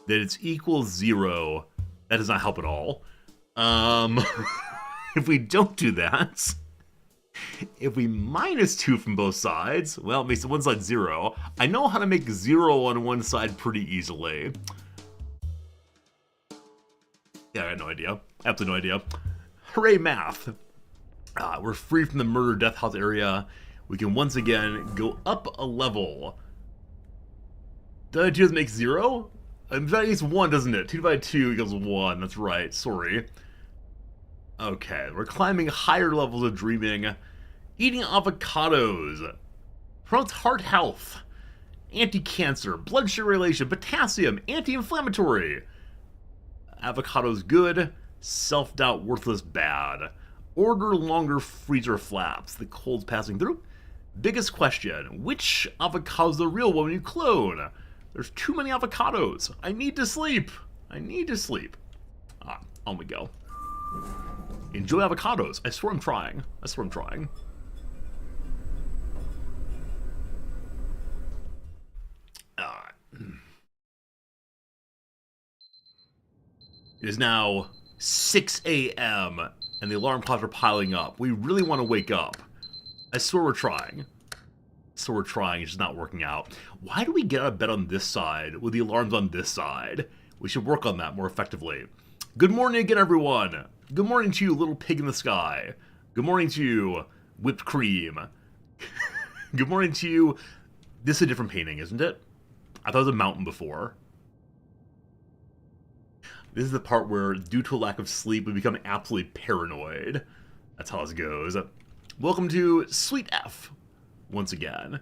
then it's equals 0. That does not help at all. If we don't do that... If we minus 2 from both sides, well, it makes one side 0. I know how to make 0 on one side pretty easily. Yeah, I had no idea. Absolutely no idea. Hooray, math. We're free from the murder death house area. We can once again go up a level. Divided 2 doesn't make 0? That makes 1, doesn't it? 2 divided 2 equals 1. That's right. Sorry. Okay, we're climbing higher levels of dreaming. Eating avocados promotes heart health, anti-cancer, blood sugar regulation, potassium, anti-inflammatory. Avocados good, self-doubt worthless bad. Order longer freezer flaps, the cold's passing through. Biggest question, which avocado's the real one when you clone? There's too many avocados. I need to sleep. On we go. Enjoy avocados. I swear I'm trying. It is now 6 a.m. and the alarm clocks are piling up. We really want to wake up. I swear we're trying. It's just not working out. Why do we get out of bed on this side with the alarms on this side? We should work on that more effectively. Good morning again, everyone. Good morning to you, little pig in the sky. Good morning to you, whipped cream. Good morning to you. This is a different painting, isn't it? I thought it was a mountain before. This is the part where, due to a lack of sleep, we become absolutely paranoid. That's how this goes. Welcome to Suite F, once again.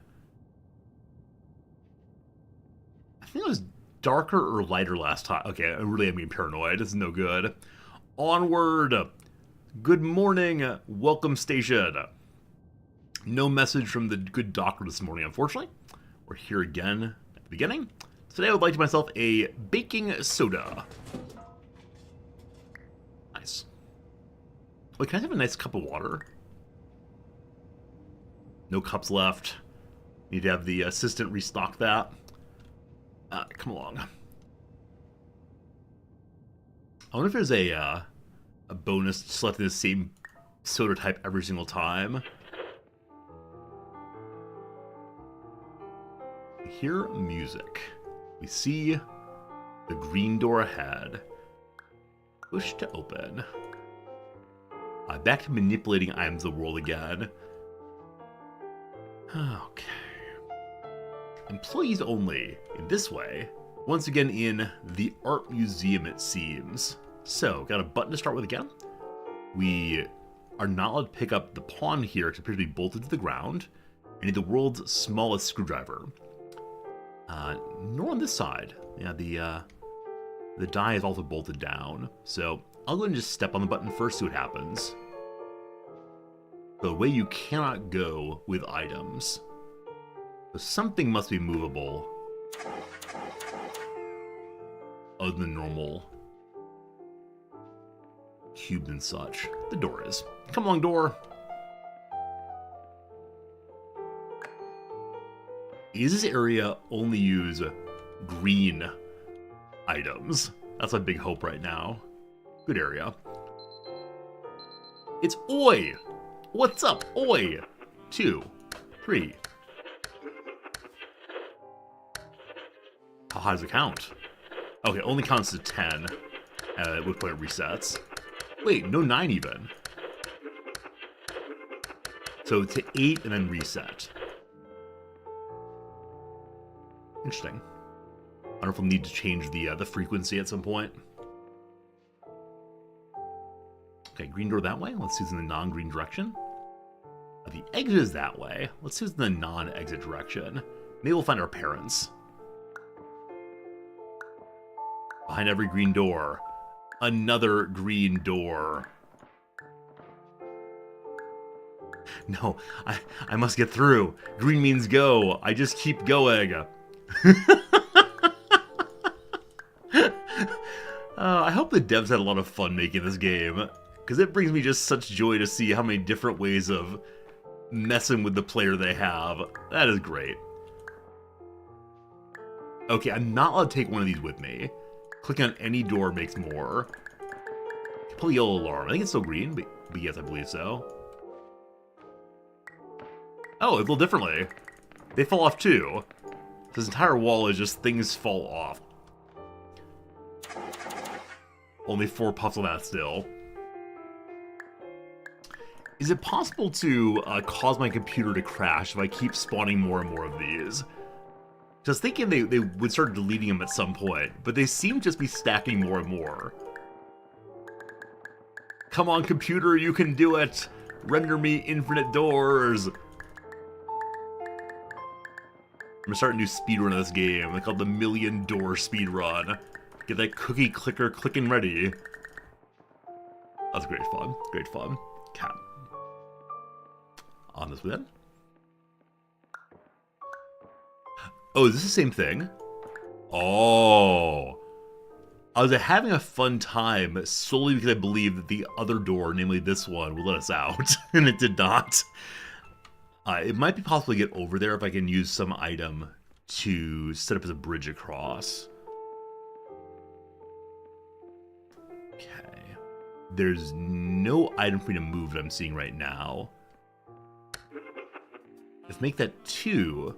I think it was darker or lighter last time. Okay, I really am being paranoid. This is no good. Onward. Good morning. Welcome station. No message from the good doctor this morning, unfortunately. We're here again at the beginning. Today I would like to myself a baking soda. Nice. Wait, can I have a nice cup of water? No cups left. Need to have the assistant restock that. Come along. I wonder if there's a bonus selecting the same soda type every single time. We hear music. We see the green door ahead. Push to open. Back to manipulating items of the world again. Okay. Employees only. In this way. Once again in the art museum, it seems. So, got a button to start with again. We are not allowed to pick up the pawn here. It appears to be bolted to the ground. I need the world's smallest screwdriver. Nor on this side. Yeah, the die is also bolted down. So, I'll go and just step on the button first, see what happens. The way you cannot go with items. So something must be movable. Other than normal cubes and such. The door is. Come along, door. Is this area only use green items? That's my big hope right now. Good area. It's Oi! What's up, Oi? 2, 3. How high does it count? Okay, only counts to 10 at which point it resets. Wait, no 9 even. So to 8 and then reset. Interesting. I wonder if we'll need to change the frequency at some point. Okay, green door that way. Let's see who's in the non-green direction. The exit is that way. Let's see who's in the non-exit direction. Maybe we'll find our parents. Behind every green door, another green door. No, I must get through. Green means go. I just keep going. I hope the devs had a lot of fun making this game, because it brings me just such joy to see how many different ways of messing with the player they have. That is great. Okay, I'm not allowed to take one of these with me. Clicking on any door makes more. Pull the yellow alarm. I think it's still green, but yes, I believe so. Oh, a little differently. They fall off too. This entire wall is just things fall off. Only 4 puffs of that still. Is it possible to cause my computer to crash if I keep spawning more and more of these? Just thinking they would start deleting them at some point, but they seem to just be stacking more and more. Come on, computer, you can do it! Render me infinite doors! I'm gonna start a new speedrun of this game. They call it the Million Door Speedrun. Get that cookie clicker clicking ready. That's great fun. Great fun. Cat. On this then. Oh, is this the same thing? Oh. I was having a fun time solely because I believed that the other door, namely this one, would let us out. And it did not. It might be possible to get over there if I can use some item to set up as a bridge across. Okay. There's no item for me to move that I'm seeing right now. If make that 2,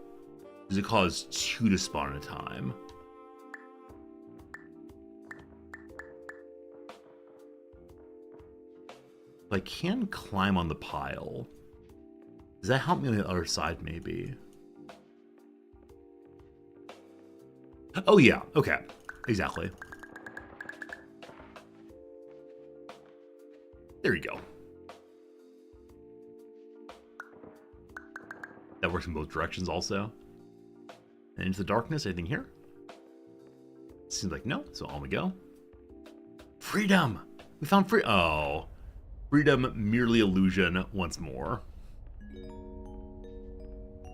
does it cause 2 to spawn at a time? If I can climb on the pile, does that help me on the other side maybe? Oh yeah, okay, exactly. There you go. That works in both directions also. And into the darkness, anything here? Seems like no, so on we go. Freedom! We found oh. Freedom, merely illusion once more.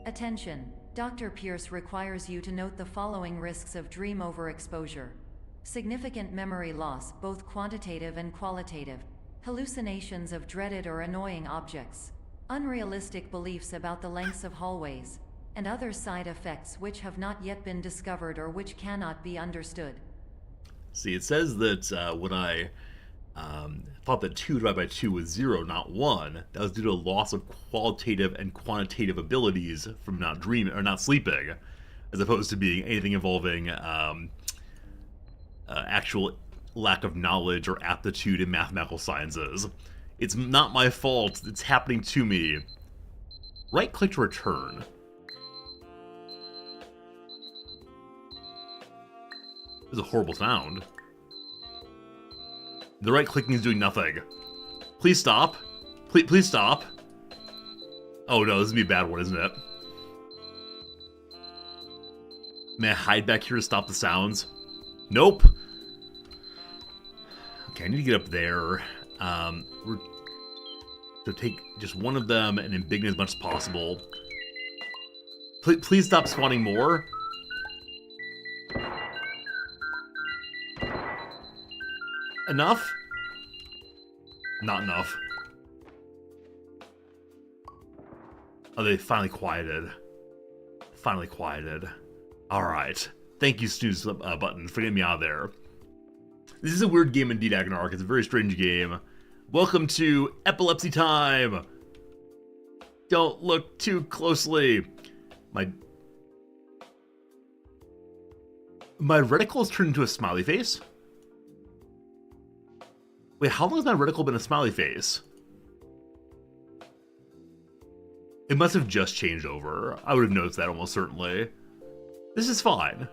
Attention. Dr. Pierce requires you to note the following risks of dream overexposure. Significant memory loss, both quantitative and qualitative. Hallucinations of dreaded or annoying objects. Unrealistic beliefs about the lengths of hallways. And other side effects which have not yet been discovered or which cannot be understood. See, it says that when I thought that 2 divided by 2 was 0, not 1, that was due to a loss of qualitative and quantitative abilities from not dreaming or not sleeping, as opposed to being anything involving actual lack of knowledge or aptitude in mathematical sciences. It's not my fault. It's happening to me. Right-click to return. This is a horrible sound. The right-clicking is doing nothing. Please stop. Please stop. Oh no, this is gonna be a bad one, isn't it? May I hide back here to stop the sounds? Nope. Okay, I need to get up there. So take just one of them and embiggen as much as possible. Please stop spawning more. Enough? Not enough. Oh, they finally quieted. Finally quieted. Alright. Thank you, snooze button, for getting me out of there. This is a weird game indeed, Agnark. It's a very strange game. Welcome to Epilepsy Time! Don't look too closely. My reticle has turned into a smiley face? Wait, how long has my reticle been a smiley face? It must have just changed over. I would have noticed that almost certainly. This is fine.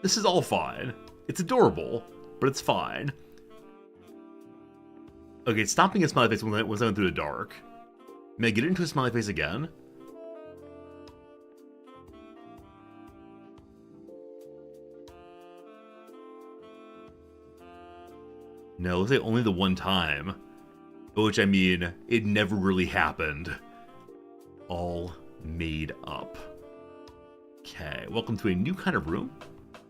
This is all fine. It's adorable, but it's fine. Okay, it's stopping a smiley face once I went through the dark. May I get into a smiley face again? No, it looks like only the one time. By which I mean, it never really happened. All made up. Okay, welcome to a new kind of room.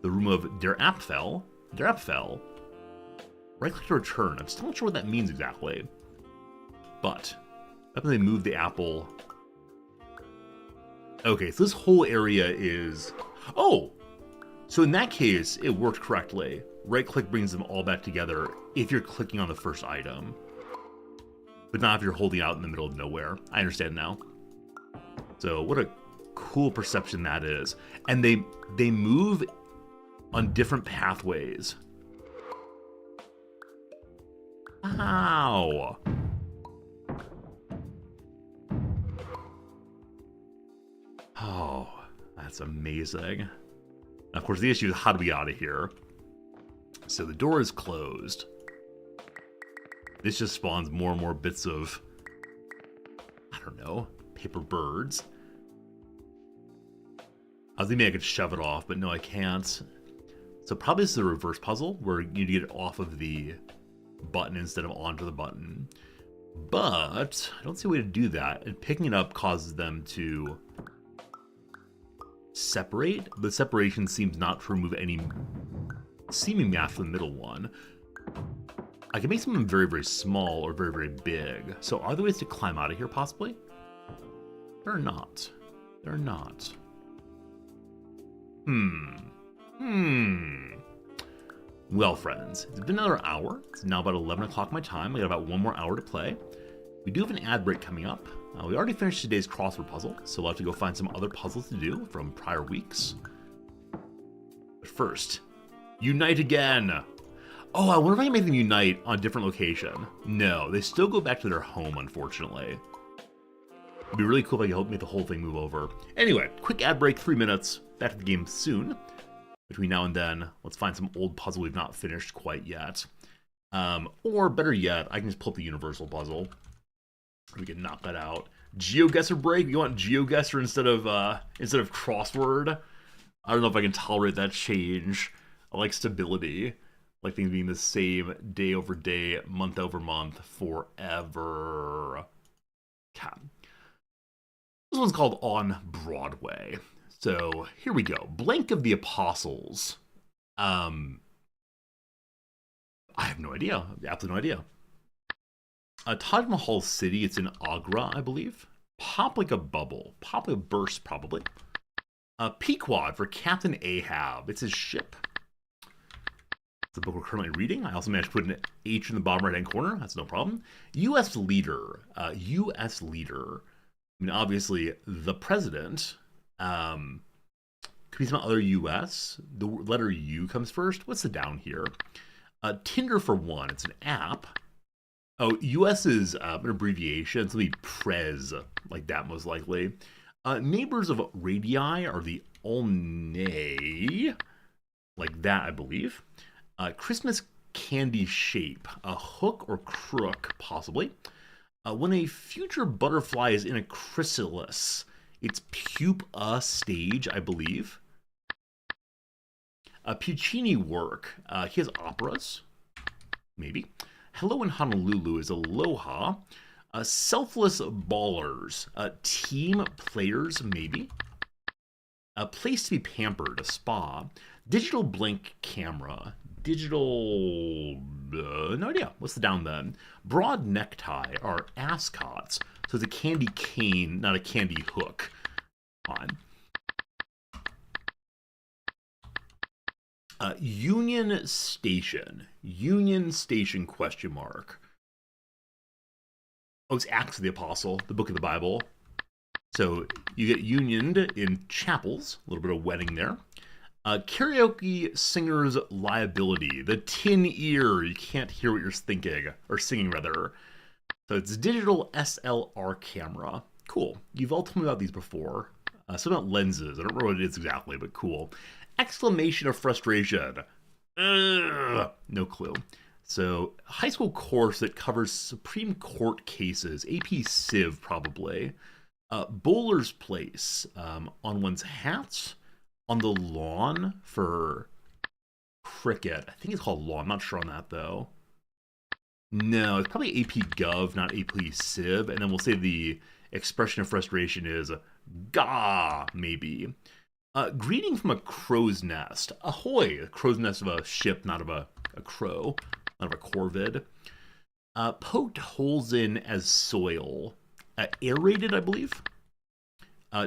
The room of Der Apfel. Der Apfel. Right-click to return. I'm still not sure what that means exactly. But, up when they move the apple... Okay, so this whole area is... Oh! So in that case, it worked correctly. Right-click brings them all back together if you're clicking on the first item. But not if you're holding out in the middle of nowhere. I understand now. So, what a cool perception that is. And they move on different pathways. Ow! Oh, that's amazing. Of course, the issue is how do we get out of here? So the door is closed. This just spawns more and more bits of, I don't know, paper birds. I was thinking I could shove it off, but no, I can't. So probably this is a reverse puzzle where you need to get it off of the button instead of onto the button. But I don't see a way to do that. And picking it up causes them to separate. The separation seems not to remove any seeming math from the middle one. I can make something very, very small or very, very big. So are there ways to climb out of here, possibly? There are not. There are not. Well, friends, it's been another hour. It's now about 11 o'clock my time. I got about one more hour to play. We do have an ad break coming up. We already finished today's crossword puzzle, so we'll have to go find some other puzzles to do from prior weeks. But first, unite again! Oh, I wonder if I can make them unite on a different location. No, they still go back to their home, unfortunately. It'd be really cool if I could help make the whole thing move over. Anyway, quick ad break, 3 minutes. Back to the game soon. Between now and then, let's find some old puzzle we've not finished quite yet. Or better yet, I can just pull up the universal puzzle. We can knock that out. GeoGuessr break? You want GeoGuessr instead of crossword? I don't know if I can tolerate that change. I like stability. I like things being the same day over day, month over month, forever. Okay. This one's called On Broadway. So here we go. Blank of the Apostles. I have no idea. Absolutely no idea. Taj Mahal City. It's in Agra, I believe. Pop like a bubble. Pop like a burst, probably. Pequod for Captain Ahab. It's his ship. It's the book we're currently reading. I also managed to put an H in the bottom right-hand corner. That's no problem. U.S. leader. U.S. leader. I mean, obviously, the president. Could be some other U.S. The letter U comes first. What's the down here? Tinder for one. It's an app. Oh, U.S. is an abbreviation. It's going to be Prez, like that most likely. Neighbors of radii are the Olney, like that, I believe. Christmas candy shape, a hook or crook, possibly. When a future butterfly is in a chrysalis, it's pupa stage, I believe. Puccini work. He has operas, maybe. Hello in Honolulu is aloha. Selfless ballers. Team players, maybe. A place to be pampered, a spa. Digital blank camera. Digital... no idea. What's the down then? Broad necktie are ascots. So it's a candy cane, not a candy hook. Fine. Union Station. Union Station question mark. Oh, it's Acts of the Apostle, the book of the Bible. So you get unioned in chapels. A little bit of wedding there. Karaoke singer's liability. The tin ear. You can't hear what you're thinking. Or singing, rather. So it's digital SLR camera. Cool. You've all told me about these before. Some about lenses. I don't remember what it is exactly, but cool. Exclamation of frustration. Ugh, no clue. So, high school course that covers Supreme Court cases. AP Civ, probably. Bowler's place. On one's hats. On the lawn for cricket. I think it's called lawn. I'm not sure on that, though. No, it's probably AP Gov, not AP Civ. And then we'll say the expression of frustration is gah, maybe. Greeting from a crow's nest. Ahoy! A crow's nest of a ship, not of a crow. Not of a corvid. Poked holes in as soil. Aerated, I believe.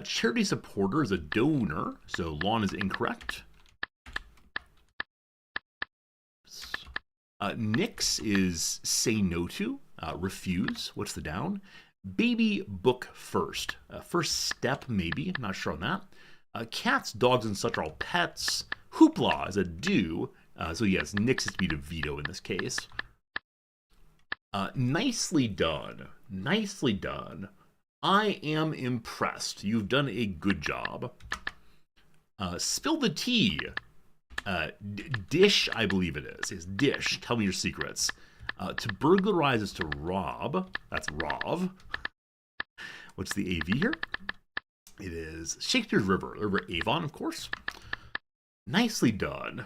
Charity supporter is a donor, so lawn is incorrect. Nix is say no to. Refuse. What's the down? Baby book first. First step, maybe. I'm not sure on that. Cats, dogs, and such are all pets. Hoopla is a do. So yes, Nix is to be to veto in this case. Nicely done. Nicely done. I am impressed. You've done a good job. Spill the tea. Dish, I believe it is. It's dish. Tell me your secrets. To burglarize is to rob. That's rov. What's the AV here? It is Shakespeare's River. River Avon, of course. Nicely done.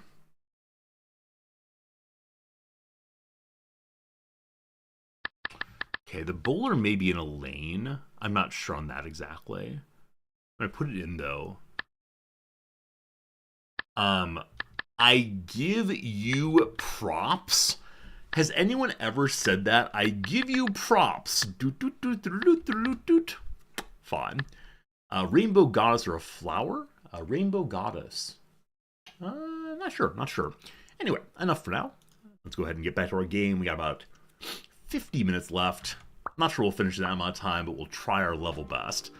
Okay, the bowler may be in a lane. I'm not sure on that exactly. I'm gonna put it in, though. I give you props. Has anyone ever said that? I give you props. Fine. Rainbow goddess or a flower? Rainbow goddess. Not sure. Anyway, enough for now. Let's go ahead and get back to our game. We got about 50 minutes left. Not sure we'll finish in that amount of time, but we'll try our level best.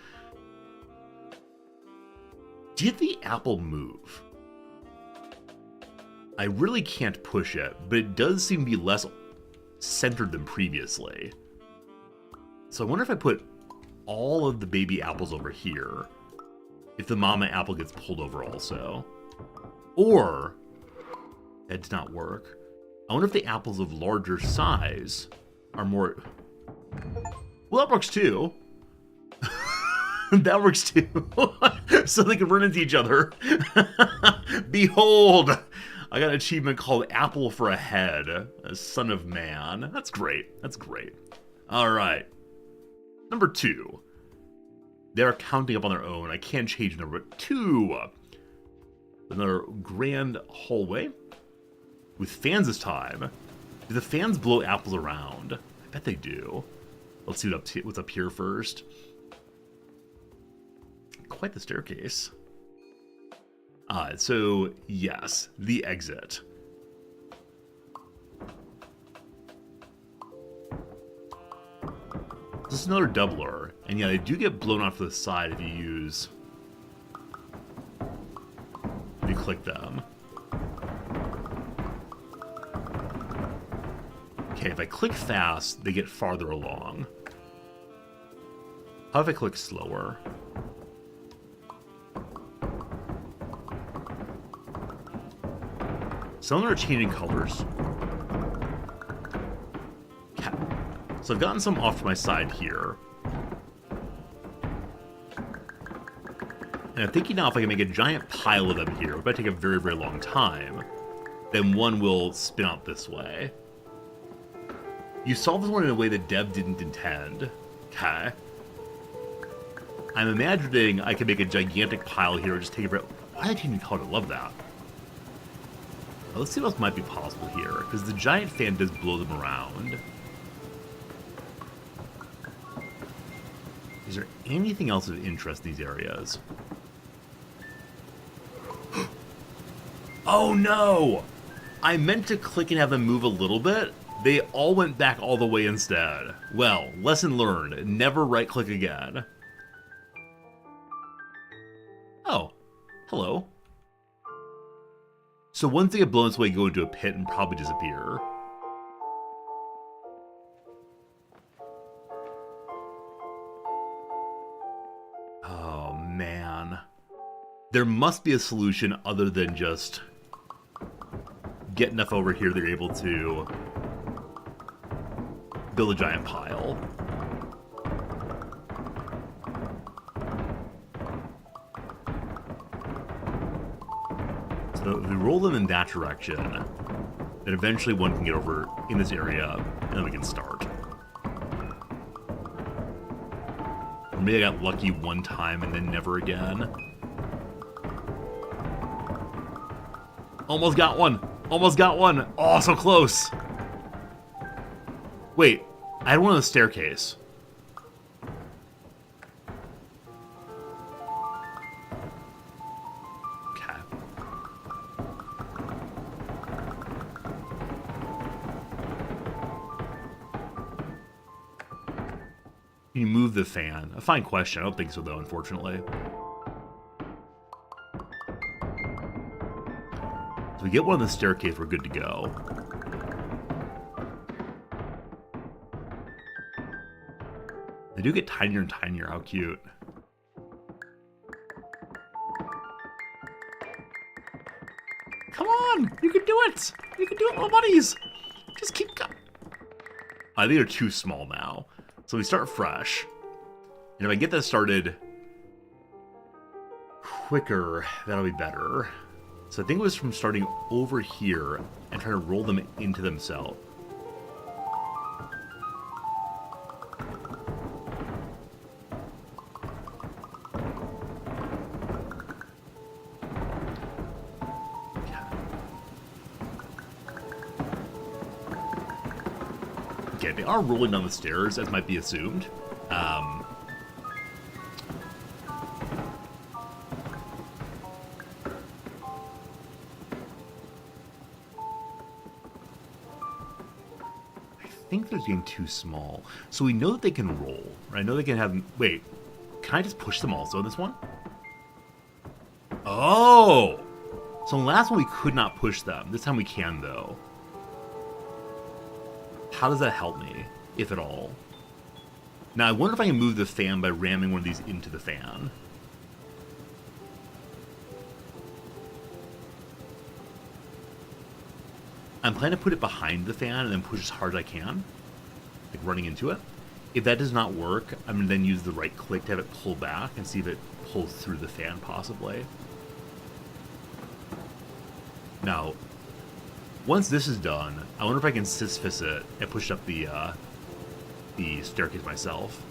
Did the apple move? I really can't push it, but it does seem to be less centered than previously. So I wonder if I put all of the baby apples over here, if the mama apple gets pulled over also. Or, that did not work. I wonder if the apples of larger size are more... Well, that works too. That works too. So they can run into each other. Behold! I got an achievement called Apple for a Head. A son of man. That's great. That's great. Alright. Number 2. They're counting up on their own. I can't change number 2. Another grand hallway. With fans this time. Do the fans blow apples around? I bet they do. Let's see what's up here first. Quite the staircase. So yes, the exit. This is another doubler, and yeah, they do get blown off to the side if you use... if you click them. Okay, if I click fast, they get farther along. How if I click slower? Some of them are changing colors. Okay. So I've gotten some off to my side here. And I'm thinking now if I can make a giant pile of them here, it might take a very, very long time, then one will spin out this way. You solved this one in a way that Dev didn't intend. Okay. I'm imagining I can make a gigantic pile here and just take it. Why did I change the color? I love that. Well, let's see what else might be possible here, because the giant fan does blow them around. Is there anything else of interest in these areas? Oh no! I meant to click and have them move a little bit. They all went back all the way instead. Well, lesson learned. Never right-click again. Oh. Hello. So once they get blown this way, go into a pit and probably disappear. Oh, man. There must be a solution other than just get enough over here that you're able to build a giant pile. So if we roll them in that direction, then eventually one can get over in this area, and then we can start. Or maybe I got lucky one time and then never again. Almost got one! Almost got one! Oh, so close! Wait, I had one on the staircase. Okay. Can you move the fan? A fine question. I don't think so, though, unfortunately. So we get one on the staircase, we're good to go. They do get tinier and tinier. How cute. Come on! You can do it! You can do it, little buddies! Just keep going. I think they're too small now. So we start fresh. And if I get this started quicker, that'll be better. So I think it was from starting over here and trying to roll them into themselves. Okay, they are rolling down the stairs, as might be assumed. I think they're getting too small. So we know that they can roll. I know they can have... Wait, can I just push them also in this one? Oh! So in the last one we could not push them. This time we can, though. How does that help me, if at all? Now, I wonder if I can move the fan by ramming one of these into the fan. I'm planning to put it behind the fan and then push as hard as I can, like running into it. If that does not work, I'm going to then use the right click to have it pull back and see if it pulls through the fan possibly. Now, once this is done, I wonder if I can Sisyphus it and push up the staircase myself.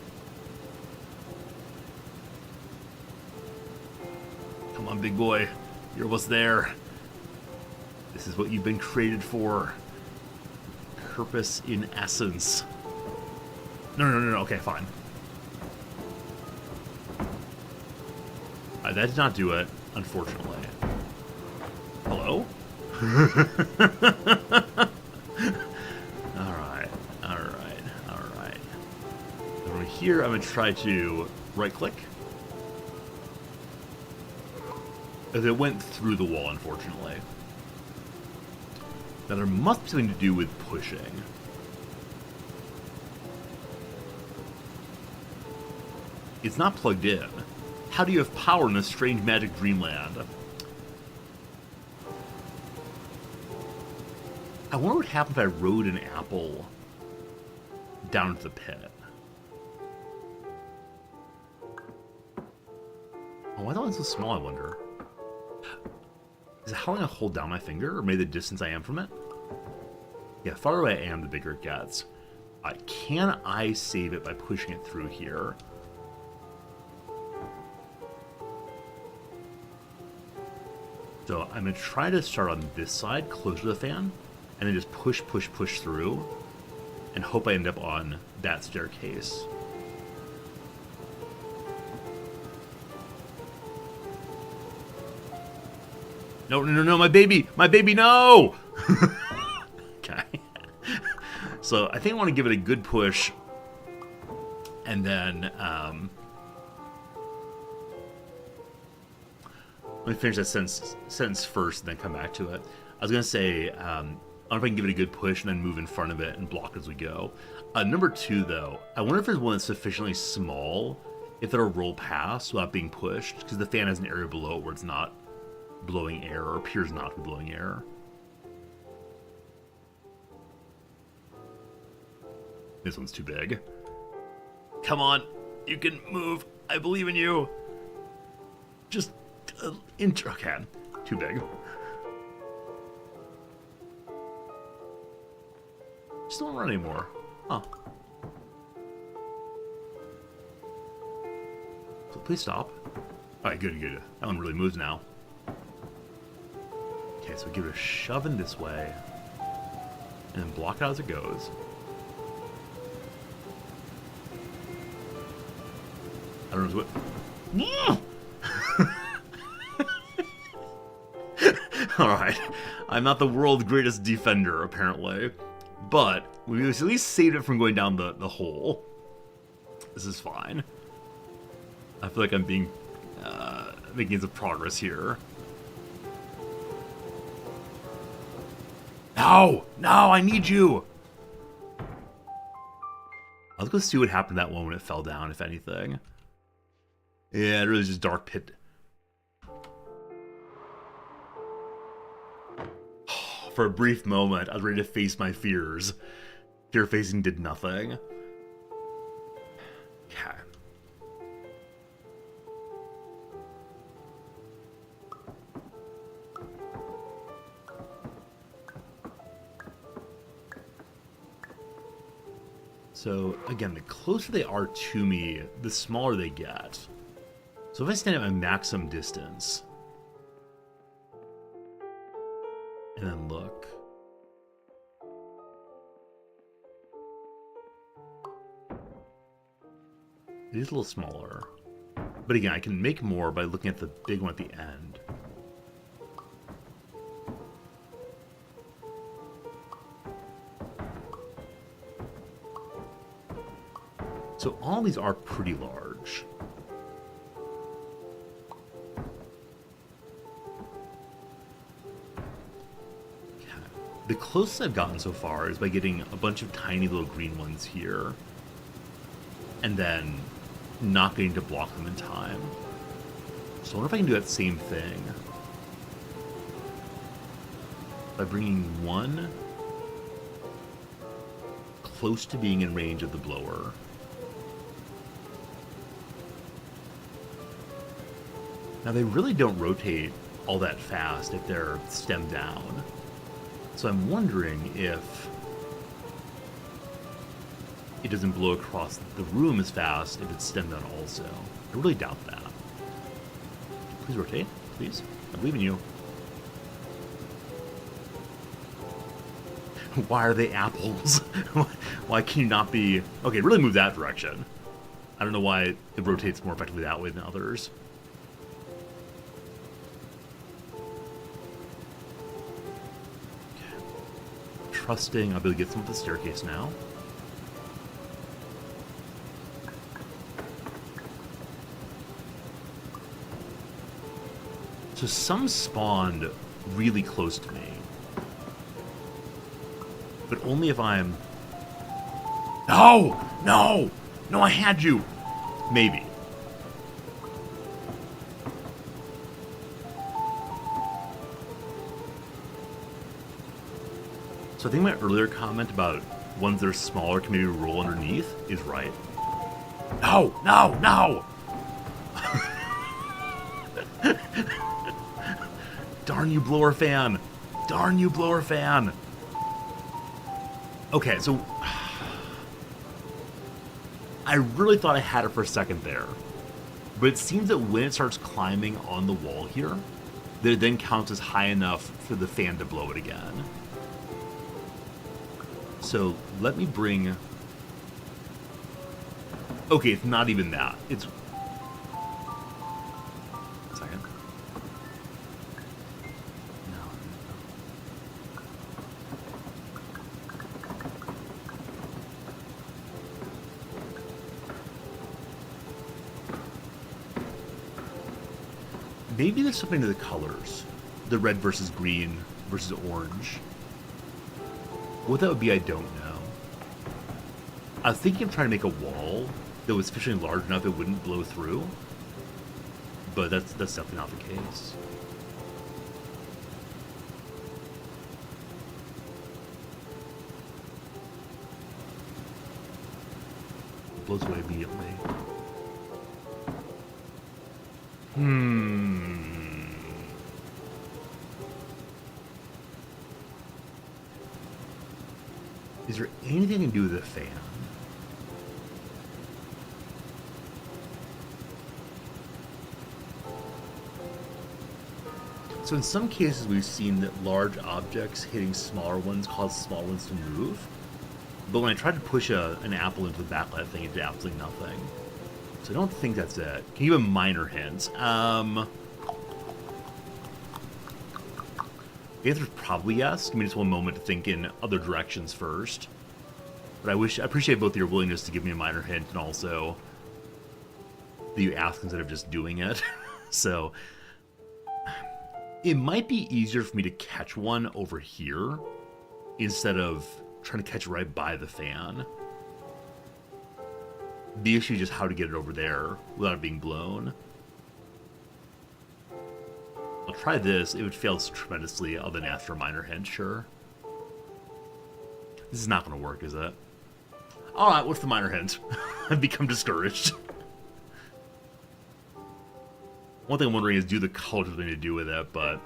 Come on, big boy. You're almost there. This is what you've been created for. Purpose in essence. No. Okay, fine. That did not do it, unfortunately. Hello? Alright. Over here, I'm going to try to right-click. As it went through the wall, unfortunately. Now, there must be something to do with pushing. It's not plugged in. How do you have power in this strange magic dreamland? I wonder what happened if I rode an apple down into the pit. Oh, why is that one so small, I wonder? Is it how long I hold down my finger, or maybe the distance I am from it? Yeah, the farther away I am, the bigger it gets. Can I save it by pushing it through here? So I'm going to try to start on this side, closer to the fan, and then just push through, and hope I end up on that staircase. No, my baby, no! Okay. So I think I want to give it a good push, and then, let me finish that sentence first and then come back to it. I was going to say, I don't know if I can give it a good push and then move in front of it and block as we go. Number 2, though, I wonder if there's one that's sufficiently small, if it'll roll past without being pushed, because the fan has an area below it where it's not blowing air, or appears not to be blowing air. This one's too big. Come on, you can move. I believe in you. Just okay, too big. Just don't run anymore. Huh. So please stop. Alright, good. That one really moves now. Okay, so give it a shove in this way, and then block it out as it goes. I don't know what... Alright, I'm not the world's greatest defender, apparently, but we at least saved it from going down the hole. This is fine. I feel like I'm being, making some progress here. No, I need you! Let's go see what happened to that one when it fell down, if anything. Yeah, it really was just dark pit. For a brief moment, I was ready to face my fears. Fear facing did nothing. Okay. So, again, the closer they are to me, the smaller they get. So if I stand at my maximum distance, and then look, it is a little smaller. But again, I can make more by looking at the big one at the end. So all these are pretty large. The closest I've gotten so far is by getting a bunch of tiny little green ones here, and then not getting to block them in time. So I wonder if I can do that same thing by bringing one close to being in range of the blower. Now they really don't rotate all that fast if they're stemmed down. So I'm wondering if it doesn't blow across the room as fast if it's stemmed down also. I really doubt that. Please rotate, please. I believe in you. Why are they apples? Why can you not be... Okay, really move that direction. I don't know why it rotates more effectively that way than others. Okay. Trusting I'll be able to get some of the staircase now. So some spawned really close to me. But only if I'm... No! No! No, I had you! Maybe. So I think my earlier comment about ones that are smaller can maybe roll underneath is right. No! No! No! Darn you, blower fan! Darn you, blower fan! Okay, so... I really thought I had it for a second there. But it seems that when it starts climbing on the wall here, that it then counts as high enough for the fan to blow it again. So, let me bring... Okay, it's not even that. It's... Second. Maybe there's something to the colors. The red versus green versus orange. What that would be, I don't know. I was thinking of trying to make a wall that was sufficiently large enough it wouldn't blow through. But that's definitely not the case. It blows away immediately. Is there anything to do with the fan? So in some cases we've seen that large objects hitting smaller ones cause small ones to move. But when I tried to push an apple into the back of that thing, it did absolutely nothing. So I don't think that's it. Can you give a minor hint? The answer is probably yes. Give me just one moment to think in other directions first. But I appreciate both your willingness to give me a minor hint and also that you ask instead of just doing it. So it might be easier for me to catch one over here instead of trying to catch it right by the fan. The issue is just how to get it over there without it being blown. I'll try this. It would fail tremendously. I'll then ask for a minor hint, sure. This is not going to work, is it? Alright, what's the minor hint? I've become discouraged. One thing I'm wondering is, do the colors have something to do with it, but...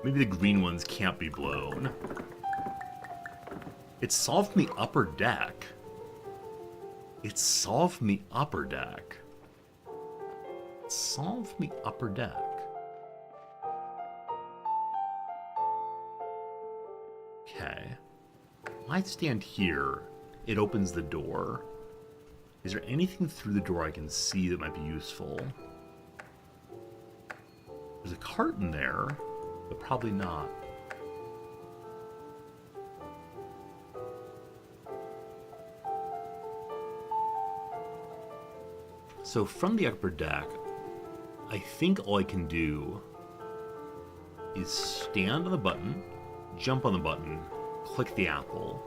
maybe the green ones can't be blown. It's solved from the upper deck. It's solved from the upper deck. Solve from the upper deck. Okay. If I stand here, it opens the door. Is there anything through the door I can see that might be useful? There's a carton there, but probably not. So from the upper deck, I think all I can do is stand on the button, jump on the button, click the apple.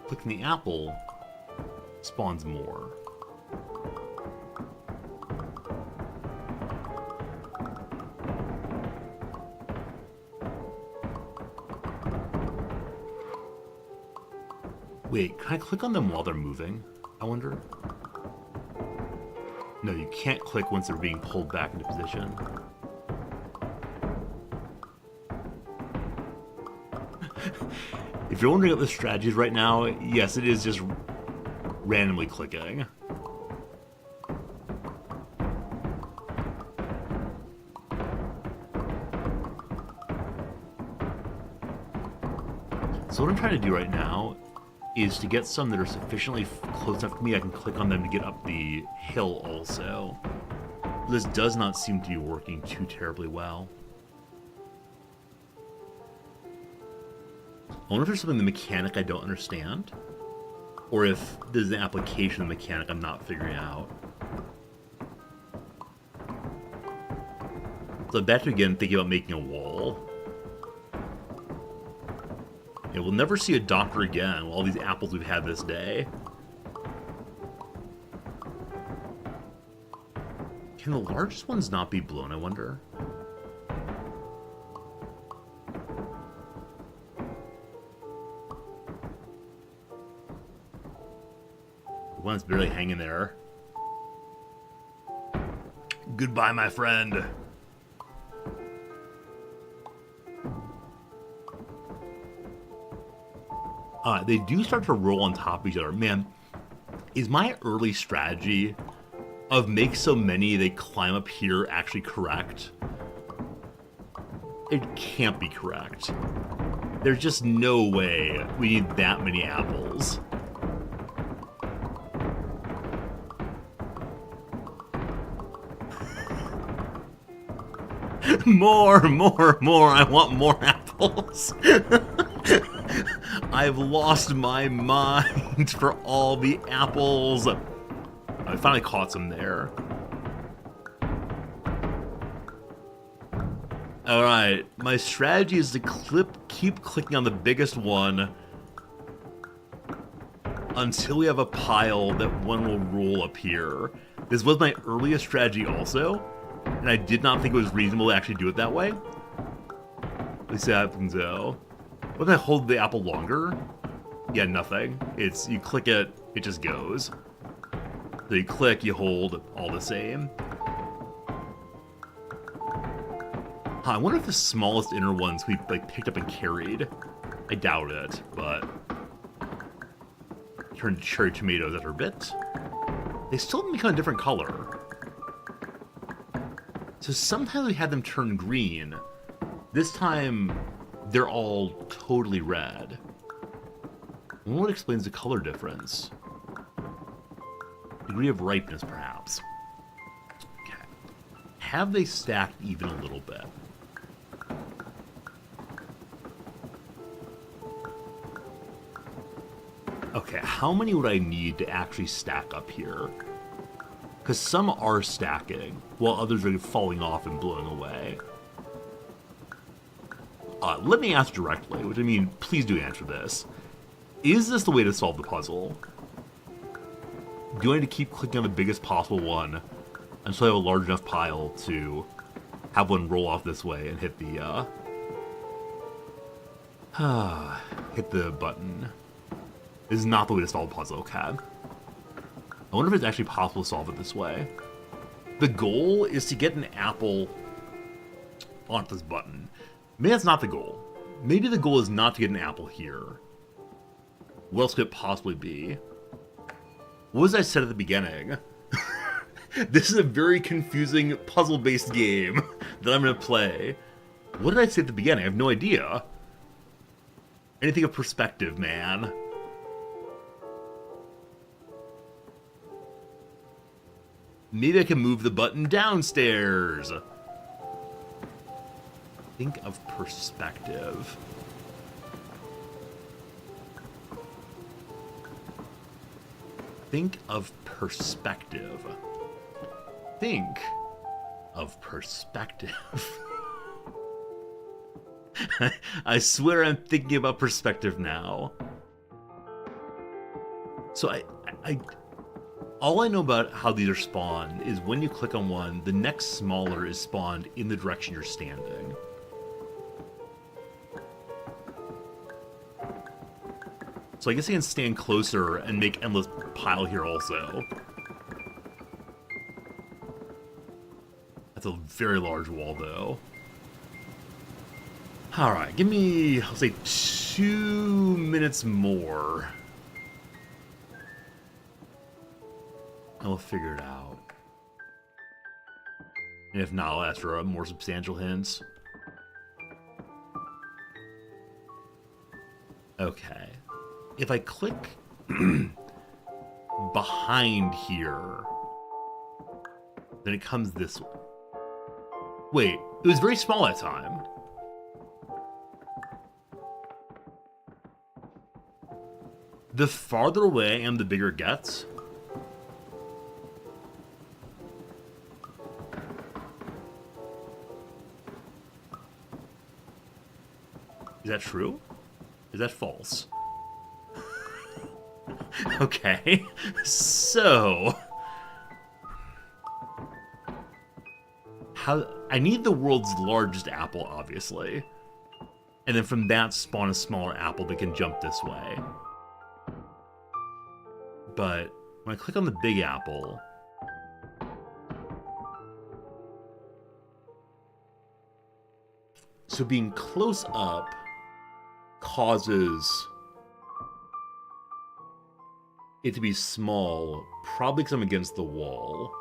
Clicking the apple spawns more. Wait, can I click on them while they're moving? I wonder. No, you can't click once they're being pulled back into position. If you're wondering what the strategy is right now, yes, it is just randomly clicking. So what I'm trying to do right now is to get some that are sufficiently close enough to me I can click on them to get up the hill also. This does not seem to be working too terribly well. I wonder if there's something in the mechanic I don't understand, or if there's an application of the mechanic I'm not figuring out. So I'm back to again thinking about making a wall. Yeah, we'll never see a doctor again with all these apples we've had this day. Can the largest ones not be blown, I wonder? The one's barely hanging there. Goodbye, my friend. They do start to roll on top of each other. Man, is my early strategy of make so many they climb up here actually correct? It can't be correct. There's just no way we need that many apples. More! I want more apples. I've lost my mind for all the apples. I finally caught some there. Alright, my strategy is to keep clicking on the biggest one until we have a pile that one will roll up here. This was my earliest strategy also, and I did not think it was reasonable to actually do it that way. At least that happens though. What if I hold the apple longer? Yeah, nothing. It's, you click it, it just goes. So you click, you hold, all the same. I wonder if the smallest inner ones we like picked up and carried. I doubt it, but turned cherry tomatoes at her bit. They still become a different color. So sometimes we had them turn green. This time, they're all totally red. I wonder what explains the color difference. Degree of ripeness, perhaps. Okay. Have they stacked even a little bit? Okay, how many would I need to actually stack up here? Because some are stacking, while others are falling off and blowing away. Let me ask directly, which I mean, please do answer this. Is this the way to solve the puzzle? Do I need to keep clicking on the biggest possible one until I have a large enough pile to have one roll off this way and hit the, hit the button? This is not the way to solve a puzzle, okay? I wonder if it's actually possible to solve it this way. The goal is to get an apple onto this button. Maybe that's not the goal. Maybe the goal is not to get an apple here. What else could it possibly be? What was I said at the beginning? This is a very confusing puzzle-based game that I'm going to play. What did I say at the beginning? I have no idea. Anything of perspective, man. Maybe I can move the button downstairs. Think of perspective. Think of perspective. Think of perspective. I swear I'm thinking about perspective now. So all I know about how these are spawned is when you click on one, the next smaller is spawned in the direction you're standing. So I guess I can stand closer and make endless pile here also. That's a very large wall, though. Alright, give me, I'll say 2 minutes more. And we'll figure it out. And if not, I'll ask for more substantial hints. Okay. If I click behind here, then it comes this way. Wait, it was very small that time. The farther away I am, the bigger it gets. Is that true? Is that false? Okay, so how I need the world's largest apple, obviously, and then from that spawn a smaller apple that can jump this way. But when I click on the big apple, so being close up causes it to be small, probably because I'm against the wall,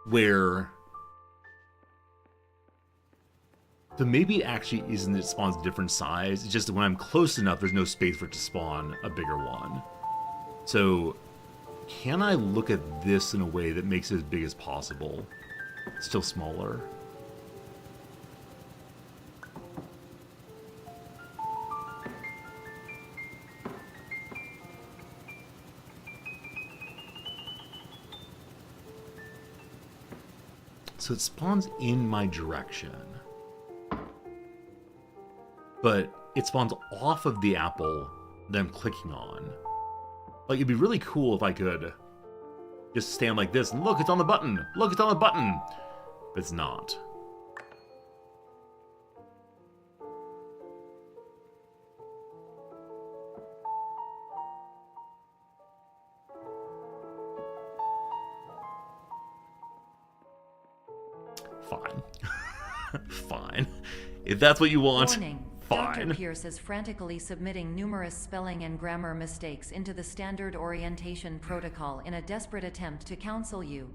where... So maybe it actually isn't that it spawns a different size, it's just that when I'm close enough, there's no space for it to spawn a bigger one. So, can I look at this in a way that makes it as big as possible? Still smaller. So it spawns in my direction. But it spawns off of the apple that I'm clicking on. Like, it'd be really cool if I could just stand like this and look, it's on the button! Look, it's on the button! But it's not. Fine. Fine. If that's what you want, Warning. fine. Dr. Pierce is frantically submitting numerous spelling and grammar mistakes into the standard orientation protocol in a desperate attempt to counsel you.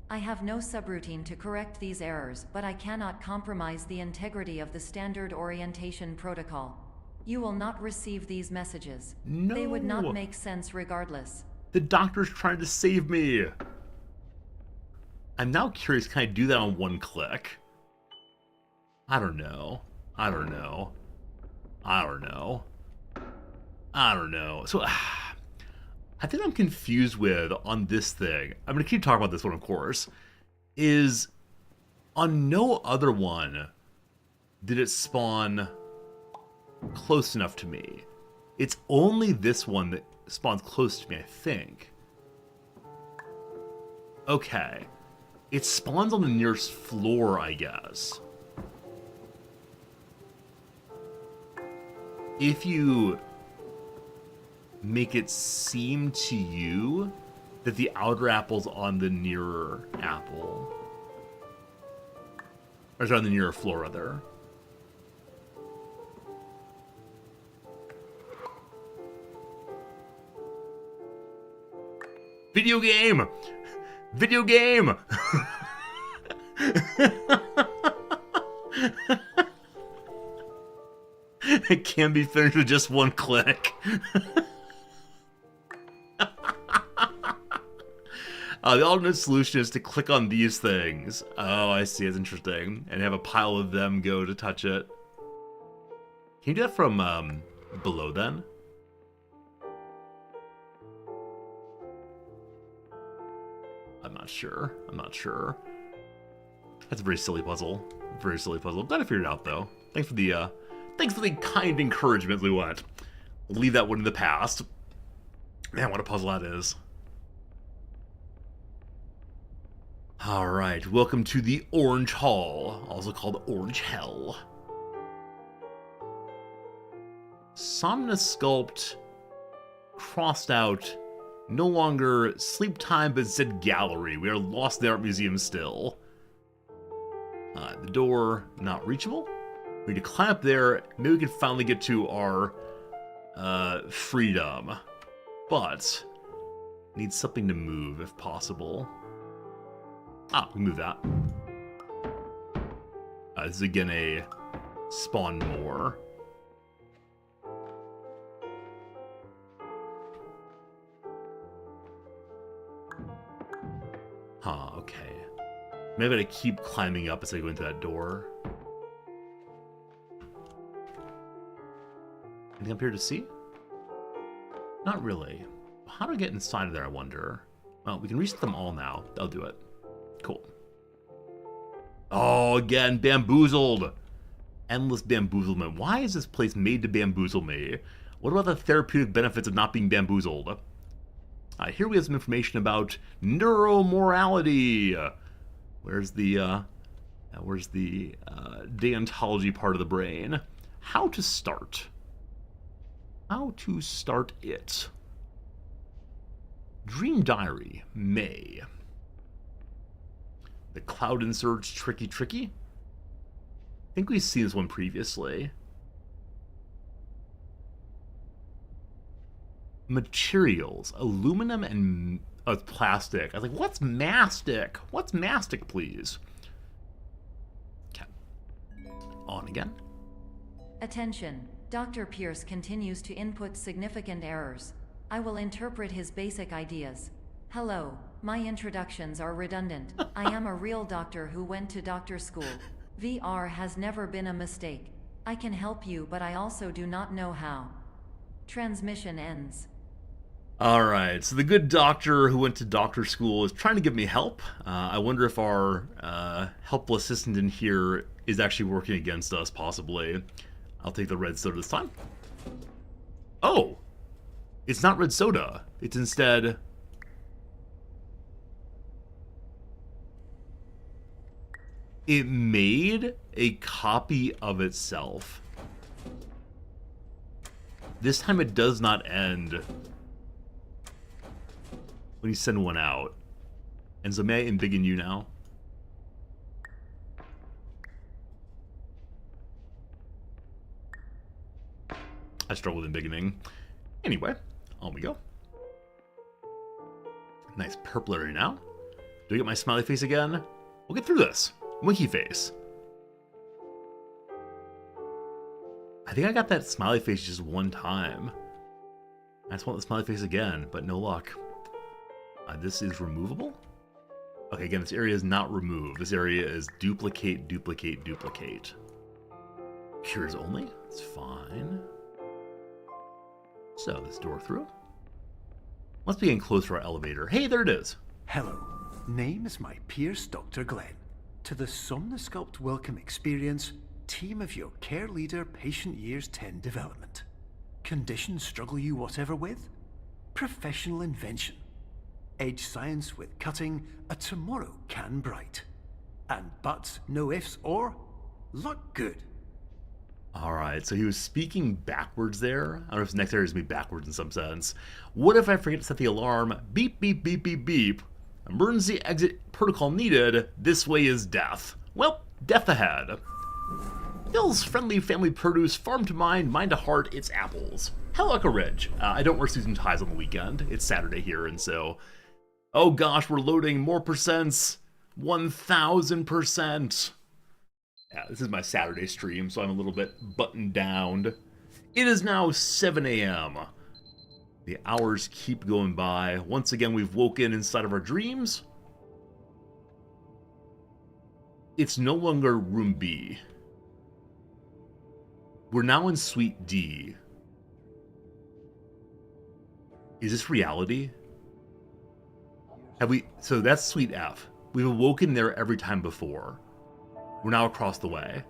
I have no subroutine to correct these errors, but I cannot compromise the integrity of the standard orientation protocol. You will not receive these messages. No. They would not make sense regardless. The doctor's trying to save me. I'm now curious, can I do that on one click? I don't know. I don't know. I don't know. I don't know. So, I think I'm confused with, on this thing, I'm going to keep talking about this one, of course, is on no other one did it spawn close enough to me. It's only this one that spawns close to me, I think. Okay. It spawns on the nearest floor, I guess. If you make it seem to you that the outer apple's on the nearer apple. Or sorry, on the nearer floor, rather. Video game! Video game! It can be finished with just one click. The alternate solution is to click on these things. Oh, I see. It's interesting. And have a pile of them go to touch it. Can you do that from below then? I'm not sure. I'm not sure. That's a very silly puzzle. Very silly puzzle. Glad I figured it out, though. Thanks for the kind encouragement, Luette. Leave that one in the past. Man, what a puzzle that is. Alright, welcome to the Orange Hall, also called Orange Hell. Somnasculpt crossed out no longer sleep time, but instead gallery. We are lost in the art museum still. The door not reachable. We need to climb up there. Maybe we can finally get to our freedom. But need something to move if possible. Ah, we move that. This is again a spawn more. Huh, okay. Maybe I gotta keep climbing up as I go into that door. Anything up here to see? Not really. How do I get inside of there, I wonder? Well, we can reset them all now. That'll do it. Cool. Oh, again, bamboozled. Endless bamboozlement. Why is this place made to bamboozle me? What about the therapeutic benefits of not being bamboozled? Here we have some information about neuromorality. Where's the deontology part of the brain? How to start. How to start it. Dream Diary, May. The Cloud Inserts, Tricky. I think we've seen this one previously. Materials, aluminum and plastic. I was like, what's mastic? What's mastic, please? Okay. On again. Attention. Dr. Pierce continues to input significant errors. I will interpret his basic ideas. Hello, my introductions are redundant. I am a real doctor who went to doctor school. VR has never been a mistake. I can help you, but I also do not know how. Transmission ends. Alright, so the good doctor who went to doctor school is trying to give me help. I wonder if our helpful assistant in here is actually working against us, possibly. I'll take the red soda this time. Oh! It's not red soda. It's instead... It made a copy of itself. This time it does not end when you send one out. And so may I embiggen you now? I struggle with embiggening. Anyway, on we go. Nice purple area now. Do I get my smiley face again? We'll get through this. Winky face. I think I got that smiley face just one time. I just want the smiley face again, but no luck. This is removable? Okay, again, this area is not removed. This area is duplicate. Cures only? It's fine. So, this door through. Let's begin close to our elevator. Hey, there it is. Hello, name is my Pierce Dr. Glenn. To the Somnosculpt Welcome Experience, team of your care leader, patient years 10 development. Conditions struggle you whatever with? Professional invention. Edge science with cutting, a tomorrow can bright. And buts, no ifs, or luck good. Alright, so he was speaking backwards there. I don't know if his next area is going to be backwards in some sense. What if I forget to set the alarm? Beep, beep, beep, beep, beep. Emergency exit protocol needed. This way is death. Well, death ahead. Phil's friendly family produce, farm to mind, mind to heart, it's apples. Hello, Echo Ridge. I don't wear suits and ties on the weekend. It's Saturday here, and so... Oh gosh, we're loading more percents. 1000%. Yeah, this is my Saturday stream, so I'm a little bit buttoned down. It is now 7 a.m. The hours keep going by. Once again, we've woken inside of our dreams. It's no longer room B. We're now in suite D. Is this reality? Have we... So that's suite F. We've awoken there every time before. We're now across the way.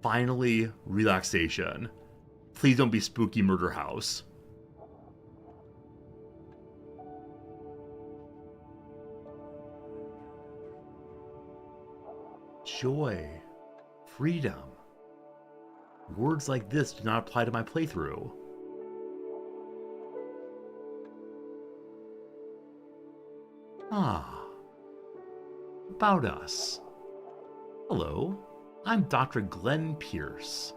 Finally, relaxation. Please don't be spooky murder house. Joy. Freedom. Words like this do not apply to my playthrough. Ah. About us. Hello, I'm Dr. Glenn Pierce.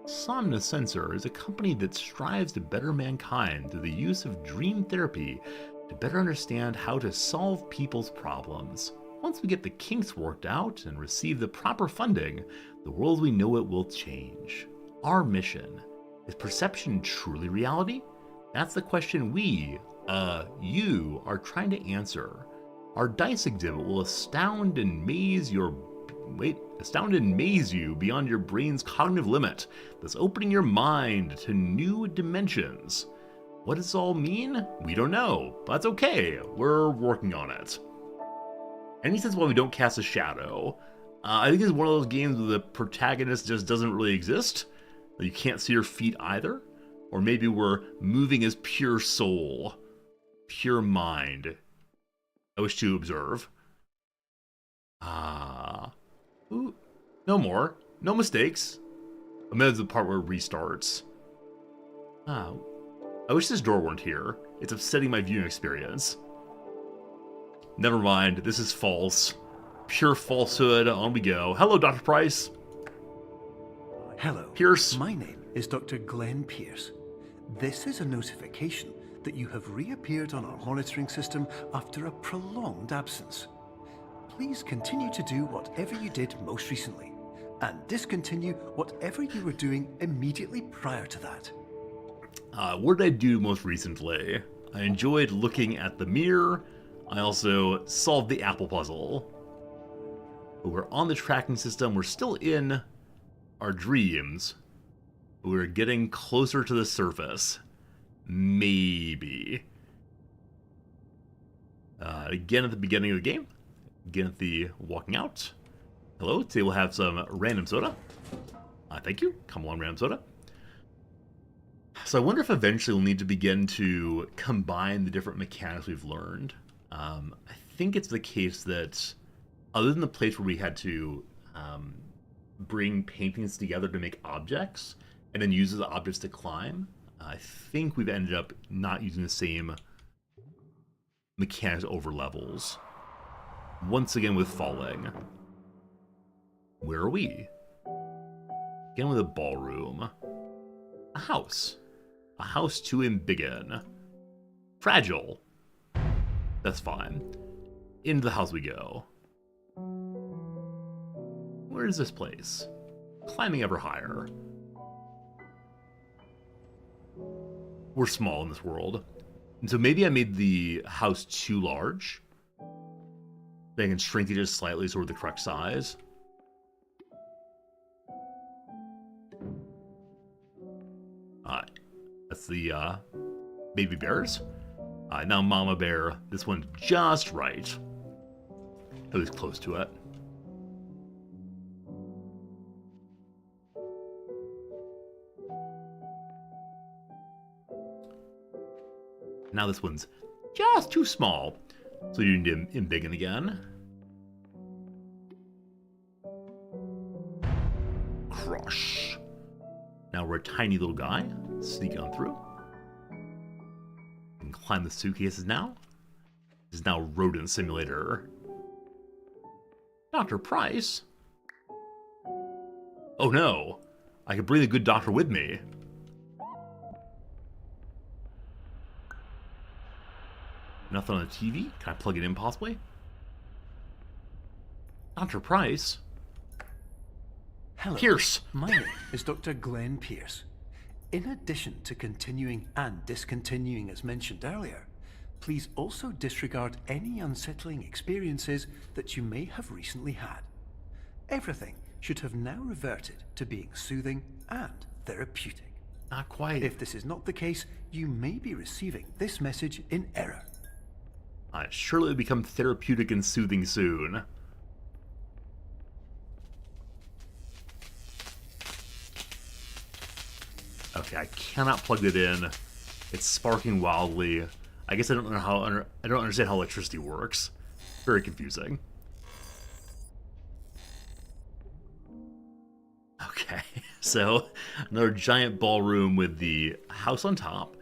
Somna Sensor is a company that strives to better mankind through the use of dream therapy to better understand how to solve people's problems. Once we get the kinks worked out and receive the proper funding, the world we know it will change. Our mission, is perception truly reality? That's the question we, you, are trying to answer. Our dice exhibit will astound and maze you beyond your brain's cognitive limit, thus opening your mind to new dimensions. What does this all mean? We don't know, but that's okay. We're working on it. Any sense why we don't cast a shadow? I think it's one of those games where the protagonist just doesn't really exist. You can't see your feet either. Or maybe we're moving as pure soul, pure mind. I wish to observe. Ooh, no more. No mistakes. I'm at the part where it restarts. I wish this door weren't here. It's upsetting my viewing experience. Never mind, this is false. Pure falsehood, on we go. Hello, Dr. Price. Hello. Pierce. My name is Dr. Glenn Pierce. This is a notification that you have reappeared on our monitoring system after a prolonged absence. Please continue to do whatever you did most recently, and discontinue whatever you were doing immediately prior to that. What did I do most recently? I enjoyed looking at the mirror. I also solved the apple puzzle. But we're on the tracking system. We're still in our dreams. We're getting closer to the surface. Maybe. Again at the beginning of the game. Again at the walking out. Hello, today we'll have some random soda. Thank you. Come along, random soda. So I wonder if eventually we'll need to begin to combine the different mechanics we've learned. I think it's the case that, other than the place where we had to bring paintings together to make objects, and then use the objects to climb, I think we've ended up not using the same mechanics over levels. Once again with falling. Where are we? Again with a ballroom. A house. A house to embiggen. Fragile. That's fine. Into the house we go. Where is this place? Climbing ever higher. We're small in this world. And so maybe I made the house too large. I can shrink it just slightly so we're the correct size. That's the baby bears. Now Mama Bear. This one's just right. At least close to it. Now this one's just too small. So you need to embiggen again. Crush. Now we're a tiny little guy. Sneak on through. And climb the suitcases now. This is now Rodent Simulator. Dr. Price? Oh no. I could bring the good doctor with me. Nothing on the TV? Can I plug it in possibly? Dr. Price? Hello. Pierce! My name is Dr. Glenn Pierce. In addition to continuing and discontinuing as mentioned earlier, please also disregard any unsettling experiences that you may have recently had. Everything should have now reverted to being soothing and therapeutic. Not quite. If this is not the case, you may be receiving this message in error. Surely it'll become therapeutic and soothing soon. Okay, I cannot plug it in. It's sparking wildly. I guess I don't know how. I don't understand how electricity works. Very confusing. So, another giant ballroom with the house on top.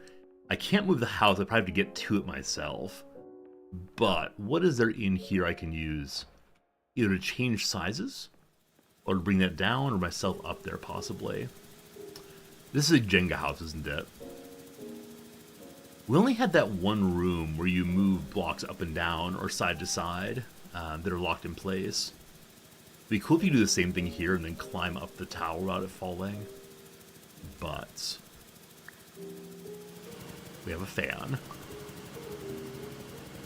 I can't move the house, I probably have to get to it myself. But, what is there in here I can use? Either to change sizes, or to bring that down, or myself up there, possibly. This is a Jenga house, isn't it? We only had that one room where you move blocks up and down, or side to side, that are locked in place. It'd be cool if you do the same thing here and then climb up the tower without it falling. But we have a fan.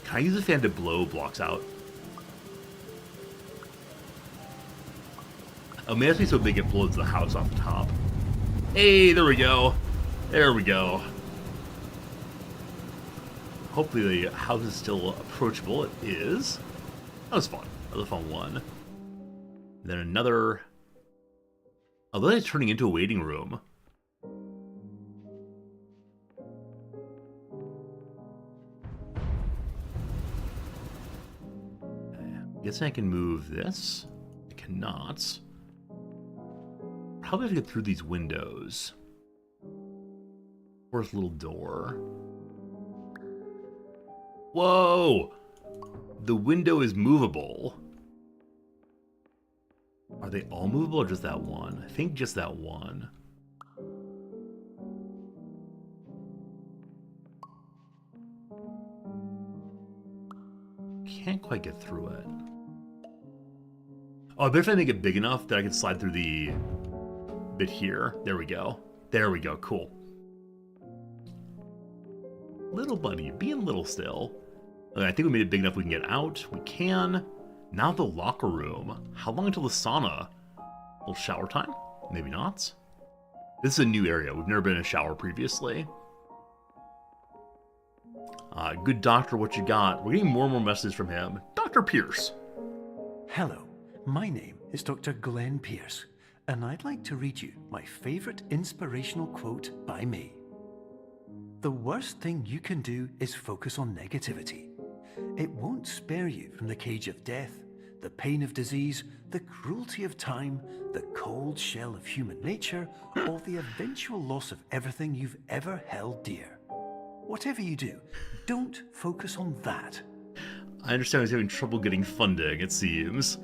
Can I use a fan to blow blocks out? Oh, maybe it has to be so big it blows the house off the top. Hey, there we go. There we go. Hopefully the house is still approachable. It is. That was fun. That was a fun one. And then another... Although it's turning into a waiting room. I guess I can move this. I cannot. Probably have to get through these windows. Where's the little door? Whoa! The window is movable. Are they all movable or just that one? I think just that one. Can't quite get through it. Oh, I bet if I make it big enough that I can slide through the bit here. There we go. There we go. Cool. Little buddy, being little still. Okay, I think we made it big enough we can get out. We can. Now the locker room. How long until the sauna? A little shower time? Maybe not. This is a new area. We've never been in a shower previously. Good doctor, what you got? We're getting more and more messages from him. Dr. Pierce. Hello, my name is Dr. Glenn Pierce, and I'd like to read you my favorite inspirational quote by me. The worst thing you can do is focus on negativity. It won't spare you from the cage of death, the pain of disease, the cruelty of time, the cold shell of human nature, or the eventual loss of everything you've ever held dear. Whatever you do, don't focus on that. I understand he's having trouble getting funding, it seems.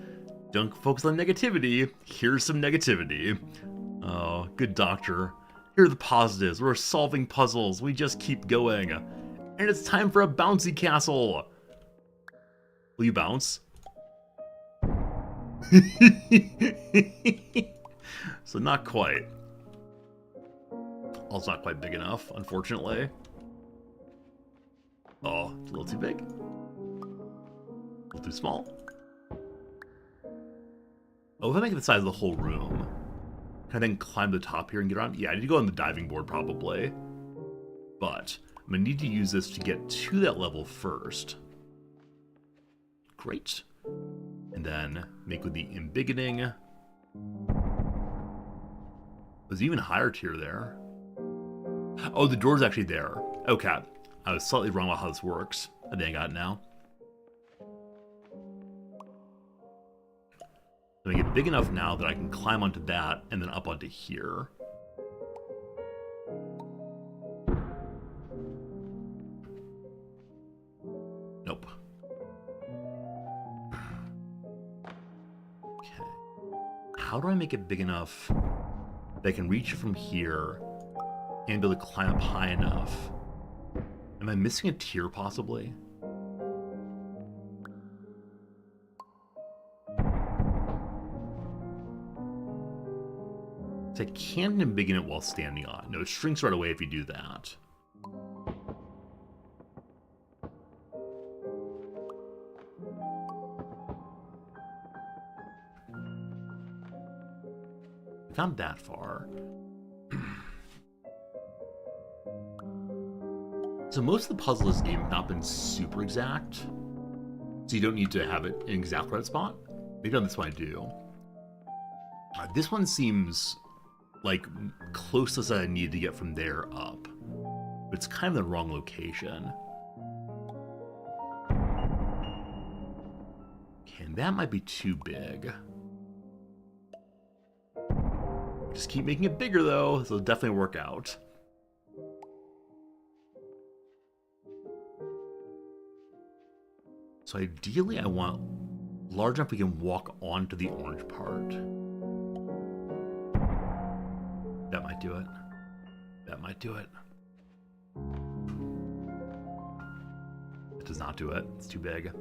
Don't focus on negativity. Here's some negativity. Oh, good doctor. Here are the positives. We're solving puzzles. We just keep going. And it's time for a bouncy castle. Will you bounce? So not quite. Also not quite big enough, unfortunately. Oh, it's a little too big. A little too small. Oh, if I make it the size of the whole room, can I then climb the top here and get around? Yeah, I need to go on the diving board probably. But I'm going to need to use this to get to that level first. Great. And then make with the embiggening. There's even higher tier there. Oh, the door's actually there. Okay. I was slightly wrong about how this works. I think I got it now. Make it big enough now that I can climb onto that and then up onto here. Nope. Okay. How do I make it big enough that I can reach from here and be able to climb up high enough? Am I missing a tier possibly? I can't embiggen it while standing on. No, it shrinks right away if you do that. Not that far. So most of the puzzles in this game have not been super exact. So you don't need to have it in exact right spot. Maybe on this one I do. This one seems like closest I need to get from there up. But it's kind of the wrong location. Okay, and that might be too big. Just keep making it bigger, though, so it'll definitely work out. So ideally, I want large enough we can walk onto the orange part. That might do it. That might do it. It does not do it. It's too big.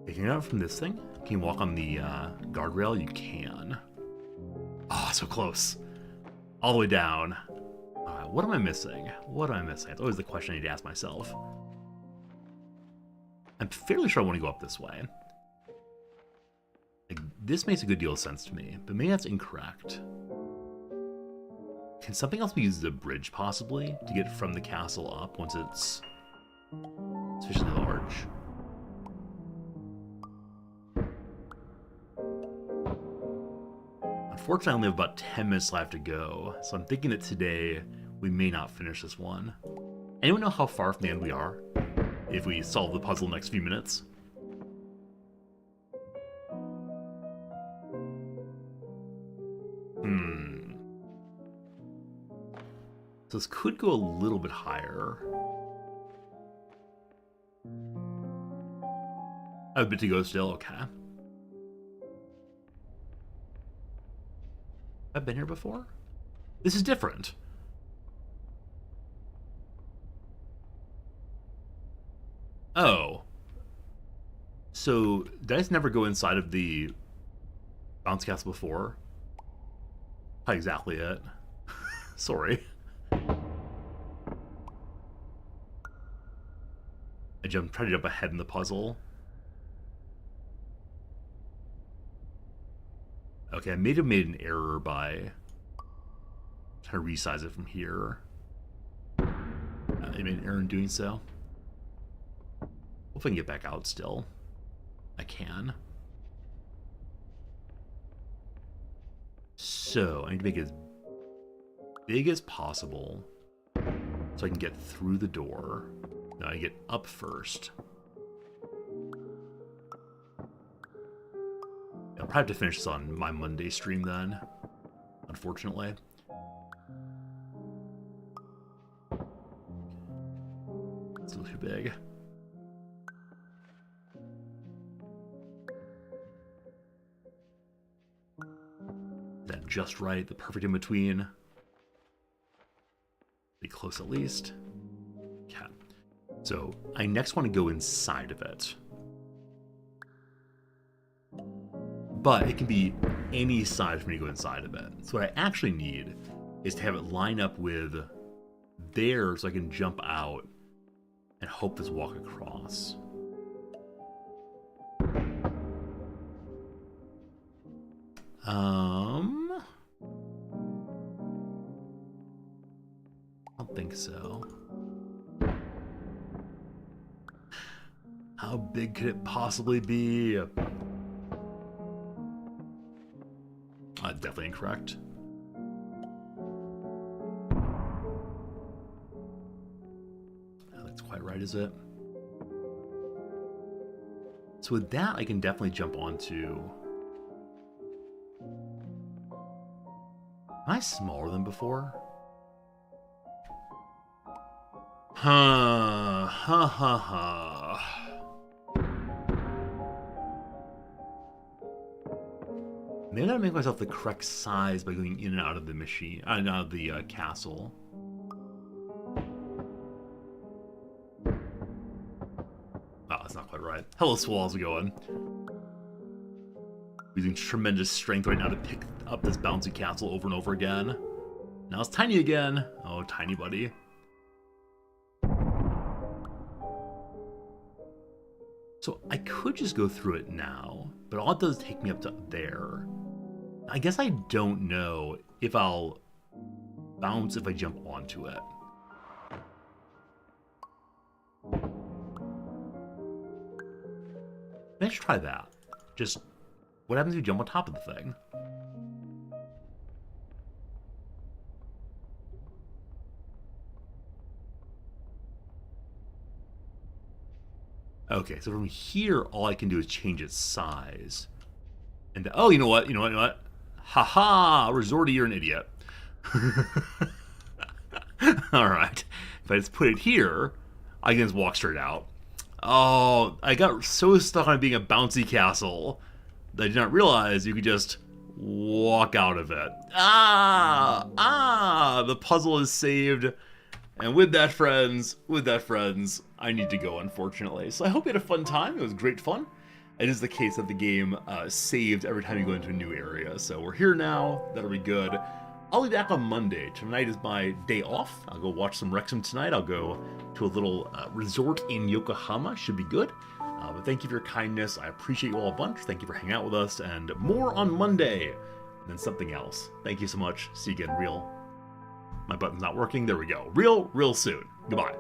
If you're not from this thing, can you walk on the guardrail? You can. Oh, so close. All the way down. What am I missing? What am I missing? It's always the question I need to ask myself. I'm fairly sure I want to go up this way. Like, this makes a good deal of sense to me, but maybe that's incorrect. Can something else be used as a bridge, possibly, to get from the castle up once it's sufficiently large? Unfortunately, I only have about 10 minutes left to go, so I'm thinking that today we may not finish this one. Anyone know how far from the end we are? If we solve the puzzle next few minutes? So this could go a little bit higher. I have a bit to go still, okay. I've been here before? This is different. Oh. So, did I just never go inside of the bounce castle before? Not exactly it. Sorry. I tried to jump ahead in the puzzle. Okay, I may have made an error by trying to resize it from here. I made an error in doing so. If I can get back out still. I can. So, I need to make it as big as possible so I can get through the door. Now I get up first. I'll probably have to finish this on my Monday stream then, unfortunately. It's a little too big. That just right, the perfect in between. Be close at least. Okay. So I next want to go inside of it. But it can be any side for me to go inside of it. So what I actually need is to have it line up with there so I can jump out and hope this walk across. I don't think so. How big could it possibly be? Definitely incorrect. That's quite right, is it? So with that, I can definitely jump onto... Am I smaller than before? Ha ha ha ha. Maybe I gotta make myself the correct size by going in and out of the machine, out of the castle. Oh, that's not quite right. Hello, Swall, how's it going? Using tremendous strength right now to pick up this bouncy castle over and over again. Now it's tiny again. Oh, tiny buddy. So I could just go through it now, but all it does is take me up to there. I guess I don't know if I'll bounce if I jump onto it. Let's try that. Just, what happens if you jump on top of the thing? Okay, so from here, all I can do is change its size. And oh, you know what? Haha, Resorty, you're an idiot. Alright. If I just put it here, I can just walk straight out. Oh, I got so stuck on being a bouncy castle that I did not realize you could just walk out of it. The puzzle is saved. And with that, friends, I need to go, unfortunately. So I hope you had a fun time. It was great fun. It is the case that the game saved every time you go into a new area. So we're here now. That'll be good. I'll be back on Monday. Tonight is my day off. I'll go watch some Wrexham tonight. I'll go to a little resort in Yokohama. Should be good. But thank you for your kindness. I appreciate you all a bunch. Thank you for hanging out with us. And more on Monday. And then something else. Thank you so much. See you again real. My button's not working. There we go. Real soon. Goodbye.